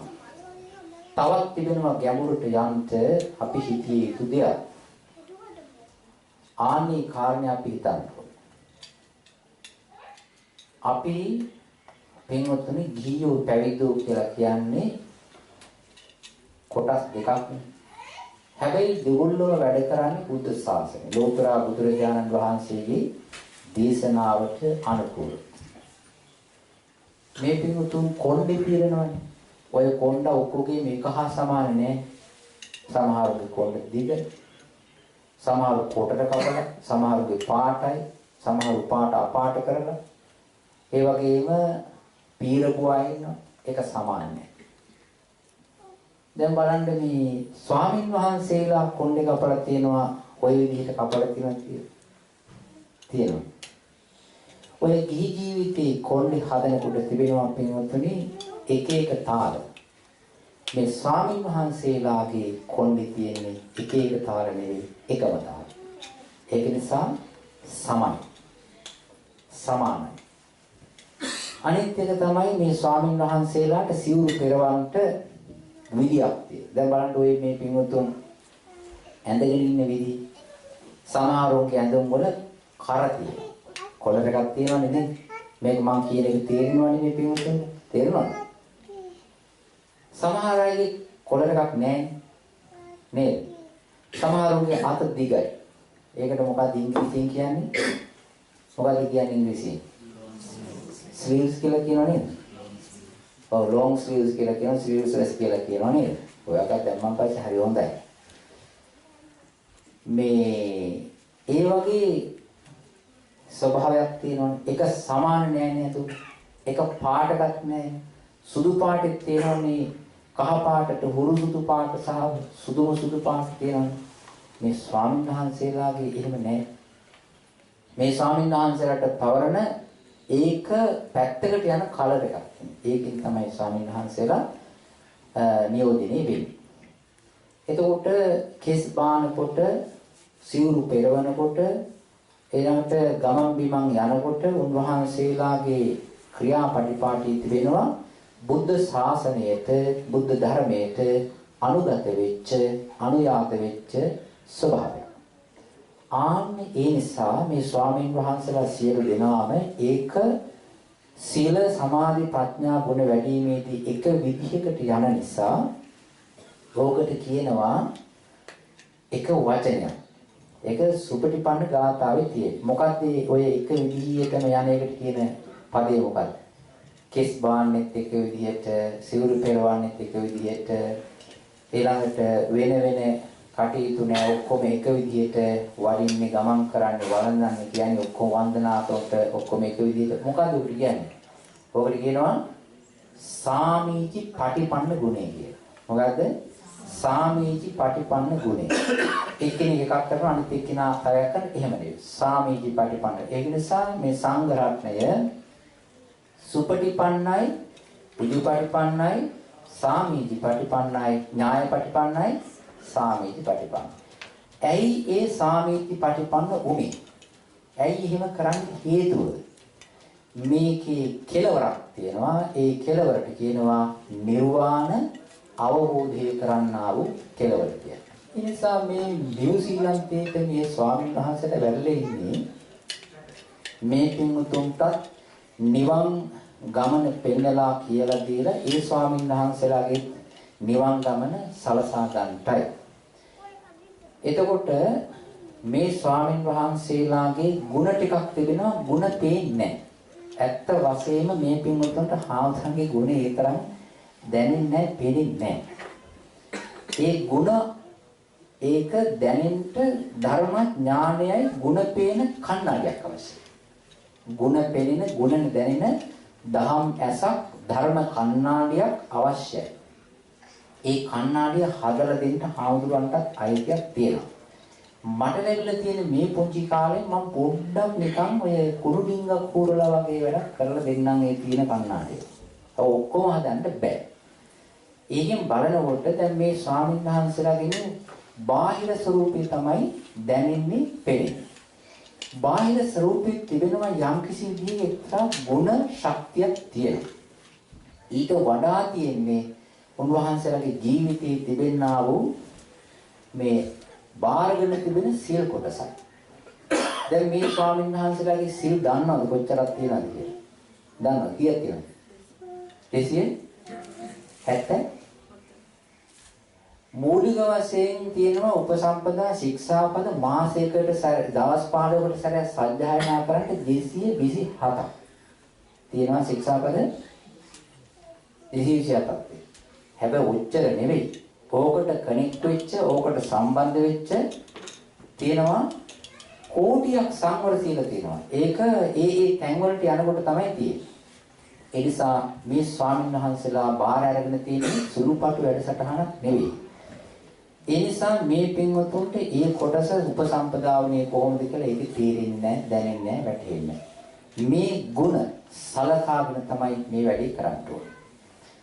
තවත් තිබෙනවා ගැඹුරට යන්න අපි හිතිය යුතු දෙයක්. ආනි කාරණේ අපි හිතන්න ඕනේ. අපි පින්වත්නි ගිහියෝ පැවිදෝ කියලා කියන්නේ කොටස් දෙකක් නේ. හැබැයි දෙගොල්ලෝ වැඩ කරන්නේ බුද්ධ ශාසනය. ලෝතර බුදුරජාණන් වහන්සේගේ දේශනාවට අනුකූල. මේ පින්වතුන් කොණ්ඩේ පිරෙනවනේ. ඔය කොණ්ඩ ඔක්කොගේ මේක හා සමාන නෑ. සමහරුගේ කොණ්ඩ දිග, සමහරු කොටට කපලා, සමහරුගේ පාටයි, සමහරු පාට අපාට කරලා. ඒ වගේම පීරපුවා ඉන්නවා. ඒක සමාන නෑ. දැන් බලන්න මේ ස්වාමින් වහන්සේලා කොණ්ඩේ කපලා තියෙනවා, ඔය විදිහට කපලා තියෙනවා. ඔය ගිහි ජීවිතේ කොණ්ඩේ හදනකොට තිබෙනවා පින්වත්නි එක එක තාල. මේ ස්වාමින් වහන්සේලාගේ කොණ්ඩේ තියෙන්නේ එක එක තාල නෙවෙයි, එකම තාල. ඒක නිසා සමානයි. අනිත් එක තමයි මේ ස්වාමින් වහන්සේලාට සිවුරු පෙරවන්නට විදියක් තියෙනවා. දැන් බලන්න ඔය මේ පින්වතුන් ඇඳගෙන ඉන්න විදිහ. සමහරෝගේ ඇඳුම් වල කර තියෙනවා. කොලර එකක් තියෙනවනේ නේද? මේක මං කියන එක තේරෙනවනේ මේ පින්වතුන්. තේරෙනවද? සමහර අයගේ කොලර එකක් නැහැ නේද? සමහරෝගේ අත දිගයි. ඒකට මොකක්ද ඉංග්‍රීසියෙන් කියන්නේ? මොකක්ද කියන්නේ ඉංග්‍රීසියෙන්? ස්ලීව්ස් කියලා කියනවා නේද? ඔව් long sleeves කියලා කියනවා, sleeveless කියලා කියනවා නේද? ඔයාලට දැන් මම පස්සේ හරි හොඳයි. මේ ඒ වගේ ස්වභාවයක් තියෙනවනේ. එක සමාන නෑ නේද? එක පාටයක් නෑ. සුදු පාටෙත් තියෙනවනේ, කහ පාටට හුරු සුදු පාට සහ සුදු පාට තියෙනවනේ. මේ ස්වාමීන් වහන්සේලාගේ එහෙම නෑ. මේ ස්වාමීන් වහන්සේලාට පවරන ඒක පැත්තකට යන කලර් එකක්. ඒකෙන් තමයි ස්වාමීන් වහන්සේලා නියෝජනය වෙන්නේ. එතකොට කෙස් බානකොට, සිවුරු පෙරවනකොට, ඊළඟට ගමන් බිමන් යනකොට උන්වහන්සේලාගේ ක්‍රියාපටිපාටි තිබෙනවා බුද්ධ ශාසනයට, බුද්ධ ධර්මයට අනුගත වෙච්ච, අනුයාත වෙච්ච ස්වභාවය. ඒ නිසා මේ ස්වාමීන් වහන්සේලා සියලු දෙනාම ඒක සීල සමාධි ප්‍රඥා ගුණ වැඩිීමේදී එක විදිහකට යන නිසා ඕකට කියනවා එක වචනයක්. ඒක සුපටිපන්න ගාථාවේ තියෙන. මොකක්ද ඔය එක විදිහටම යන එකට කියන පදේ මොකක්ද? කෙස් බාන්නෙත් එක විදිහට, සිවුරු පෙරවන්නෙත් එක විදිහට, ඊළඟට වෙන වෙන කටයුතු නෑ ඔක්කොම එක විදිහට වඩින්නේ ගමන් කරන්නේ වළඳන්නේ කියන්නේ ඔක්කොම වන්දනාවට ඔක්කොම එක විදිහට. මොකද්ද උට කියන්නේ? ඔකට කියනවා සාමීචි පටිපන්න ගුණය කියලා. මොකද්ද? සාමීචි පටිපන්න ගුණය. එක්කෙනෙක් එකක් කරනවා අනිත් එක්කෙනා තවයක් කරන එහෙම නෙවෙයි. සාමීචි පටිපන්න. ඒ නිසා මේ සංඝ රත්නය සුපටිපන්නයි, උජුපටිපන්නයි, සාමීචි පටිපන්නයි, ඥාය පටිපන්නයි, සාමීචි පටිපන්න. ඇයි ඒ සාමීචි පටිපන්න උනේ? ඇයි එහෙම කරන්න හේතුව? මේකේ කෙලවරක් තියෙනවා. ඒ කෙලවරට කියනවා නිර්වාණ අවබෝධය කරන්නා වූ කෙලවර කියලා. ඒ නිසා මේ නිව්සීලන්තයේ මේ ස්වාමීන් වහන්සේලා වැඩලා ඉන්නේ මේ පින්තුන්ට නිවන් ගමන පෙන්නලා කියලා දීලා ඒ ස්වාමීන් වහන්සේලාගේ නිවන් ගමන සලසා ගන්නටයි. එතකොට මේ ස්වාමීන් වහන්සේලාගේ ಗುಣ ටිකක් තිබෙනවා ಗುಣ පේන්නේ නැහැ. ඇත්ත වශයෙන්ම මේ පින්වතුන්ට හාමුදුරන්ගේ ගුණ ඒ තරම් දැනෙන්නේ නැහැ, පේන්නේ නැහැ. ඒ ගුණ ඒක දැනෙන්න ධර්ම ඥානයයි ගුණ පේන කණ්ණාඩියක් අවශ්‍යයි. ගුණ පෙනෙන, ගුණ දැනෙන දහම් ඇසක් ධර්ම කණ්ණාඩියක් අවශ්‍යයි. ඒ කණ්ණාඩිය හදලා දෙන්න හාමුදුරන්ටත් අයිතියක් තියෙනවා. මට ලැබිලා තියෙන මේ පුංචි කාලේ මම පොඩ්ඩක් නිකන් ඔය කුණු ඩිංගක් කූරලා වගේ වැඩක් කරලා දෙන්නම් ඒ තියෙන කණ්ණාඩිය. ඔක්කොම හදන්න බෑ. ඒකෙන් බලනකොට දැන් මේ ස්වාමීන් වහන්සේලාගෙන බාහිර ස්වરૂපේ තමයි දැනෙන්නේ, පෙනෙන්නේ. බාහිර ස්වરૂපේ තිබෙනවා යම්කිසි විදිහේ එක්තරා ගුණ ශක්තියක් තියෙනවා. ඊට වඩා තියෙන්නේ උන්වහන්සේලාගේ ජීවිතයේ තිබෙනා වූ මේ බාරගෙන තිබෙන සිල් කොටසයි. දැන් මේ ස්වාමීන් වහන්සේලාගේ සිල් දන්නවද කොච්චරක් තියෙනවද කියලා? දන්නවද? කීයක් තියෙනවද? 270. මූලික වශයෙන් තියෙනවා උපසම්පදා ශික්ෂාපද මාසයකට දවස් 15කට සැරයක් සජ්ජායනා කරන්න 227ක්. තියෙනවා ශික්ෂාපද 227ක්. හැබැයි උච්චර නෙවෙයි. ඕකට කනෙක්ට් වෙච්ච, ඕකට සම්බන්ධ වෙච්ච තියෙනවා කෝටියක් සංවර සීල තියෙනවා. ඒක ඒ තැන් වලට යනකොට තමයි තියෙන්නේ. ඒ නිසා මේ ස්වාමීන් වහන්සේලා බාර අරගෙන තියෙන සුළුපටු වැඩසටහනක් නෙවෙයි. ඒ නිසා මේ පින්වතුන්ට ඒ කොටස උපසම්පදාවනේ කොහොමද කියලා ඒක තේරෙන්නේ නැහැ, දැනෙන්නේ නැහැ, වැටහෙන්නේ නැහැ. මේ ಗುಣ සලකාගෙන තමයි මේ වැඩේ කරන්න ඕනේ.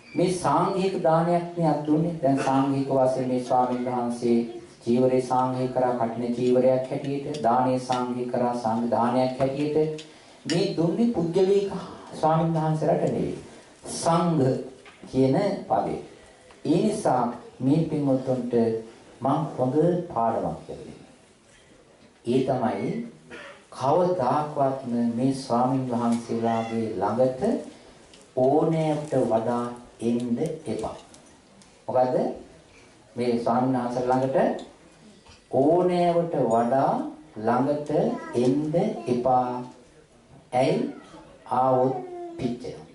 මේ සාංඝික දානයක් නේ අත් දුන්නේ. දැන් සාංඝික වශයෙන් මේ ස්වාමීන් වහන්සේ චීවරේ සාංඝික කරා කටින චීවරයක් හැටියට, දානේ සාංඝික කරා සංඝ දානයක් හැටියට මේ දුන්නේ පුද්ගලික ස්වාමීන් වහන්සේලාට නෙවෙයි. සංඝ කියන පදේ. ඒ නිසා මේ පින්වතුන්ට මම හොඳ පාඩමක් දෙන්නේ. ඒ තමයි කවදාක්වත් මේ ස්වාමීන් වහන්සේලාගේ ළඟට ඕනෑමට වඩා එන්න එපා. මොකද මේ ස්වාමීන් වහන්සේ ළඟට ඕනෑමට වඩා ළඟට එන්න එපා. ඇයි? ආවොත් පිච්චෙනවා.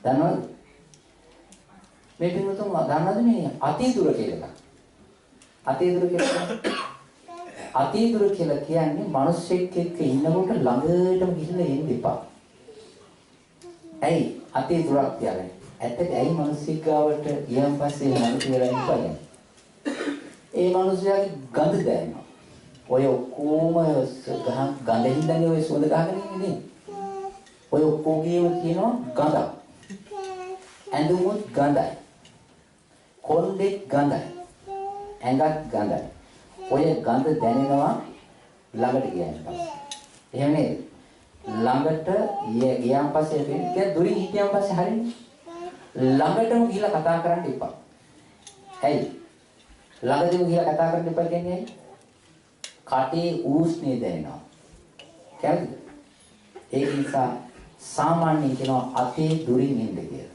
දන්නවද? මේ පිටුතුන් දන්නවද මේ අතීදුර කියලා? අතීදුර කියලා කියන්නේ මිනිස්සෙක් එක්ක ඉන්නකොට ළඟටම ගිහිල්ලා එන්න එපා. ඇයි අතීදුරක් කියන්නේ? ඇත්තට ඇයි මිනිස්සෙක් ගාවට ගියන් පස්සේ ළඟට වෙලා ඉන්නපන්නේ? ඒ මිනිස්යාගේ ගඳ දැනෙනවා. ඔය ඔක්කොම ගඳ හින්දානේ ඔය සුවඳ ගහගෙන ඉන්නේ. ඔය ඔක්කොගේම තියෙනවා ගඳ. ඇඳුමුත් ගඳයි. කොණ්ඩෙත් ගඳයි. ඇඟත් ගඳයි. ඔය ගඳ දැනෙනවා ළඟට ගියන් පස්සේ. එහෙම නේද? ළඟට ගියන් පස්සේ කියන්නේ දුරින් හිටියන් පස්සේ හරිනේ. ළඟටම ගිහලා කතා කරන්න එපා. ඇයි? ළඟදීම ගිහලා කතා කරන්න එපා කියන්නේ ඇයි? කටේ ඌෂ්ණය දැනෙනවා. කැමතිද? ඒක නිසා සාමාන්‍යයෙන් කියනවා අතේ දුරින් ඉන්න කියලා.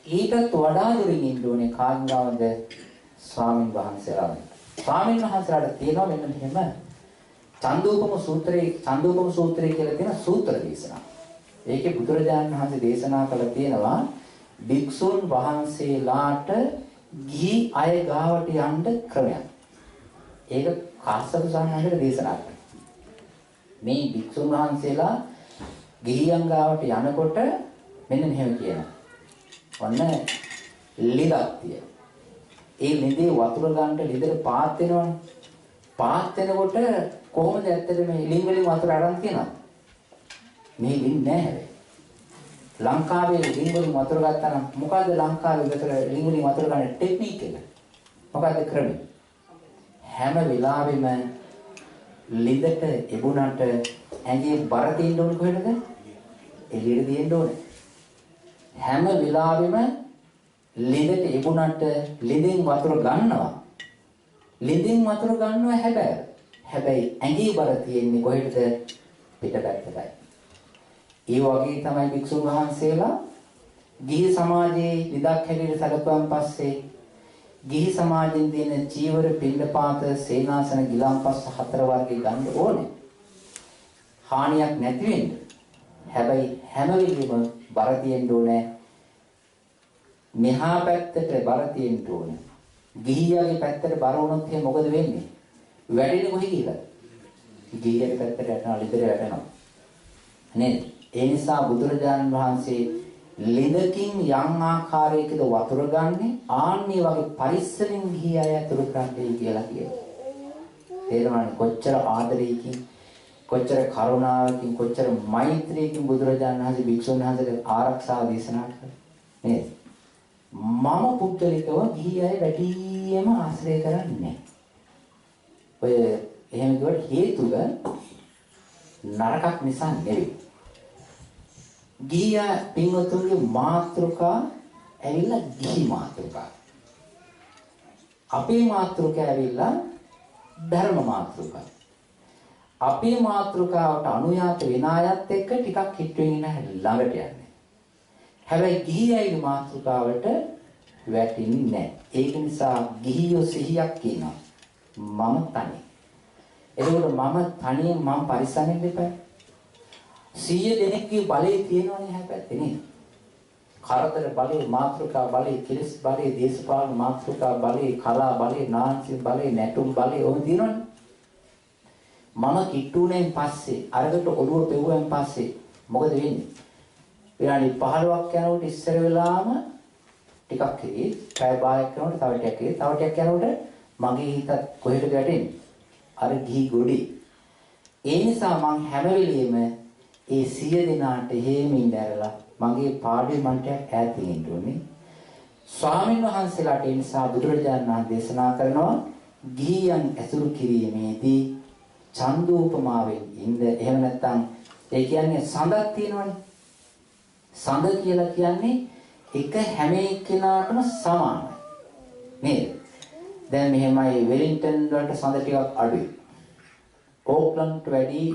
ඊටත් වඩා දුරින් ඉන්න ඕනේ කාන්දාවද ස්වාමින් වහන්සේලා. ස්වාමීන් වහන්සේලාට තියෙනවා මෙන්න මෙහෙම චන්දෝපම සූත්‍රය කියලා තියෙන සූත්‍ර දේශනා. ඒකේ බුදුරජාණන් වහන්සේ දේශනා කළ තියෙනවා භික්ෂුන් වහන්සේලාට ගිහි අය ගාවට යන්න ක්‍රමයක්. ඒක කාශ්‍යප සාමණේර දේශනා කළා. මේ භික්ෂුන් වහන්සේලා ගිහියන් ගාවට යනකොට මෙන්න මෙහෙම කියනවා. ඔන්න ලිඳක් තියෙනවා. ඒ ලිඳේ වතුර ගන්න ලිඳට පාත් වෙනවනේ. පාත් වෙනකොට කොහොමද ඇත්තට මේ ලිං වලින් වතුර අරන් තියනවා? මේ ලිං නැහැ. ලංකාවේ ලිං වලින් වතුර ගත්තා නම් මොකද්ද ලංකාවේ විතර ලිං වලින් වතුර ගන්න ටෙක්නික් එක? මොකද්ද ක්‍රමය? හැම වෙලාවෙම ලිඳට එබුණට ඇඟේ බර තියෙන්න ඕනේ කොහෙද? එළියට තියෙන්න ඕනේ. හැම වෙලාවෙම ලිඳට එබුණට ලිඳෙන් වතුර ගන්නවා. ලිඳෙන් වතුර ගන්නවා හැබැයි ඇඟේ බර තියෙන්නේ කොහෙද? පිටපැත්තටයි. ඒ වගේ තමයි භික්ෂුන් වහන්සේලා ගිහි සමාජයේ ලිඳක් හැටියට සැලකුවන් පස්සේ ගිහි සමාජයෙන් තියෙන චීවර පිණ්ඩපාත සේනාසන ගිලම්පස් 4 වර්ගේ ගන්න ඕනේ. හානියක් නැති වෙන්න. හැබැයි හැම වෙලෙම බර තියෙන්න ඕනේ. මෙහා පැත්තට බර තියෙන්න ඕනේ. ගිහියාගේ පැත්තට බර වුණොත් එහෙනම් මොකද වෙන්නේ? වැඩෙන්නේ කොහේ කියලා? ගිහියාගේ පැත්තට යනවා ලිඳට වැටෙනවා. නේද? ඒ නිසා බුදුරජාණන් වහන්සේ ලිඳකින් යම් ආකාරයකද වතුර ගන්නෙ ආන්නේ වගේ පරිස්සමින් ගිහි අය අතුරු කරන්නේ කියලා කියනවා. තේරෙනවද? කොච්චර ආදරයකින්, කොච්චර කරුණාවකින්, කොච්චර මෛත්‍රියකින් බුදුරජාණන් වහන්සේ භික්ෂුන් වහන්සේට ආරක්ෂාව දේශනා කළා. නේද? මම පුද්ගලිකව ගිහි අය වැඩිම ආශ්‍රය කරන්නේ. ඔය එහෙම කිව්වට හේතුව නරකක් නිසා නෙවෙයි. ගිහියා පින්වතුන්ගේ මාතෘකා ඇවිල්ලා ගිහි මාතෘකා. අපේ මාතෘකා ඇවිල්ලා ධර්ම මාතෘකා. අපේ මාතෘකාවට අනුයාත වෙන අයත් එක්ක ටිකක් හිට වෙන්නේ නැහැ ළඟට යන්නේ. හැබැයි ගිහියයිගේ මාතෘකාවට වැටෙන්නේ නැහැ. ඒක නිසා ගිහියෝ සිහියක් කියනවා. මම තනි. එතකොට මම තනියෙන් මම පරිස්සමෙන් දෙපෑ. 100 දෙනෙක්ගේ බලය තියෙනවනේ හැබැයි නේ. කරදර බලය, මාතෘකා බලය, කිරිස් බලය, දේශපාලන මාතෘකා බලය, කලා බලය, නාට්‍ය බලය, නැටුම් බලය ඔය තියෙනවනේ. මම කිට්ටුණෙන් පස්සේ අරකට ඔළුව පෙව්වෙන් පස්සේ මොකද වෙන්නේ? විනාඩි 15ක් යනකොට ඉස්සර වෙලාම ටිකක් හිරි, පැය භාගයක් යනකොට තව ටිකක් හිරි, තව ටිකක් යනකොට මගේ හිතත් කොහෙටද වැටෙන්නේ? අර ගිහි ගොඩේ. ඒ නිසා මං හැම වෙලෙම ඒ 100 දෙනාට හේමින් දැරලා මගේ පාඩුවේ මන්ටයක් ඈතින් ඉන්න ඕනේ. ස්වාමීන් වහන්සේලාට ඒ නිසා බුදුරජාණන් වහන්සේ දේශනා කරනවා ගිහියන් ඇසුරු කිරීමේදී චන්දෝපමාවෙන් ඉන්න. එහෙම නැත්නම් ඒ කියන්නේ සඳක් තියෙනවනේ. සඳ කියලා කියන්නේ එක හැම එක්කෙනාටම සමානයි. නේද? දැන් මෙහෙමයි වෙලින්ටන් වලට සඳ ටිකක් අඩුයි. ඕක්ලන්ඩ්ට වැඩි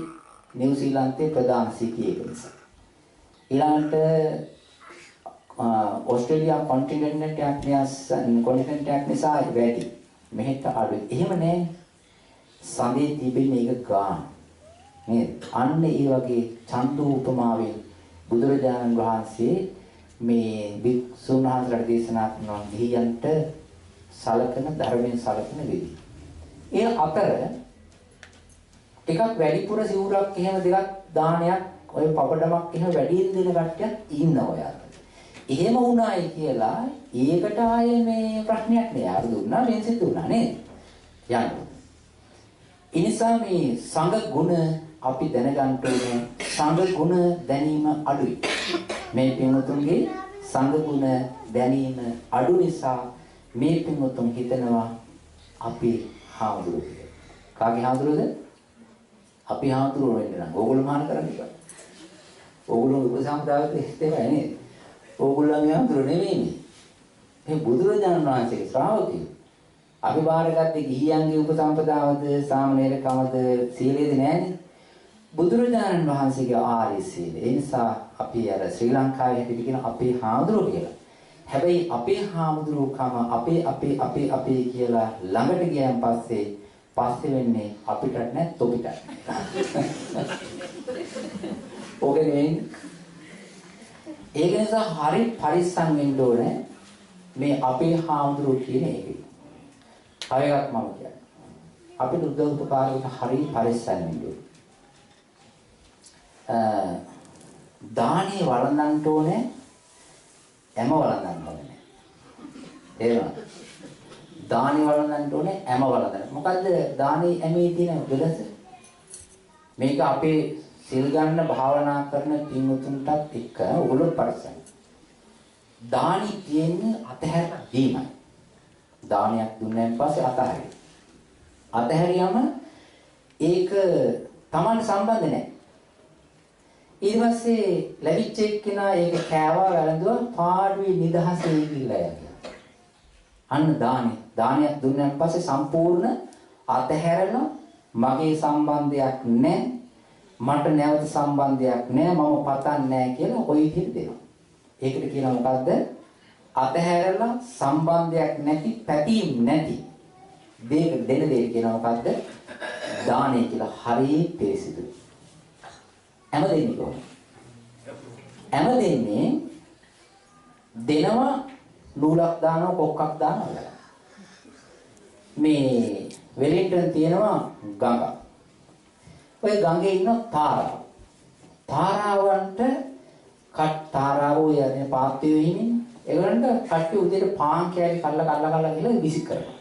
නිව්සීලන්තේ ප්‍රධාන සිටියේ එක නිසා. ඊළඟට ඕස්ට්‍රේලියා කොන්ටිනෙන්ට් එකක් නිසා වැඩි. මෙහෙට අඩුයි. එහෙම නෑ. සඳේ තිබෙන එක ගාන. නේද? අන්න ඒ වගේ චන්දු උපමාවෙන් බුදුරජාණන් වහන්සේ මේ භික්ෂුන් වහන්සේලාට දේශනා කරනවා ගිහියන්ට සලකන ධර්මයෙන් සලකන විදිහ. ඒ අතර ටිකක් වැඩිපුර සිවුරක් එහෙම දෙකක් දානයක් ඔය පපඩමක් එහෙම වැඩියෙන් දෙන කට්ටියක් ඉන්නවා යාර. එහෙම වුණායි කියලා ඒකට ආයේ මේ ප්‍රශ්නයක් නෑ. අර දුන්නා මෙන් සිද්ධ වුණා නේද? යන්න. ඒ නිසා මේ සංඝ ගුණ අපි දැනගන්න ඕනේ. සංඝ ගුණ දැනීම අඩුයි. මේ පින්වතුන්ගේ සංඝ ගුණ දැනීම අඩු නිසා මේ පින්වතුන් හිතනවා අපි හාමුදුරුවෝ. කාගේ හාමුදුරුවෝද? අපි හාමුදුරුවෝ වෙන්න නම් ඕගොල්ලෝ මාන කරන්න එපා. ඕගොල්ලෝ උපසම්පදාවට ඉස්තේවයි නේද? ඕගොල්ලන්ගේ හාමුදුරුවෝ නෙමෙයි. මේ බුදුරජාණන් වහන්සේගේ ශ්‍රාවකයෝ. අපි බාරගත්තේ ගිහියන්ගේ උපසම්පදාවද, සාමණේරකමද, සීලයද නෑනේ. බුදුරජාණන් වහන්සේගේ ආර්ය සීලය. ඒ නිසා අපි අර ශ්‍රී ලංකාවේ හැටියට කියන අපේ හාමුදුරුවෝ කියලා. හැබැයි අපේ හාමුදුරුවෝකම අපේ කියලා ළඟට ගියන් පස්සේ වෙන්නේ අපිටත් නෑ තොපිටත්. ඕකේ නෙවෙයි. ඒක නිසා හරි පරිස්සම් වෙන්න ඕනේ මේ අපේ හාමුදුරුවෝ කියන එකේ. තව එකක් මම කියන්නේ. අපිට උදව් උපකාරයට හරි පරිස්සම් වෙන්න ඕනේ. දානේ වළඳන්න ඕනේ හැම වළඳන්න ඕනේ. තේරුණාද? දානේ වළඳන්න ඕනේ හැම වළඳන්න. මොකද්ද දානේ හැමේ තියෙන වෙනස? මේක අපේ සිල් ගන්න භාවනා කරන පින්වතුන්ටත් එක්ක ඔයගොල්ලෝ පරිස්සම්. දානි තියෙන්නේ අතහැරලා දීමයි. දානයක් දුන්නාන් පස්සේ අතහැරි. අතහැරියම ඒක Taman සම්බන්ධ නැහැ. ඊට පස්සේ ලැබිච්ච එක්කෙනා ඒක කෑවා වැළඳුවා පාඩුවේ නිදහසේ ගිහිල්ලා යනවා. අන්න දානයක් දුන්නාන් පස්සේ සම්පූර්ණ අතහැරලා මගේ සම්බන්ධයක් නැහැ. මට නැවත සම්බන්ධයක් නැහැ. මම පතන්නේ නැහැ කියලා කොයි විදිහට දෙනවා. ඒකට කියනවා මොකද්ද? අතහැරලා සම්බන්ධයක් නැති පැතීම් නැති දෙන දේ කියනවා මොකද්ද? දානය කියලා. හරිය පිළිසිදු. හැම දෙන්නේ කොහොමද? හැම දෙන්නේ දෙනවා නූලක් දානවා කොක්කක් දානවා. මේ වෙලින්ටන් තියෙනවා ගඟ. ඔය ගඟේ ඉන්න තාරාව. තාරාවන්ට තාරාවෝ යන්නේ පාත්‍යෝ හිමින් ඒගොල්ලන්ට කට්ටිය උදේට පාන් කෑලි කල්ලා ගිහලා විසි කරනවා.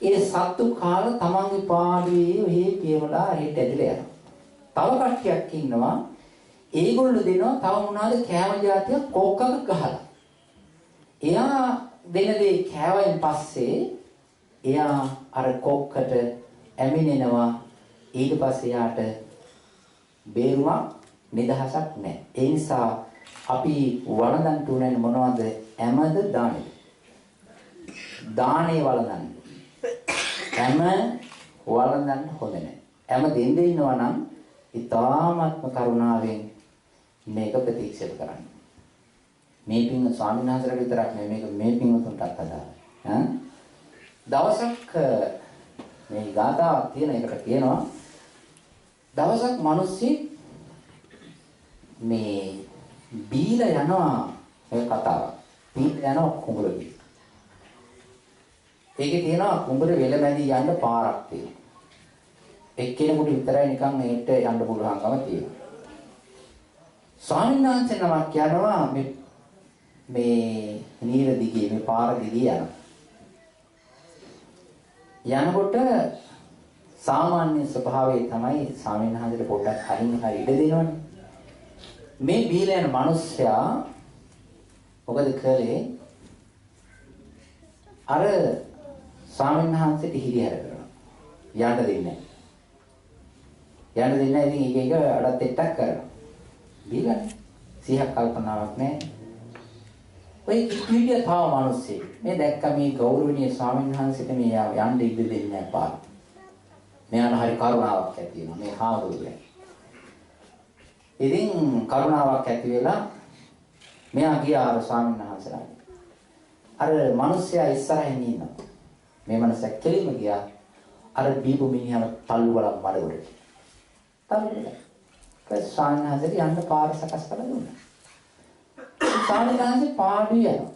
ඒ සත්තු කාලා තමන්ගේ පාඩුවේ ඔහි පියවලා හෙට ඇදලා යනවා. තව කට්ටියක් ඉන්නවා ඒගොල්ලෝ දෙනවා තව මොනවාද කෑම જાතිය කොක්කක ගහලා. එයා දෙන දේ කෑවෙන් පස්සේ එයා අර කොක්කට ඇමිනෙනවා. ඊට පස්සේ යාට බේරුමක් නිදහසක් නැහැ. ඒ නිසා අපි වළඳන්න උනේ මොනවද? හැමද දානේ. දානේ වළඳන්න. හැම වළඳන්න හොඳ නැහැ. හැම දෙන්නේ ඉන්නවා නම් ඊ타ත්ම කරුණාවෙන් මේක ප්‍රතික්ෂේප කරන්න. මේ පින් ස්වාමීන් වහන්සේලාට විතරක් නෙමෙයි මේ පින්වතුන්ටත් අදාළයි. දවසක් මේ ගාථාවක් තියෙන එකට කියනවා දවසක් මිනිස්සු මේ බීලා යනවා ඒ කතාවක්. බීලා යනවා කුඹුරේ. ඒකේ තියෙනවා කුඹුර වෙලමැදි යන්න පාරක් තියෙනවා. එක්කෙනෙකුට විතරයි නිකන් ඒට යන්න පුළුවන්කම තියෙනවා. ස්වාමීන් වහන්සේ නමක් යනවා මේ නීර දිගේ මේ පාර දිගේ යනකොට සාමාන්‍ය ස්වභාවය තමයි ස්වාමීන් වහන්සේට පොඩ්ඩක් හරින් හරි ඉඩ දෙනවනේ. මේ බීලා යන මිනිස්සයා මොකද කළේ? අර ස්වාමීන් වහන්සේට හිරිහැර කරනවා. යන්න දෙන්නේ නැහැ. යන්න දෙන්නේ නැහැ. ඉතින් එක අඩත් එක්ටක් කරනවා. බීලානේ. සිහියක් කල්පනාවක් නැහැ. ඔය කිවිදිය තාව මිනිස්සේ මේ දැක්ක මේ ගෞරවනීය ස්වාමීන් වහන්සේට මේ යන්න ඉඩ දෙන්නේ නැහැ පාර. මෙයාට හරි කරුණාවක් ඇති වෙනවා මේ හාමුදුරුවෝ. ඉතින් කරුණාවක් ඇති වෙලා මෙයා ගියා අර ස්වාමීන් වහන්සේලාට. අර මිනිස්සයා ඉස්සරහින් ඉන්නවා. මේ මිනිස්සයා කෙලින්ම ගියා අර බීපු මිනිහම තල්ලු වලක් මඩවලට. තල්ලුලා. ඒ ස්වාමීන් වහන්සේට යන්න පාර සකස් කරලා දුන්නා. ස්වාමීන් වහන්සේ පාඩුවේ යනවා.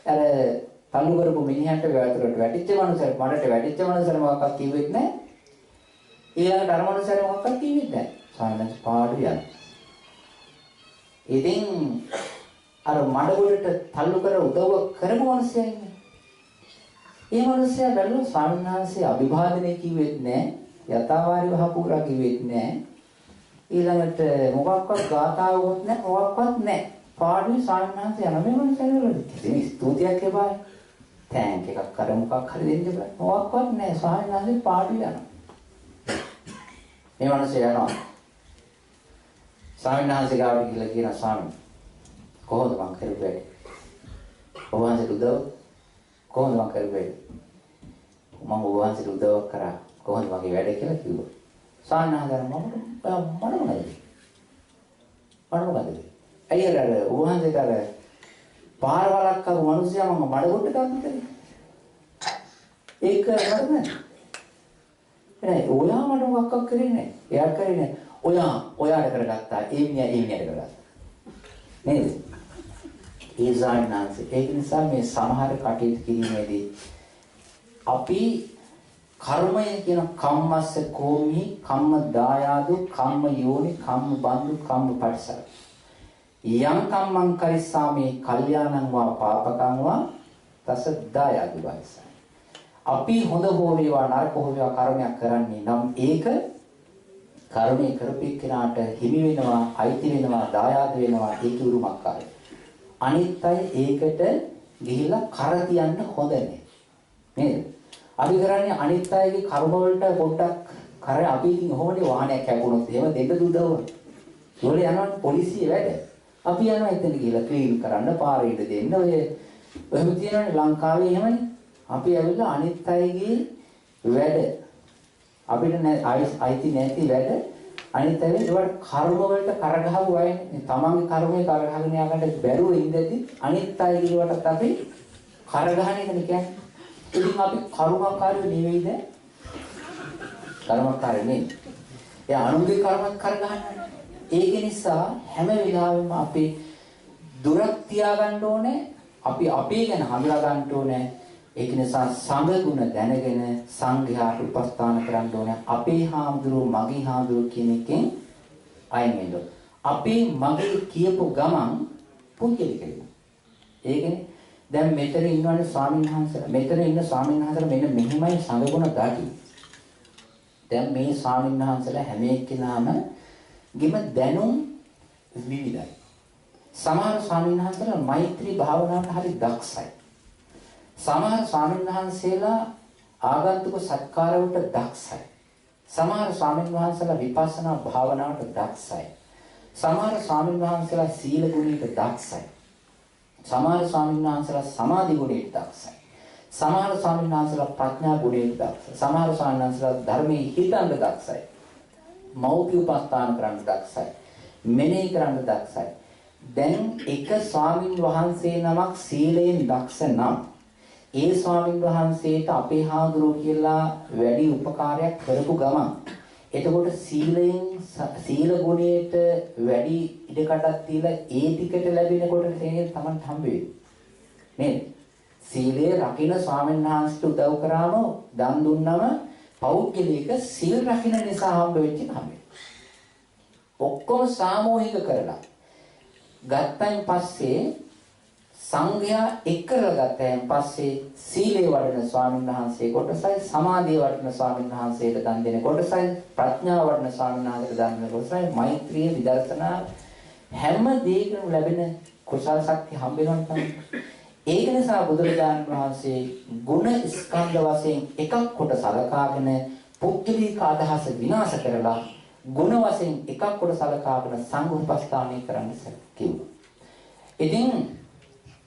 අර තල්ලු කරපු මිනිහන්ට වැටුරට වැටිච්ච මනුස්සයෙක් මඩට වැටිච්ච මනුස්සයෙක් මොකක්වත් කිව්වෙත් නැහැ. ඊළඟට අර මනුස්සයෙක් මොකක්වත් කිව්වෙත් නැහැ. ස්වාමීන් වහන්සේ පාඩුවේ යනවා. ඉතින් අර මඩවලට තල්ලු කර උදව් කරපු මනුස්සයා ඉන්නේ. ඒ මනුස්සයා බැලුවා ස්වාමීන් වහන්සේ අභිවාදනය කිව්වෙත් නැහැ. යථාවාරි වහපුරා කිව්වෙත් නැහැ. ඊළඟට මොකක්වත් ගාතාවුත් නැහැ. මොකක්වත් නැහැ. පාඩුවේ ස්වාමීන් වහන්සේ යන මේ මනුස්සයා වල ඉතින් ස්තුතියක් එපා. තෑන්ක් එකක් කර මොකක් හරි දෙන්න බෑ. මොකක්වත් නැහැ. ස්වාමීන් වහන්සේ පාඩුවේ යනවා. මේ මනුස්සයා යනවා. ස්වාමීන් වහන්සේ ගාවට ගිහලා කියන ස්වාමීන් කොහොමද මං කරුවේ? ඔබ වහන්සේට උදව් කොහොමද මං කරුවේ? මම ඔබ වහන්සේට උදව් කරා. කොහොමද මගේ වැඩ කියලා කිව්වා. ස්වාමීන් වහන්සේ මම මොනවද? ඇයි අර ඔබ වහන්සේට අර පාරවලක් කරු මිනිස්සයා මම මඩගොඩ ගන්නද? ඒක කරන්නේ නෑ. ඔයා මට මොකක් කරේ නෑ. එයා කරේ නෑ. ඔයාට කරගත්තා. ඒ මිනිහට කරගත්තා. නේද? ඒ සායනාංශ. ඒක නිසා මේ සමහර කටයුතු කිරීමේදී අපි කර්මය කියන කම්මස්ස කෝමි, කම්ම දායාදු, කම්ම යෝනි, කම්ම බන්දු, කම්ම පරිසර. යම් කම්මං කරිස්සාමේ කල්යාණං වා පාපකං වා තස දායාදු වයිස. අපි හොඳ හෝ වේවා නරක හෝ වේවා කර්මයක් කරන්නේ නම් ඒක කර්මයේ කරපෙන්නාට හිමි වෙනවා, අයිති වෙනවා, දායාද වෙනවා, ඒක උරුමකාරයි. අනිත් අය ඒකට ගිහිල්ලා කර තියන්න හොඳ නැහැ. නේද? අපි කරන්නේ අනිත් අයගේ කර්ම වලට පොඩ්ඩක් කර අපි ඉතින් ඔහොමනේ වාහනයක් හැපුණොත් එහෙම දෙන්න දුදව. ඒවල යනවා පොලිසිය වැඩ. අපි යනවා එතන ගිහිල්ලා ක්ලීන් කරන්න, පාරේ ඉඳ දෙන්න. ඔය එහෙම තියෙනවනේ ලංකාවේ එහෙමනේ. අපි ඇවිල්ලා අනිත් අයගේ වැඩ අපිට අයිති නැති වැඩ අනිත් අය ඒවට කර්ම වලට කරගහව වයනේ. තමන්ගේ කර්මයේ කරගහගෙන යකට බැරුව ඉඳදී අනිත් අයගේ වලට අපි කරගහන එකනේ කියන්නේ. ඉතින් අපි කර්මකාරයෝ නෙවෙයිද? කර්මකාරයෝ නෙවෙයි. ඒ අනුන්ගේ කර්මත් කරගහනවා. ඒක නිසා හැම වෙලාවෙම අපි දුරක් තියාගන්න ඕනේ. අපි අපේ ගැන හඳුනා ගන්න ඕනේ. ඒක නිසා සංඝ ගුණ දැනගෙන සංඝයාට උපස්ථාන කරන්න ඕනේ. අපේ හාමුදුරුවෝ මගේ හාමුදුරුවෝ කියන එකෙන් අයින් වෙන්න ඕනේ. අපේ මගේ කියපු ගමන් පුද්ගලික වෙනවා. ඒකනේ දැන් මෙතන ඉන්නවනේ ස්වාමීන් වහන්සේලා. මෙතන ඉන්න ස්වාමීන් වහන්සේලා මෙන්න මෙහිමයි සංඝ ගුණ ගාටි. දැන් මේ ස්වාමීන් වහන්සේලා හැම එක්කෙනාම ගෙම දැනුම් විවිධයි. සමහර ස්වාමීන් වහන්සේලා මෛත්‍රී භාවනාවට හරි දක්ෂයි. සමහර ස්වාමීන් වහන්සේලා ආගන්තුක සත්කාරවලට දක්ෂයි. සමහර ස්වාමීන් වහන්සේලා විපස්සනා භාවනාවට දක්ෂයි. සමහර ස්වාමීන් වහන්සේලා සීල ගුණයට දක්ෂයි. සමහර ස්වාමීන් වහන්සේලා සමාධි ගුණයට දක්ෂයි. සමහර ස්වාමීන් වහන්සේලා ප්‍රඥා ගුණයට දක්ෂයි. සමහර ස්වාමීන් වහන්සේලා ධර්මයේ හිතන්න දක්ෂයි. මෞඛ්‍ය උපස්ථාන කරන්න දක්ෂයි. මෙනෙහි කරන්න දක්ෂයි. දැන් එක ස්වාමීන් වහන්සේ නමක් සීලයෙන් දක්ෂ නම් ඒ ස්වාමීන් වහන්සේට අපේ හාමුදුරුවෝ කියලා වැඩි උපකාරයක් කරපු ගමන් එතකොට සීල ගුණයට වැඩි ඉඩකඩක් තියලා ඒ ටිකට ලැබෙනකොට තේරෙන්නේ Taman හම්බ වෙයි. නේද? සීලය රකින්න ස්වාමීන් වහන්සේට උදව් කරාම දන් දුන්නම පෞද්ගලික සීල් රකින්න නිසා හම්බ වෙච්ච කමයි. ඔක්කොම සාමූහික කරලා ගත්තයින් පස්සේ සංඝයා එක්කලා ගත්තයින් පස්සේ සීලේ වඩන ස්වාමීන් වහන්සේ කොටසයි සමාධිය වඩන ස්වාමීන් වහන්සේට දන් දෙන කොටසයි ප්‍රඥාව වඩන ස්වාමීන් වහන්සේට දන් දෙන කොටසයි මෛත්‍රිය විදර්ශනා හැම දෙයකම ලැබෙන කුසල ශක්තිය හම්බ වෙනවා තමයි. ඒක නිසා බුදුරජාණන් වහන්සේ ගුණ ස්කන්ධ වශයෙන් එකක් කොට සලකාගෙන පුද්ගලික අදහස විනාශ කරලා ගුණ වශයෙන් එකක් කොට සලකාගෙන සංඝ උපස්ථානය කරන්න කිව්වා. ඉතින්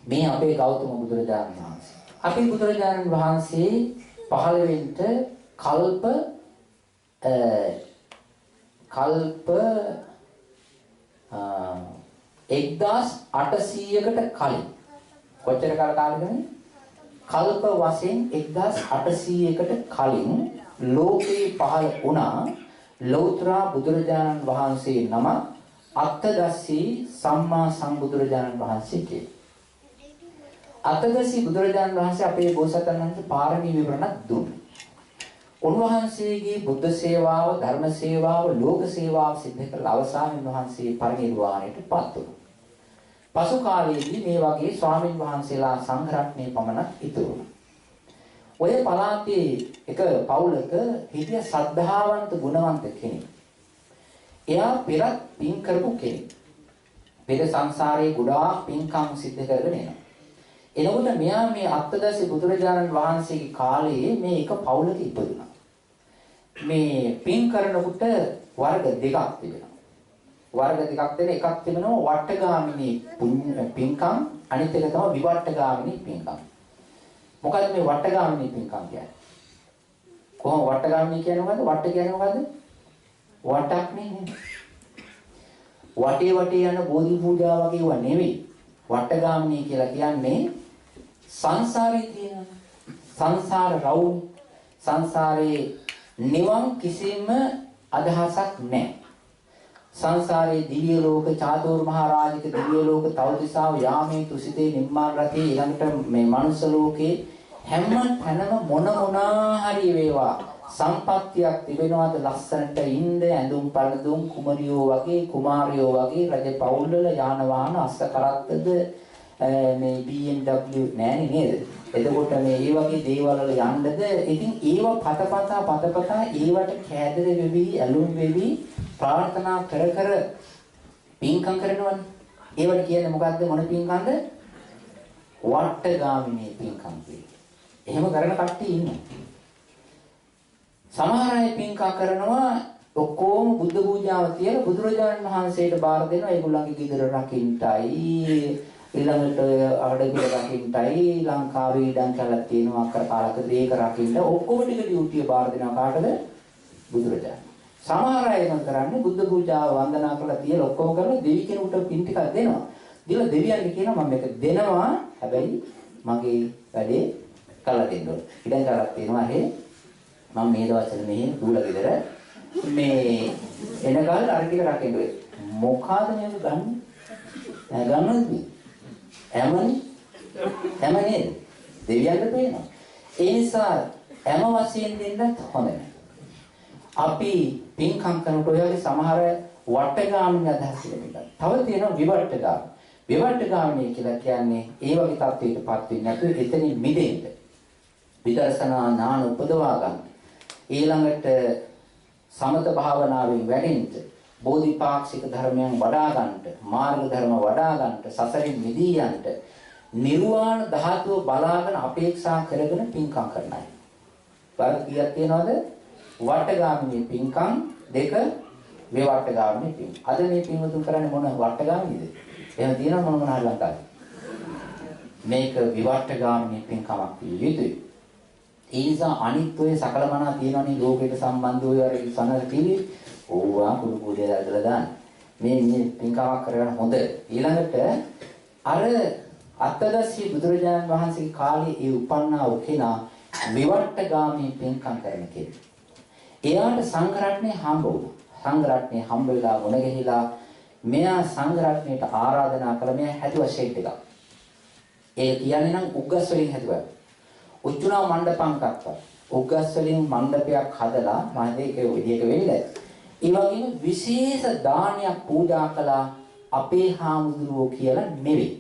මේ අපේ ගෞතම බුදුරජාණන් වහන්සේ. අපේ බුදුරජාණන් වහන්සේ පහළ වෙන්න කල්ප 1800කට කලින් කොච්චර කාලෙකද? කල්ප වශයෙන් 1800කට කලින් ලෝකේ පහළ වුණා ලෞතර බුදුරජාණන් වහන්සේ නම අත්තදස්සී සම්මා සම්බුදුරජාණන් වහන්සේ කියලා. අත්තදස්සී බුදුරජාණන් වහන්සේ අපේ බෝසතාණන්ට පාරමී විවරණක් දුන්නා. උන්වහන්සේගේ බුද්ධ සේවාව, ධර්ම සේවාව, ලෝක සේවාව සිද්ධ කළ අවසානයේ වහන්සේ පරිනිර්වාණයටපත් වුණා. පසු කාලයේදී මේ වගේ ස්වාමින් වහන්සේලා සංඝ රත්නයේ පමණක් ඉතුරු වුණා. ඔය පළාතේ එක පවුලක හිටිය ශ්‍රද්ධාවන්ත ගුණවන්ත කෙනෙක්. එයා පෙර පින් කරපු කෙනෙක්. පෙර සංසාරේ ගොඩාක් පින්කම් සිද්ධ කරගෙන එනවා. එනකොට මෙයා මේ අත්තදස්සී බුදුරජාණන් වහන්සේගේ කාලයේ මේ එක පවුලක ඉපදුණා. මේ පින් කරනකොට වර්ග දෙකක් තිබෙනවා. වර්ග දෙකක් තියෙන එකක් තිබෙනවා වට්ටගාමිනී පින්කම්, අනිත් එක තමයි විවට්ටගාමිනී පින්කම්. මොකද මේ වට්ටගාමිනී පින්කම් කියන්නේ? කොහොම වට්ටගාමිනී කියන්නේ මොකද්ද? වට්ට කියන්නේ මොකද්ද? වටක් නේ. වටේ යන බෝධි පූජා වගේ ඒවා නෙවෙයි. වටගාමිනී කියලා කියන්නේ සංසාරේ තියෙන සංසාර රවුම් සංසාරේ නිවන් කිසිම අදහසක් නැහැ. සංසාරේ දිව්‍ය ලෝක චාතුර් මහරජික දිව්‍ය ලෝක තවතිසාව යාමේ තුසිතේ නිම්මාන රතේ ඊළඟට මේ මනුස්ස ලෝකේ හැම තැනම මොන හරි වේවා සම්පත්තියක් තිබෙනවාද ලස්සනට ඉන්න ඇඳුම් පළඳුම් කුමරියෝ වගේ කුමාරයෝ වගේ රජ පවුල්වල යාන වාහන අස්ස කරත්තද මේ BMW නෑනේ නේද? එතකොට මේ වගේ දේවල් වල යන්නද ඉතින් ඒව පතපතා ඒවට කෑදර වෙවි ඇලුම් වෙවි ප්‍රාර්ථනා කර පින්කම් කරනවනේ. ඒවට කියන්නේ මොකද්ද? මොන පින්කම්ද? වට්ටගාමිනී පින්කම් කියන්නේ. එහෙම කරන කට්ටිය ඉන්නවා. සමහර අය පින්කම් කරනවා ඔක්කොම බුද්ධ පූජාව තියලා බුදුරජාණන් වහන්සේට බාර දෙනවා ඒගොල්ලන්ගේ ගෙදර රකින්නයි ඊළඟට ආඩගිර රකින්නයි ලංකාවේ ඉඩම් කැලක් තියෙනවා අක්කර කාලක ඒක රකින්න ඔක්කොම ටික ඩියුටිය බාර දෙනවා කාටද? බුදුරජාණන්. සමහර අය නම් කරන්නේ බුද්ධ පූජාව වන්දනා කරලා තියලා ඔක්කොම කරලා දෙවි කෙනෙකුට පින් ටිකක් දෙනවා. දීලා දෙවියන්ට කියනවා මම මේක දෙනවා හැබැයි මගේ වැඩේ කළා දෙන්න ඕන. ඉඩම් කැලක් තියෙනවා මම මේ දවස්වල මෙහි දූල ගෙදර මේ එනකල් අර ටික රකින්න වෙයි. මොකಾದ මේක ගන්න? ගන්නද? එම නේද? දෙවියන්ට පේනවා. ඒ නිසා එම වශයෙන් දෙන්නත් හොඳ නැහැ. අපි පින්කම් කරනකොට ඔය වගේ සමහර වට්ටගාමිනී අදහස් තිබෙනවා. තව තියෙනවා විවට්ටගාමිනී. විවට්ටගාමිනී කියලා කියන්නේ ඒ වගේ තත්ත්වයකටපත් වෙන්නේ නැතුව එතනින් මිදෙන්න. විදර්ශනා ඥාන උපදවා ගන්න. ඊළඟට සමත භාවනාවෙන් වැඩෙන්න, බෝධිපාක්ෂික ධර්මයන් වඩා ගන්නට, මාර්ග ධර්ම වඩා ගන්නට, සසරින් මිදී යන්නට, නිර්වාණ ධාතුව බලාගෙන අපේක්ෂා කරගෙන පින්කම් කරන අය. බලන්න කීයක් තියෙනවද? වට්ටගාමිනී පින්කම් දෙක විවට්ටගාමිනී පින්. අද මේ පින්වතුන් කරන්නේ මොන වට්ටගාමිනීද? එහෙම තියෙනව මොන හරි ලංකාවේ. මේක විවට්ටගාමිනී පින්කමක් විය යුතුයි. ඒ නිසා අනිත් ඔය සකලමනා තියෙනවනේ ලෝකයට සම්බන්ධ ඔය අර සනර කිවි ඕවා කුඩු කුඩේ ඇදලා දාන්න. මේ පින්කමක් කරගෙන හොඳ. ඊළඟට අර අත්තදස්සී බුදුරජාණන් වහන්සේගේ කාලේ ඒ උපන්නා වූ කෙනා විවට්ටගාමී පින්කම් කරන කෙනෙක්. එයාට සංඝ රත්නය හම්බ වුණා. සංඝ රත්නය හම්බ වෙලා වුණ ගිහිලා මෙයා සංඝ රත්නයට ආරාධනා කළ මෙයා හැදුවා ෂෙඩ් එකක්. ඒ කියන්නේ නම් උග්ගස් වලින් හැදුවා. උච්චුනා මණ්ඩපම් කක්වා. උග්ගස් වලින් මණ්ඩපයක් හදලා මම ඒක විදියට වෙන්නේ. ඒ වගේම විශේෂ දානයක් පූජා කළා අපේ හාමුදුරුවෝ කියලා නෙවෙයි.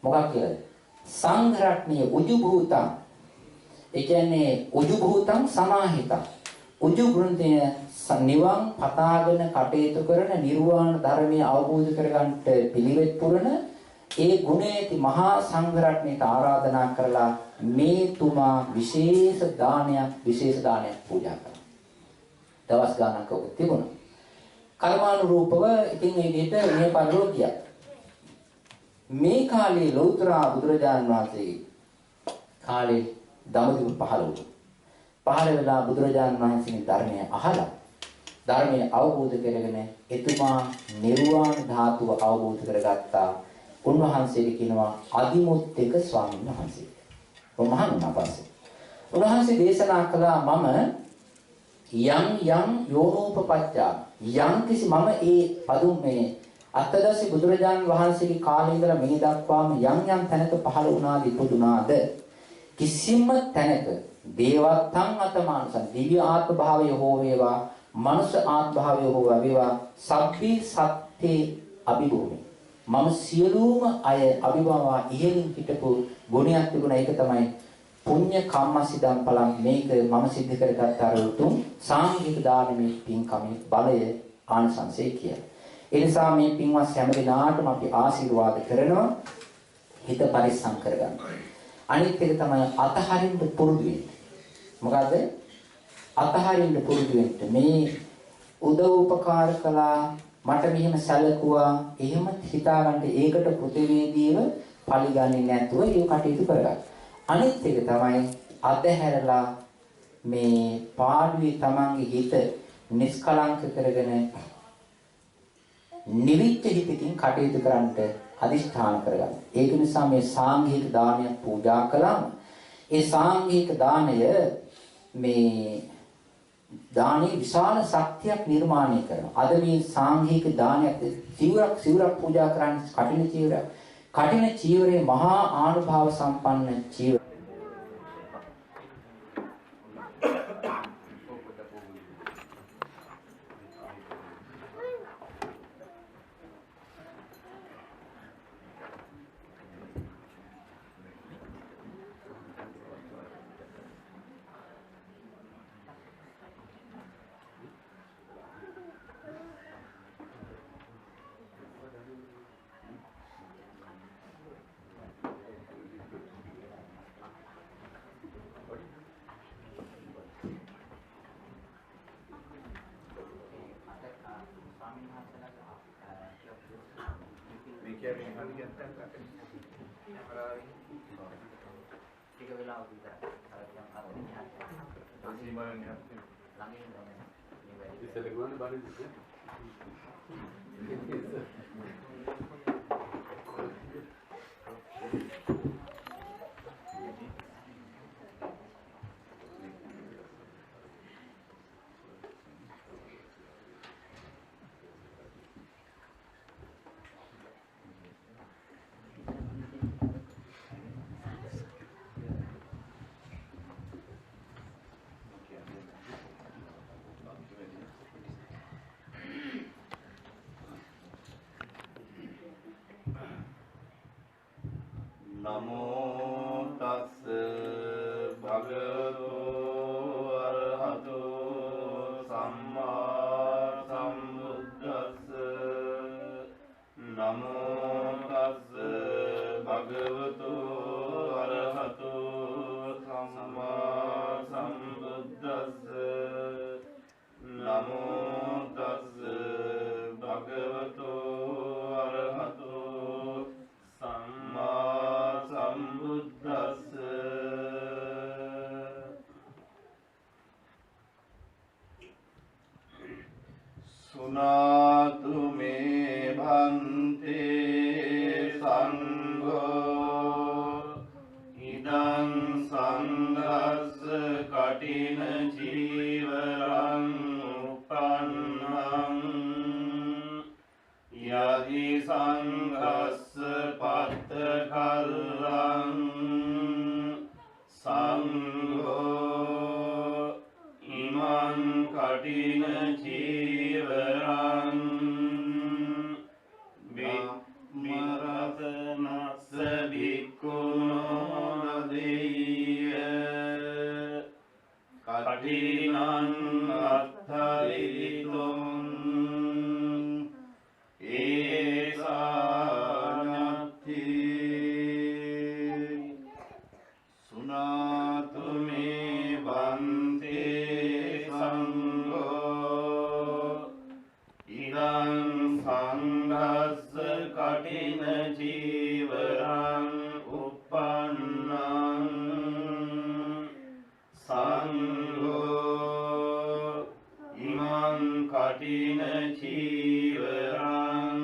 මොකක් කියලාද? සංඝ රත්නය උජු භූතං. ඒ කියන්නේ උජු භූතං සමාහිතං. උජු ගෘන්තය නිවන් පතාගෙන කටයුතු කරන නිර්වාණ ධර්මය අවබෝධ කරගන්නට පිළිවෙත් පුරන ඒ ගුණේති මහා සංඝ රත්නයට ආරාධනා කරලා මේ තුමා විශේෂ දානයක් පූජා කළා. දවස් ගානක් ඔක තිබුණා. කර්මානුරූපව ඉතින් මේ විදිහට මේ පරිලෝකිය. මේ කාලේ ලෞතර බුදුරජාණන් වහන්සේ කාලේ දඹදිව පහළ වුණා. පහළ වෙලා බුදුරජාණන් වහන්සේගේ ධර්මය අහලා ධර්මය අවබෝධ කරගෙන එතුමා නිර්වාණ ධාතුව අවබෝධ කරගත්තා. උන්වහන්සේට කියනවා අදිමුත්තක ස්වාමීන් වහන්සේ. මහා වුණාපස්සේ. උන්වහන්සේ දේශනා කළා මම යම් යෝනෝපපච්චා යම් කිසි මම ඒ පදුම් මේ අත්තදස්සි බුදුරජාණන් වහන්සේගේ කාලේ ඉඳලා මේ දක්වාම යම් තැනක පහළ වුණාද ඉපදුනාද කිසිම තැනක දේවත්තං අතමානසං දිව්‍ය ආත්ම භාවය හෝ වේවා මනුෂ්‍ය ආත්ම භාවය හෝ වේවා සබ්බී සත්‍යේ අභිභූමි මම සියලුම අය අභිභවා ඉහෙලින් හිටපු ගුණයක් තිබුණා. ඒක තමයි පුණ්‍ය කම්මසිදම් පලම්. මේක මම සිද්ධ කරගත් අර උතුම් සාංගික දානමේ පින්කමේ බලය ආනිසංසය කියලා. ඒ නිසා මේ පින්වත් හැම දිනාටම අපි ආශිර්වාද කරනවා හිත පරිස්සම් කරගන්න. අනිත් එක තමයි අතහරින්න පුරුදු වෙන්න. මොකද අතහරින්න පුරුදු වෙන්න මේ උදව් උපකාර කළා මට මෙහෙම සැලකුවා එහෙම හිතාගන්න ඒකට ප්‍රතිවේදීව පරිගන්නේ නැතුව ඒ කටයුතු කරගන්න. අනිත් එක තමයි අතහැරලා මේ පාඩුවේ තමන්ගේ හිත නිස්කලංක කරගෙන නිවිච්ච හිතකින් කටයුතු කරන්නට අදිෂ්ඨාන කරගන්න. ඒක නිසා මේ සාංඝික දානය පූජා කළාම ඒ සාංඝික දානය මේ දානයේ විශාල ශක්තියක් නිර්මාණය කරනවා. අද මේ සාංඝික දානයක් සිවුරක් පූජා කරන්නේ කටින චීවරයක්. කටින චීවරයේ මහා ආනුභාව සම්පන්න චීවර. නමෝ තස්ස භගවතු අරහතෝ සම්මා සම්බුද්දස්ස නමෝ තස්ස භගවතු අරහතෝ සම්මා සම්බුද්දස්ස නමෝ තස්ස භගවතු අරහතෝ සම්මා සම්බුද්දස්ස සුනාතු මේ භන්තේ සංඝෝ ඉදං සංඝස්ස කටින චීවරං උපන්නං යදි සංඝස්ස පත්ත කල්ලං සංඝෝ ඉමං කටින චීවරං විමරතනස්ස භික්ඛුනෝ නදෙය්‍ය කටිනං අත්ථරිතුං ඒසාඤ්ඤති සුනාතු මේ බන්තේ සංඝෝ ඉදං සංඝස්ස කටින චීවරං උප්පන්නං සංඝෝ ඉමං කටින චීවරං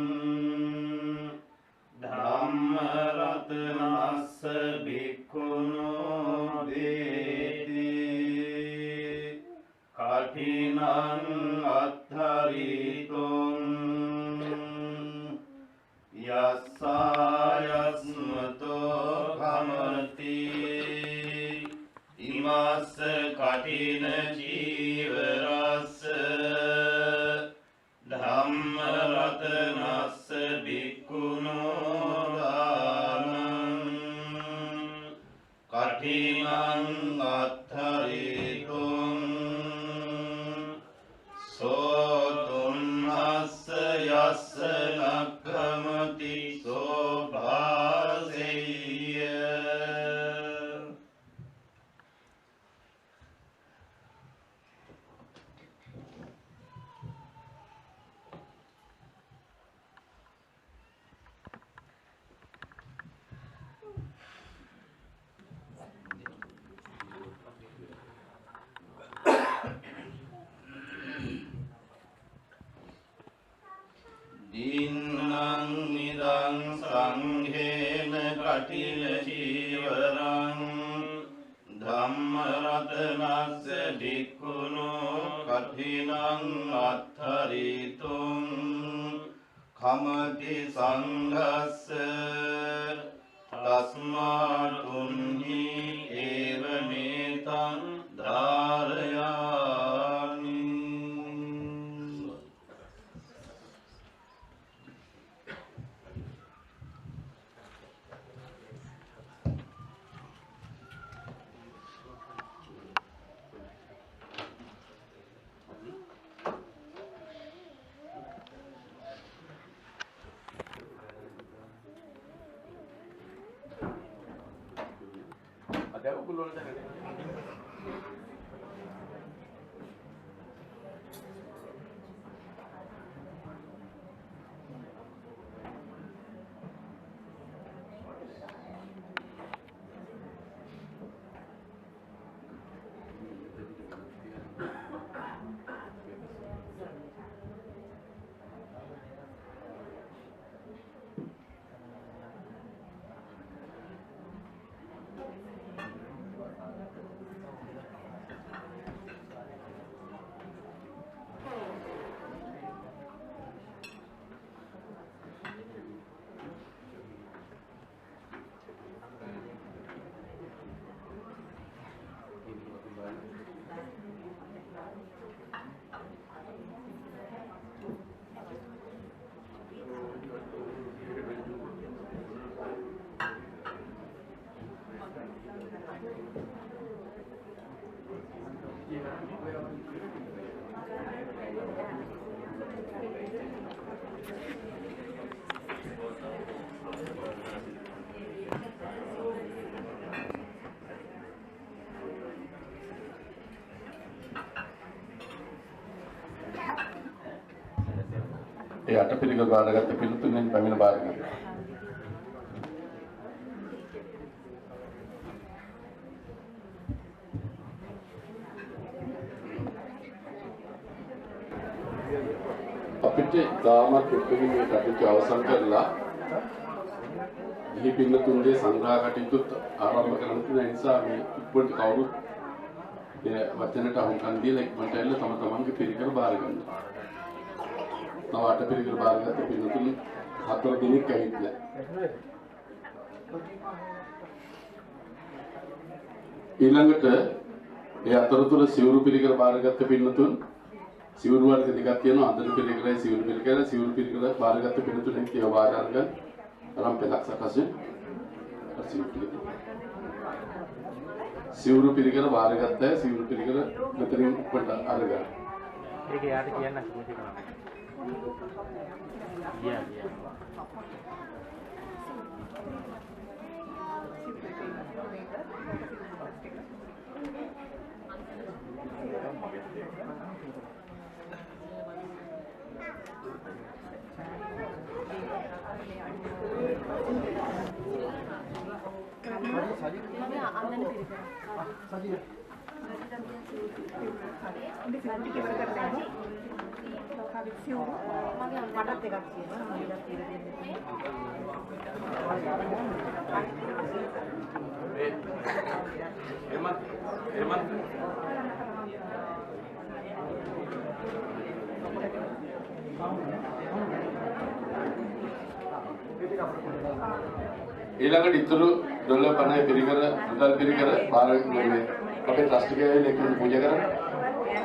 ධම්මරතනස්ස භික්ඛුනෝ දේති කඨිනං අත්ථරිතුං යස්සායස්මතෝ භමති ඉමස්ස කඨින චීවරස්ස ධම්මරතනස්ස භික්ඛුනෝ දානං කඨිනං අත්ථරිතුං සෝතුන්නස්ස යස්ස නක්ඛමති සෝභාසෙය්‍ය අකිල චීවරං ධම්මරතනස්ස භික්ඛුනෝ කඨිනං අත්ථරිතුං කමති සංඝස්ස තස්මාතුන්හි ඒව මේතං ධාරයාමි. Ada ukulun sana. ඒ අටපිරිකර බාරගත්ත පිළිතුරෙන් පැමිණ බාර ගන්න. අපිට දාමත් එක්කගෙන මේ කටයුතු අවසන් කරලා මේ පිළිතුරුන්ගේ සංග්‍රහ කටයුතු ආරම්භ කරන්න තියෙන නිසා මේ ඉක්මනට කවුරුත් ඒ වචනට අහුම්කම් දීලා ඉක්මනට ඇවිල්ලා තම තමන්ගේ පිරිකර බාර ගන්නවා. තව අටපිරිකර බාරගත්ත පිළිතුරු 4 දිනක් ඇවිත්ලා. ඊළඟට ඒ අතරතුර සිවුරු පිරිකර බාරගත්ත පිළිතුරු සිවුරු වර්ග දෙකක් තියෙනවා. අඳුරු පිරිකරයි සිවුරු පිරිකර බාරගත්ත පිළිතුරෙන් කියව වාරාර්ග රම් පෙලක් සකස්සේ සිවුරු පිරිකර බාරගත්ත සිවුරු පිරිකර මෙතනින් උඩට අරගන්න. ඒක යාට කියන්න කිව්වද කියලා. Yeah. ඊළඟට ඉතුරු ඩොලර් 50 පිරිකර මුදල් පිරිකර බාර ගන්නේ අපේ ට්‍රස්ට් එකේ ඇවිල්ලා ඒක පූජා කරන්න.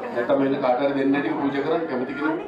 නැත්නම් මෙන්න කාට හරි දෙන්න ටික පූජා කරන්න කැමති කෙනෙක්.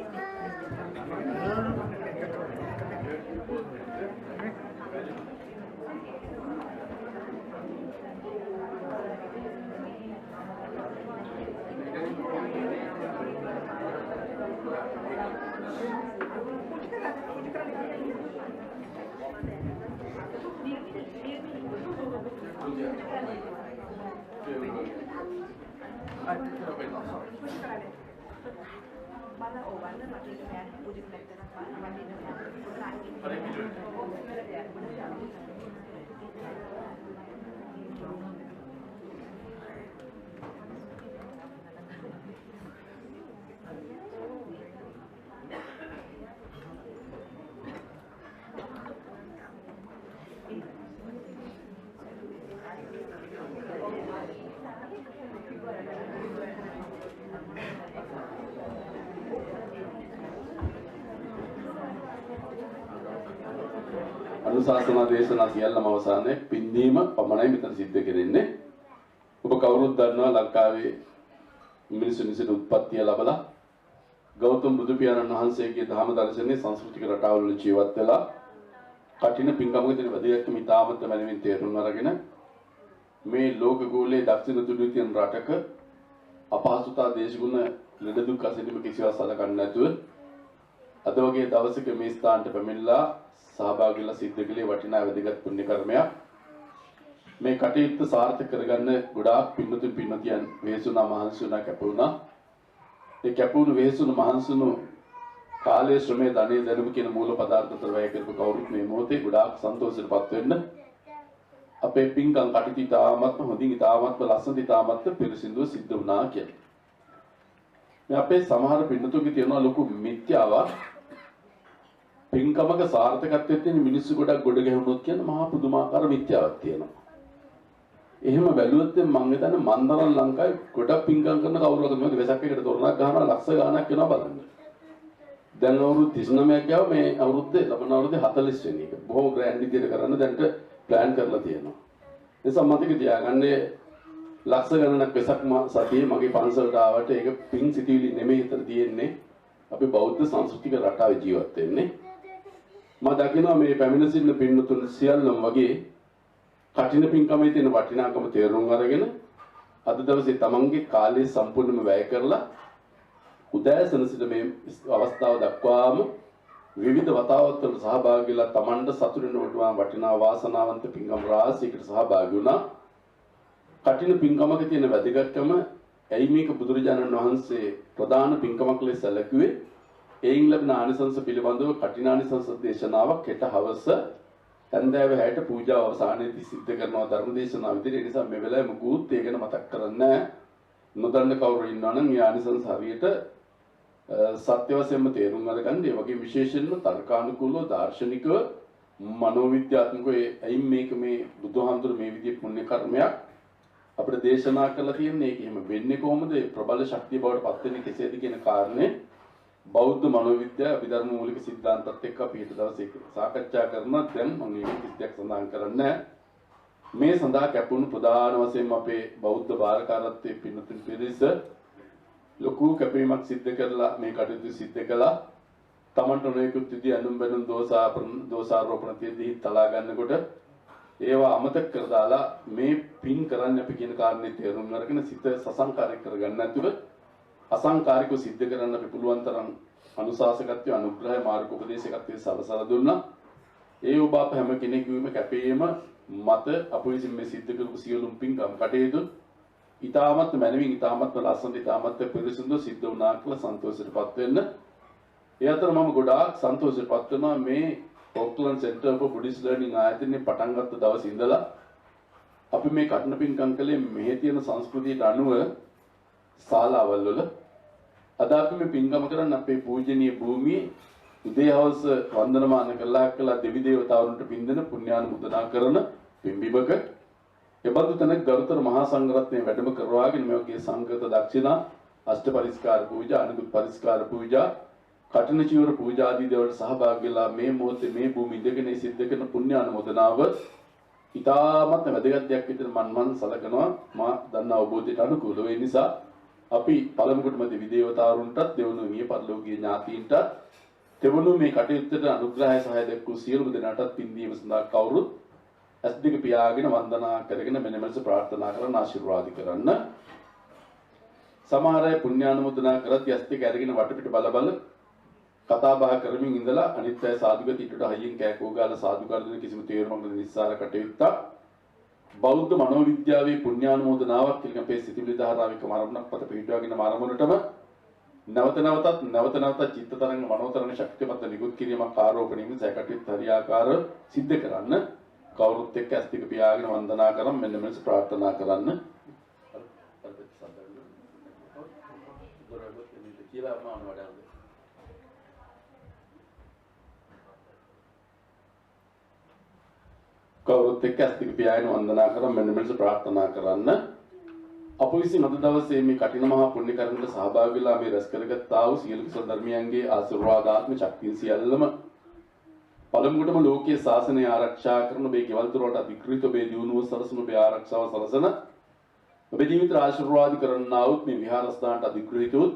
අනුශාසනා දේශනා සියල්ලම අවසානයේ පින්දීම පමණයි මෙතන සිද්ධ කෙරෙන්නේ. ඔබ කවුරුත් දන්නවා ලංකාවේ මිනිසුන් විසින් උත්පත්තිය ලැබලා ගෞතම බුදු පියාණන් වහන්සේගේ ධර්ම දර්ශනයේ සංස්කෘතික රටාවල ජීවත් වෙලා කටින පින්කමක තියෙන වැදගත්කම ඉතාමත් මැනවින් තේරුම් අරගෙන මේ ලෝක ගෝලයේ දක්ෂිණ තුඩු තියෙන රටක අපහසුතා දේශගුණ ලෙඩ දුක් අසනීප කිසිවක් සලකන්නේ නැතුව අද වගේ දවසක මේ ස්ථානට පැමිණලා සහභාගී වෙලා සිද්ධ කළේ වටිනා වැදගත් පුණ්‍ය කර්මයක්. මේ කටයුත්ත සාර්ථක කරගන්න ගොඩාක් පින්වතුන් වෙහෙසුණා මහන්සිුණා කැපුණා. ඒ කැපුණු වෙහෙසුණු මහන්සිුණු කාලයේ ශ්‍රමයේ ධනෙ දැනුම කියන මූල පදාර්ථ අතර වැය කරපු කවුරුත් මේ මොහොතේ ගොඩාක් සන්තෝෂයටපත් වෙන්න. අපේ පින්කම් කටයුතු ඉතාමත්ම හොඳින් ඉතාමත්ම ලස්සනට ඉතාමත්ම පිරිසිදුව සිද්ධ වුණා කියලා. මේ අපේ සමහර පින්වතුන්ගේ තියෙනවා ලොකු මිත්‍යාවක්. පින්කමක සාර්ථකත්වයේ තියෙන මිනිස්සු ගොඩක් ගොඩ ගැහුනොත් කියන මහා පුදුමාකාර මිත්‍යාවක් තියෙනවා. එහෙම බැලුවොත් මම හිතන්නේ මන්දරන් ලංකාවේ ගොඩක් පින්කම් කරන කවුරුහක මොකද වෙසක් එකට තොරණක් ගහනවා ලක්ෂ ගාණක් වෙනවා බලන්න. දැන් අවුරුදු 39ක් ගාව මේ අවුරුද්දේ ලබන අවුරුද්දේ 40 වෙනි එක. බොහොම ග්‍රෑන්ඩ් විදියට කරන්න දැන්ට ප්ලෑන් කරලා තියෙනවා. ඒ නිසා මතක තියාගන්නේ ලක්ෂ ගණනක් වෙසක් සතියේ මගේ පන්සලට ආවට ඒක පින් සිටිවිලි නෙමෙයි හිතට තියෙන්නේ. අපි බෞද්ධ සංස්කෘතික රටාවේ ජීවත් වෙන්නේ. මම දකිනවා මේ පැමිණ සිටින පින්වතුන් සියල්ලම වගේ කටින පින්කමේ තියෙන වටිනාකම තේරුම් අරගෙන අද දවසේ තමන්ගේ කාලය සම්පූර්ණයෙන්ම වැය කරලා උදෑසන සිට මේ අවස්ථාව දක්වාම විවිධ වතාවත් වල සහභාගී වෙලා තමන්ට සතුටින් වටිනා වාසනාවන්ත පින්කම් රාශියකට සහභාගී වුණා. කටින පින්කමක තියෙන වැදගත්කම ඇයි මේක බුදුරජාණන් වහන්සේ ප්‍රධාන පින්කමක් ලෙස සැලකුවේ? එයින් ලැබෙන ආනිසංස පිළිබඳව කටිනානිසංස දේශනාවක් හෙට හවස හන්දෑවේ 6ට පූජාව අවසානයේදී සිද්ධ කරනවා ධර්ම දේශනාව විදිහට. ඒ නිසා මේ වෙලාවේ මුකුත් ඒ ගැන මතක් කරන්නේ නොදන්න කවුරු ඉන්නවා නම් මේ ආනිසංස හරියට සත්‍ය වශයෙන්ම තේරුම් අරගන්න. ඒ වගේ විශේෂයෙන්ම තර්කානුකූලව දාර්ශනිකව මනෝවිද්‍යාත්මකව ඇයි මේක මේ බුදුහාමුදුරු මේ විදිහේ පුණ්‍ය කර්මයක් අපිට දේශනා කරලා තියෙන්නේ? ඒක එහෙම වෙන්නේ කොහොමද? ප්‍රබල ශක්තිය බවට පත් වෙන්නේ කෙසේද කියන කාරණේ බෞද්ධ මනෝවිද්‍යාව අභිධර්ම මූලික સિદ્ધාන්තත් එක්ක අපි ඊට දවසේ සාකච්ඡා කරනවා. දැන් මම මේ කිසියක් සඳහන් කරන්නේ මේ සඳහා කැපුණු ප්‍රධාන වශයෙන් අපේ බෞද්ධ භාරකාරත්වයේ පින්නතුන් පිරිස ලොකු කැපීමක් සිද්ධ කරලා මේ කටයුතු සිද්ධ කළා. තමන්ට නොයෙකුත් විදිහ අනුන් බැනුම් දෝෂාරෝපණ තියදී තලා ගන්නකොට ඒවා අමතක කර දාලා මේ පින් කරන්න අපි කියන කාරණේ තේරුම් අරගෙන සිත සසංකාරික කරගන්න නැතුව අසංකාරිකව සිද්ධ කරන්න අපි පුළුවන් තරම් අනුශාසකත්වය අනුග්‍රහය මාර්ග උපදේශකත්වයේ සලසලා දුන්නා. ඒ ඔබ අප හැම කෙනෙකුගේම කැපීම මත අප විසින් මේ සිද්ධ කරපු සියලුම පින්කම් කටයුතු ඉතාමත් මැනවින් ඉතාමත් ලස්සනට ඉතාමත් පිරිසිදුව සිද්ධ වුණා කියලා සන්තෝෂයටපත් වෙන්න. ඒ අතර මම ගොඩාක් සන්තෝෂයටපත් වෙනවා මේ Auckland centre for Buddhist learning ආයතනයේ පටන් ගත්ත දවසේ ඉඳලා අපි මේ කටන පින්කම් කලේ මෙහි තියෙන සංස්කෘතියට අනුව ශාලාවල් වල අද අපි මේ පින්කම කරන්න අපේ පූජනීය භූමියේ උදේ හවස වන්දනමාන කළා දෙවි දේවතාවුන්ට පින්දෙන පුණ්‍යානුමෝදනා කරන පින්බිමක එබඳු තැනක ගරුතර මහා සංඝරත්නයේ වැඩම කරවාගෙන මේ වගේ සංඝගත දක්ෂිනා අෂ්ට පරිස්කාර පූජා අනුගත පරිස්කාර පූජා කඨින චීවර පූජා ආදී දේවල් සහභාගී වෙලා මේ මොහොතේ මේ භූමි ඉදගෙන සිද්ධ කරන පුණ්‍යානුමෝදනාව ඉතාමත් වැදගත් දෙයක් විදිහට මම සලකනවා. මා දන්න අවබෝධයට අනුකූලව ඒ නිසා අපි පළමුකොටම දෙවි දේවතාවුන්ටත් දෙවනුව මිය පරලෝකීය ඥාතීන්ටත් දෙවනුව මේ කටයුත්තට අනුග්‍රහය සහාය දක්වූ සියලුම දෙනාටත් පින්දීම සඳහා කවුරුත් ඇස් දෙක පියාගෙන වන්දනා කරගෙන මෙන්න මෙලෙස ප්‍රාර්ථනා කරන ආශිර්වාද කරන්න. සමහර අය පුණ්‍යානුමෝදනා කරත් ඇස් දෙක අරගෙන වටපිට බල කතා බහ කරමින් ඉඳලා අනිත් අය සාදුගත ඊටට හයියෙන් කෑකෝ ගාලා සාදුකාර දෙන කිසිම තේරුමක් නැති නිස්සාර කටයුත්තක්. බෞද්ධ මනෝවිද්‍යාවේ පුණ්‍යානුමෝදනාවක් කියන අපේ සිතිවිලි ධාරාවික මරමුණක් පත පිටුවාගෙන මරමුණටම නැවත නැවතත් චිත්ත තරංග මනෝ තරංග ශක්තිමත් නිකුත් කිරීමක් ආරෝපණයකින් සැකටිත් හරියාකාර සිද්ධ කරන්න කවුරුත් එක්ක ඇස් දෙක පියාගෙන වන්දනා කරන් මෙන්න මෙලෙස ප්‍රාර්ථනා කරන්න. කවුරුත් එක්ක ඇස් දෙක පියාගෙන වන්දනා කරන් මෙන්න මෙලෙස ප්‍රාර්ථනා කරන්න. අප විසින් අද දවසේ මේ කටින මහා පුණ්‍ය කර්මයට සහභාගී වෙලා මේ රැස් කරගත්තා වූ සියලු කුසල ධර්මයන්ගේ ආශිර්වාදාත්මක ශක්තිය සියල්ලම පළමුවටම ලෝකයේ ශාසනය ආරක්ෂා කරන ඔබේ ගෙවල් දොරට අධිකෘත ඔබේ දියුණුව සලසන ඔබේ ආරක්ෂාව සලසන ඔබේ ජීවිත ආශිර්වාද කරන්නා වූ මේ විහාරස්ථානට අධිකෘත වූ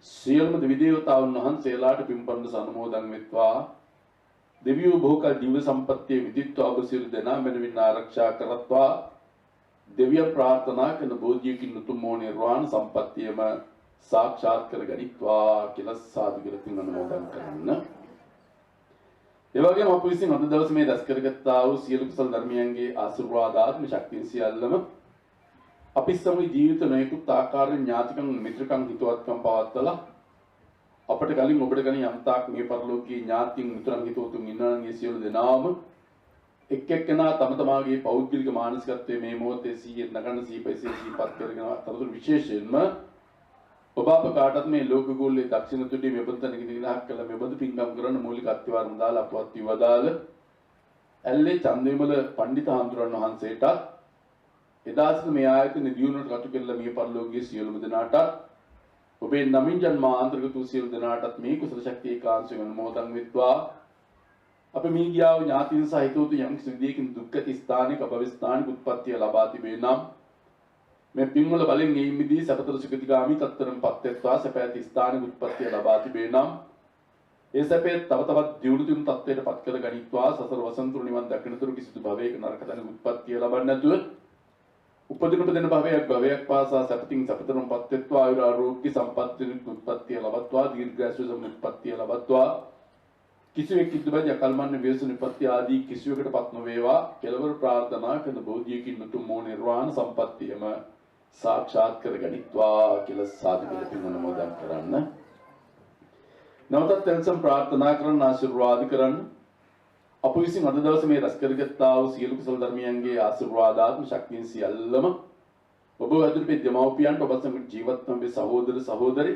සියලුම දෙවි දේවතාවුන් වහන්සේලාට පින්පන්දස අනුමෝදන් වෙත්වා. දෙවියෝ බොහෝකල් දිව්‍ය සම්පත්තියේ විදිත්වා ඔබ සියලු දෙනා මෙලොවින් ආරක්ෂා කරත්වා. දෙවිය ප්‍රාර්ථනා කරන බෝධියකින් උතුම් වූ නිර්වාණ සම්පත්තියම සාක්ෂාත් කර ගනිත්වා කියලා සාදු කියලා පින් අනුමෝදන් කරන්න. ඒ වගේම අප විසින් අද දවසේ මේ දැස් කරගත්තා වූ සියලු කුසල ධර්මයන්ගේ ආශිර්වාදාත්ම ශක්තිය සියල්ලම අපි සමග ජීවිත නොයෙකුත් ආකාරයෙන් ඥාතිකම් මිත්‍රකම් හිතවත්කම් පවත්වලා අපට කලින් ඔබට කලින් යම්තාක් මේ පරලෝකීය ඥාතින් මිතුරන් හිතවතුන් ඉන්නා නම් ඒ සියලු දෙනාම එක් එක්කෙනා තම තමාගේ පෞද්ගලික මානසිකත්වයේ මේ මොහොතේ සිහියෙන් නගන සිහිපයිසේ සිහිපත් කරගෙන අතරතුර විශේෂයෙන්ම ඔබ අප කාටත් මේ ලෝක ගෝලයේ දක්ෂිණ තුඩේ මෙබඳු තැනකදී ඉලහක් කළ මෙබඳු පින්කම් කරන මූලික අත්විවරණ දාලා අපවත් විවදාල ඇල්ලේ චන්දවිමල පණ්ඩිත හාමුදුරන් වහන්සේට එදා සිට මේ ආයතන දියුණුවට කටයුතු කළ මේ පරලෝකීය සියලුම දෙනාට ඔබේ නමින් ජන්මාන්තරික තු සියලු දෙනාටත් මේ කුසල ශක්තිය ඒකාංශයෙන් අනුමෝදන් වෙත්වා. අපි මේ ගියාව ඥාතින් සහිතවතු යම් කිසි විදියකින් දුක්ඛති ස්ථානික අභවස්ථානික උත්පත්තිය ලබා තිබේ නම් මේ පින්වල බලෙන් ගෙයින් මිදී සපතර සුගතිගාමි තත්තරම්පත් වෙත්වා. සපැති ස්ථානික උත්පත්තිය ලබා තිබේ නම් ඒ සපේ තව තවත් දියුණු තුන් තත්ත්වයට පත් කර ගනිත්වා. සසර වසන්තුරු නිවන් දකිනතුරු කිසිදු භවයක නරක තැනක උත්පත්තිය ලබන්නේ නැතුව උපදින භවයක් පාසා සපතින් සපතරම්පත් වෙත්වා. ආයුර ආරෝග්‍ය සම්පත්තිය උත්පත්තිය ලබත්වා. දීර්ඝායුෂ සම්පත්තිය ලබත්වා. කිසිවෙක් කිසිබඳ යකල්මන්න වේසුන විපත්ති ආදී කිසිවකට පත් නොවේවා. කෙලවර ප්‍රාර්ථනා කරන බෝධියකින් උතුම් වූ නිර්වාණ සම්පත්තියම සාක්ෂාත් කර ගනිත්වා කියලා සාදු කියලා පින් අනුමෝදන් කරන්න. නවතත් එල්සම් ප්‍රාර්ථනා කරන ආශිර්වාද කරන්න. අප විසින් අද දවසේ මේ රැස් කරගත්තා වූ සියලු කුසල ධර්මයන්ගේ ආශිර්වාදාත්ම ශක්තියෙන් සියල්ලම ඔබ ඇතුළු දෙමව්පියන්ට ඔබ සමග ජීවත් වන මේ සහෝදර සහෝදරි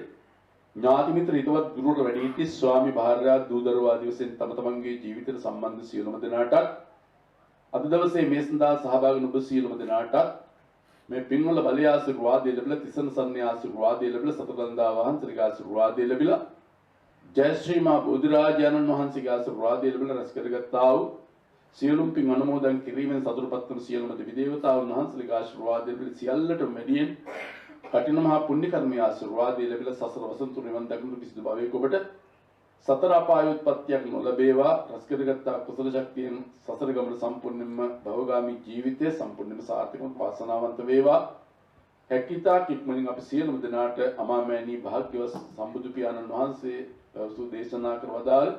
ඥාති මිත්‍ර හිතවත් ගුරුවර වැඩිහිටි ස්වාමි භාර්යා දූ දරුවා ආදී වශයෙන් තම තමන්ගේ ජීවිතයට සම්බන්ධ සියලුම දෙනාට අද දවසේ මේ සඳහා සහභාගී වන ඔබ සියලුම දෙනාට මේ පින්වල බලය ආශිර්වාදය ලැබිලා තිසරණ සරණේ ආශිර්වාදය ලැබිලා සතරදන්දා වහන්සේගේ ආශිර්වාදය ලැබිලා ජය ශ්‍රී මා බෝධිරාජානන් වහන්සේගේ ආශිර්වාදය ලැබිලා රැස් කරගත්තා වූ සියලුම පින් අනුමෝදන් කිරීමෙන් සතුටුපත් වන සියලුම දෙවි දේවතාවුන් වහන්සේගේ ආශිර්වාදය ලැබිලා සියල්ලට මෙඩියෙන් කටින මහා පුණ්‍ය කර්මයේ ආශිර්වාදය ලැබිලා සසර වසන්තුරු නිවන් දකින්න කිසිදු භවයක ඔබට සතර අපායෝත්පත්තියක් නොලැබේවා. රැස් කරගත්තා කුසල ශක්තියෙන් සසර ගමන සම්පූර්ණයෙන්ම භවගාමී ජීවිතය සම්පූර්ණයෙන්ම සාර්ථකව වාසනාවන්ත වේවා. හැකිතා කික්මනින් අපි සියලුම දෙනාට අමාමෑණී භාග්‍යවත් සම්බුදු පියාණන් වහන්සේ පැවසූ දේශනා කර වදාළ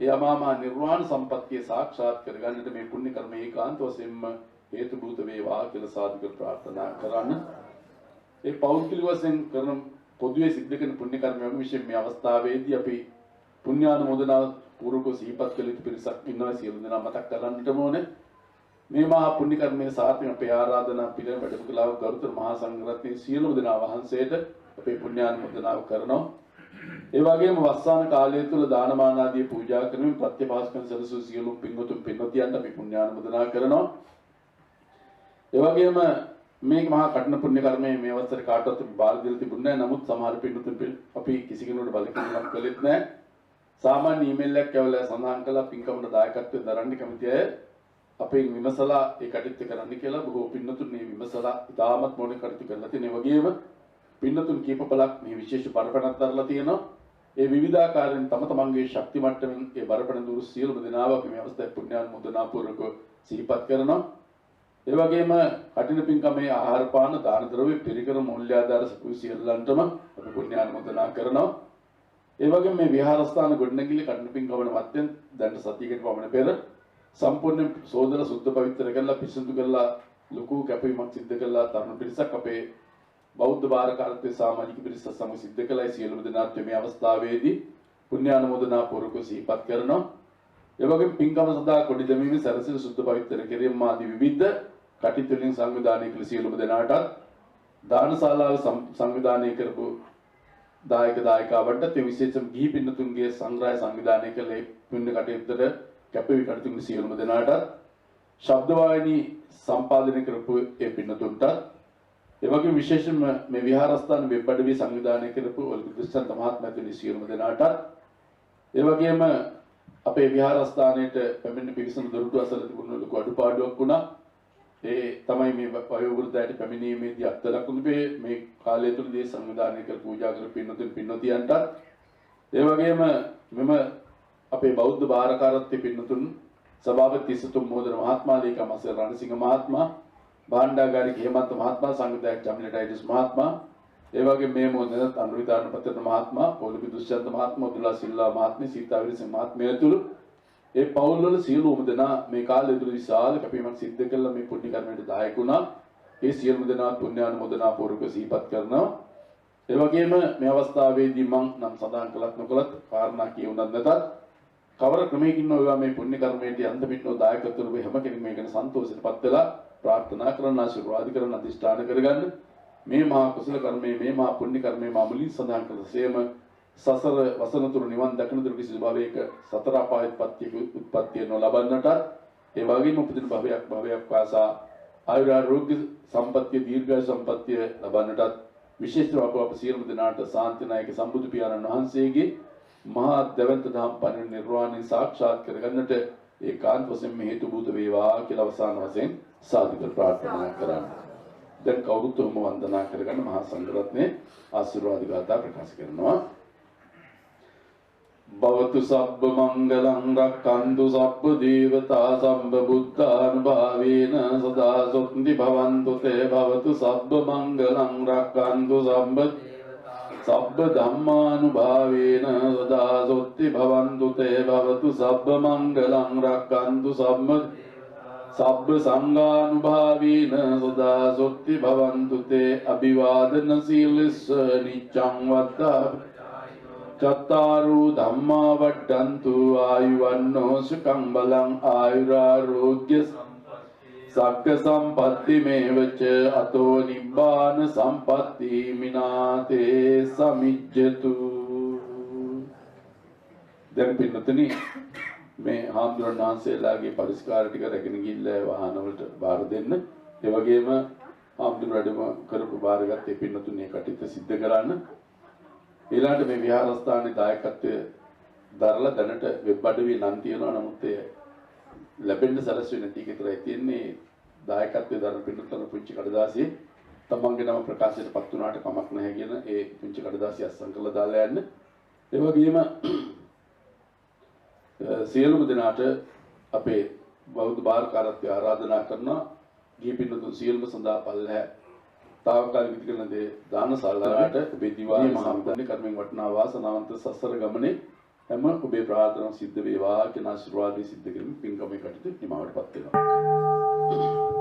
ඒ අමාමා නිර්වාණ සම්පත්තිය සාක්ෂාත් කරගන්නට මේ පුණ්‍ය කර්ම ඒකාන්ත වශයෙන්ම හේතු භූත වේවා කියලා සාදුක ප්‍රාර්ථනා කරන්න. ඒ පෞද්ගලික වශයෙන් කරන පොදුවේ සිද්ධ කරන පුණ්‍ය කර්මයන් විශේෂ මේ අවස්ථාවේදී අපි පුණ්‍යානුමෝදනා පූර්වක සිහිපත් කළ යුතු පිරිසක් ඉන්නවා. සියලු දෙනා මතක් කරගන්නටම ඕනේ. මේ මහා පුණ්‍ය කර්මයේ සාර්ථක අපේ ආරාධනා පිළිවෙල වැඩම කළා වූ ගරුතර මහා සංඝරත්නයේ සියලුම දෙනා වහන්සේට අපේ පුණ්‍යානුමෝදනාව කරනවා. ඒ වගේම වස්සාන කාලය තුල දානමාන ආදී පූජා කරමින් ප්‍රත්‍යපාස්කම් සැලසූ සියලු පින්වතුන් පින්වතියන්ට අපි පුණ්‍යානුමෝදනා කරනවා. ඒ වගේම මේ මහා කඨින පුණ්‍ය කර්මයේ මේ අවස්ථරේ කාටවත් බාර දෙලා තිබුණේ නැහැ. නමුත් සමහර පින්වතුන් අපි කිසි කෙනෙකුට බලකිරීමක් කළෙත් නැහැ. සාමාන්‍ය ඊමේල් එකක් ඇවිල්ලා සඳහන් කළා පින්කමට දායකත්වයෙන් දරන්න කැමති අය අපෙන් විමසලා ඒ කටයුත්ත කරන්න කියලා. බොහෝ පින්වතුන් මේ විමසලා ඉතාමත් මොනේ කටයුතු කරලා තියෙන. ඒ වගේම පින්වතුන් කීප බලක් මේ විශේෂ බරපතලක් දරලා තියෙනවා. ඒ විවිධාකාරයෙන් තම තමන්ගේ ශක්ති මට්ටමින් ඒ බරපතල දුරු සියලුම දෙනාව අපි මේ අවස්ථාවේ පුණ්‍යානුමෝදනා පූර්වක සිහිපත් කරනවා. ඒ වගේම කටින පින්කමේ ආහාර පාන දාන ද්‍රව්‍ය පිරිකර මූල්‍ය ආධාර සියල්ලන්ටම අපි පුණ්‍යානුමෝදනා කරනවා. ඒ වගේම මේ විහාරස්ථාන ගොඩනැගිලි කටින පින්කමන මැත්තෙන් දැන් සතියකට පමණ පෙර සම්පූර්ණ සෝදන සුද්ධ පවිත්‍ර කරලා පිසුදු කරලා ලොකු කැපවීමක් සිදු කරලා තරුණ පිරිසක් අපේ බෞද්ධ බාරකාරත්වයේ සමාජික පිරිස සමග සිදු කළයි. සියලුම දෙනාත් මේ අවස්ථාවේදී පුණ්‍යානුමෝදනා පූර්වක සිහිපත් කරනවා. ඒ වගේම පින්කම සඳහා කොඩි දැමීමේ සැරසෙන සුද්ධ පවිත්‍ර කිරීම ආදී විවිධ කටයුතු වලින් සංවිධානය කළ සියලුම දෙනාට දානශාලාව සංවිධානය කරපු දායකවන්ට ඒ විශේෂම ගිහි පින්නතුන්ගේ සංග්‍රහය සංවිධානය කළ පුණ්‍ය කටයුත්තට කැපවී කටයුතු සියලුම දෙනාට ශබ්ද වාහිනී සම්පාදනය කරපු ඒ පින්නතුන්ට ඒ වගේම විශේෂයෙන්ම මේ විහාරස්ථාන වෙබ් අඩවිය සංවිධානය කරපු ඔලිවි ක්‍රිස්ටියන් මහත්මයාතුනි සියලුම දෙනාට ඒ වගේම අපේ විහාරස්ථානයේට පැමිණ පිවිසුණු දොරටු අසල තිබුණු ලොකු අඩුපාඩුවක් වුණා. ඒ තමයි මේ වයෝවෘද්ධයට පැමිණීමේදී අත්දැකුණේ මේ කාලය තුලදී සංවිධානය කර පූජා කර පින්නතියන්ට ඒ වගේම මෙම අපේ බෞද්ධ භාරකාරත්වයේ පින්නතුන් සභාපති සිතුම් මොහොදර මහත්මයා ලේකම් අසල රණසිංහ මහත්මයා භාණ්ඩාගාරික හේමන්ත මහත්මයා සංවිධායක චමිලටයිඩස් මහත්මයා ඒ වගේ මේ මොහොතේ අනුරිතාන පතන මහත්මයා පොලිපි දුෂ්‍යන්ත මහත්මයා දුලා සිල්වා මහත්මිය සීතා විරසිංහ මහත්මිය ඇතුළු ඒ පවුල් වල සියලුම දෙනා මේ කාලය තුල විශාල කැපීමක් සිද්ධ කළා මේ පුණ්‍ය කර්මයට දායක වුණා. ඒ සියලුම දෙනා පුණ්‍යානුමෝදනා පූර්වක සිහිපත් කරනවා. ඒ වගේම මේ අවස්ථාවේදී මම නම් සඳහන් කළත් නොකළත් කාරණා කියුණත් නැතත් කවර ක්‍රමයකින් ඔයවා මේ පුණ්‍ය කර්මයට යන්ත පිටනෝ දායකත්වරු හැම කෙනෙක් මේ ගැන සන්තෝෂයටපත් වෙලා ප්‍රාර්ථනා කරන ආශිර්වාද කරන අධිෂ්ඨාන කරගන්න මේ මහා කුසල කර්මයේ මේ මහා පුණ්‍ය කර්මයේ මාමුලින් සඳහන් කළසේම සසර වසන තුරු නිවන් දකින තුරු කිසි භවයක සතර අපායත්පත්තියක උත්පත්තිය නොලබන්නට ඒ වගේම උපදින භවයක් වාසා ආයුරාෝග්‍ය සම්පත්තිය දීර්ඝායු සම්පත්තිය ලබන්නටත් විශේෂව අප සියලුම දෙනාට ශාන්තිනායක සම්බුදු පියාණන් වහන්සේගේ මහා දවන්ත දහම් පරිණි නිර්වාණය සාක්ෂාත් කරගන්නට ඒකාන්ත වශයෙන්ම හේතු භූත වේවා කියලා අවසාන වශයෙන් සාදුකර ප්‍රාර්ථනා කරන්න. දැන් කවුරුත් උම වන්දනා කරගන්න මහා සංඝරත්නයේ ආශිර්වාද ගාථා ප්‍රකාශ කරනවා. භවතු සබ්බ මංගලං රක්ඛන්තු සබ්බ දේවතා සම්බ බුද්ධානුභාවේන සදා සොත්ති භවන්තු තේ භවතු සබ්බ මංගලං රක්ඛන්තු සබ්බ ධම්මානුභාවේන සදා සොත්ති භවන්තු තේ භවතු සබ්බ මංගලං රක්ඛන්තු සබ්බ සංඝානුභාවේන සදා සොත්ති භවන්තු තේ අභිවාදන සීලස්ස නිච්ඡං වත්තා චත්තාරු ධම්මා වඩ්ඩන්තු ආයුවන්නෝ සුඛං බලං ආයුරාෝග්‍ය සග්ග සම්පatti මේවච අතෝ නිබ්බාන සම්පatti මිනාතේ සමිජ්ජතු. දැන් පින්නතනි මේ හාමුදුරන් වහන්සේලාගේ පරිස්කාර ටික රැගෙන ගිහිල්ලා වාහනවලට බාර දෙන්න. ඒ වගේම හාමුදුරුවෝ වැඩම කරපු බාරගත්තේ පින්නතුනේ කටයුතු සිද්ධ කරන්න. ඊළාට මේ විහාරස්ථානයේ දායකත්වයේ දරලා දැනට වෙබ් අඩවිය නම් තියෙනවා. නමුත් ඒ ලැබෙන්න සැලසෙන්නේ නැති එක විතරයි තියෙන්නේ. දායකත්වයේ දරන පින්නතන පුංචි කඩදාසියේ තමන්ගේ නම ප්‍රකාශයටපත් වුණාට කමක් නැහැ කියන ඒ පුංචි කඩදාසිය අස්සම් කරලා දාලා යන්න. ඒ වගේම සියලුම දෙනාට අපේ බෞද්ධ බාරකාරත්වය ආරාධනා කරනවා. ගිහි පින්නතුන් සියලුම සඳහා පල්ලහැ තාවකාලික විදිකරන දේ දානශාලාවට ඔබේ දිවාලි මහාවිද්‍යාලය කර්මෙන් වටිනා වාසනාවන්ත සසර ගමනේ හැම ඔබේ ප්‍රාර්ථනා සිද්ධ වේවා කියන ආශිර්වාදي සිද්ධ කරමින් පින්කමේ කටයුතු නිමවටපත් වෙනවා.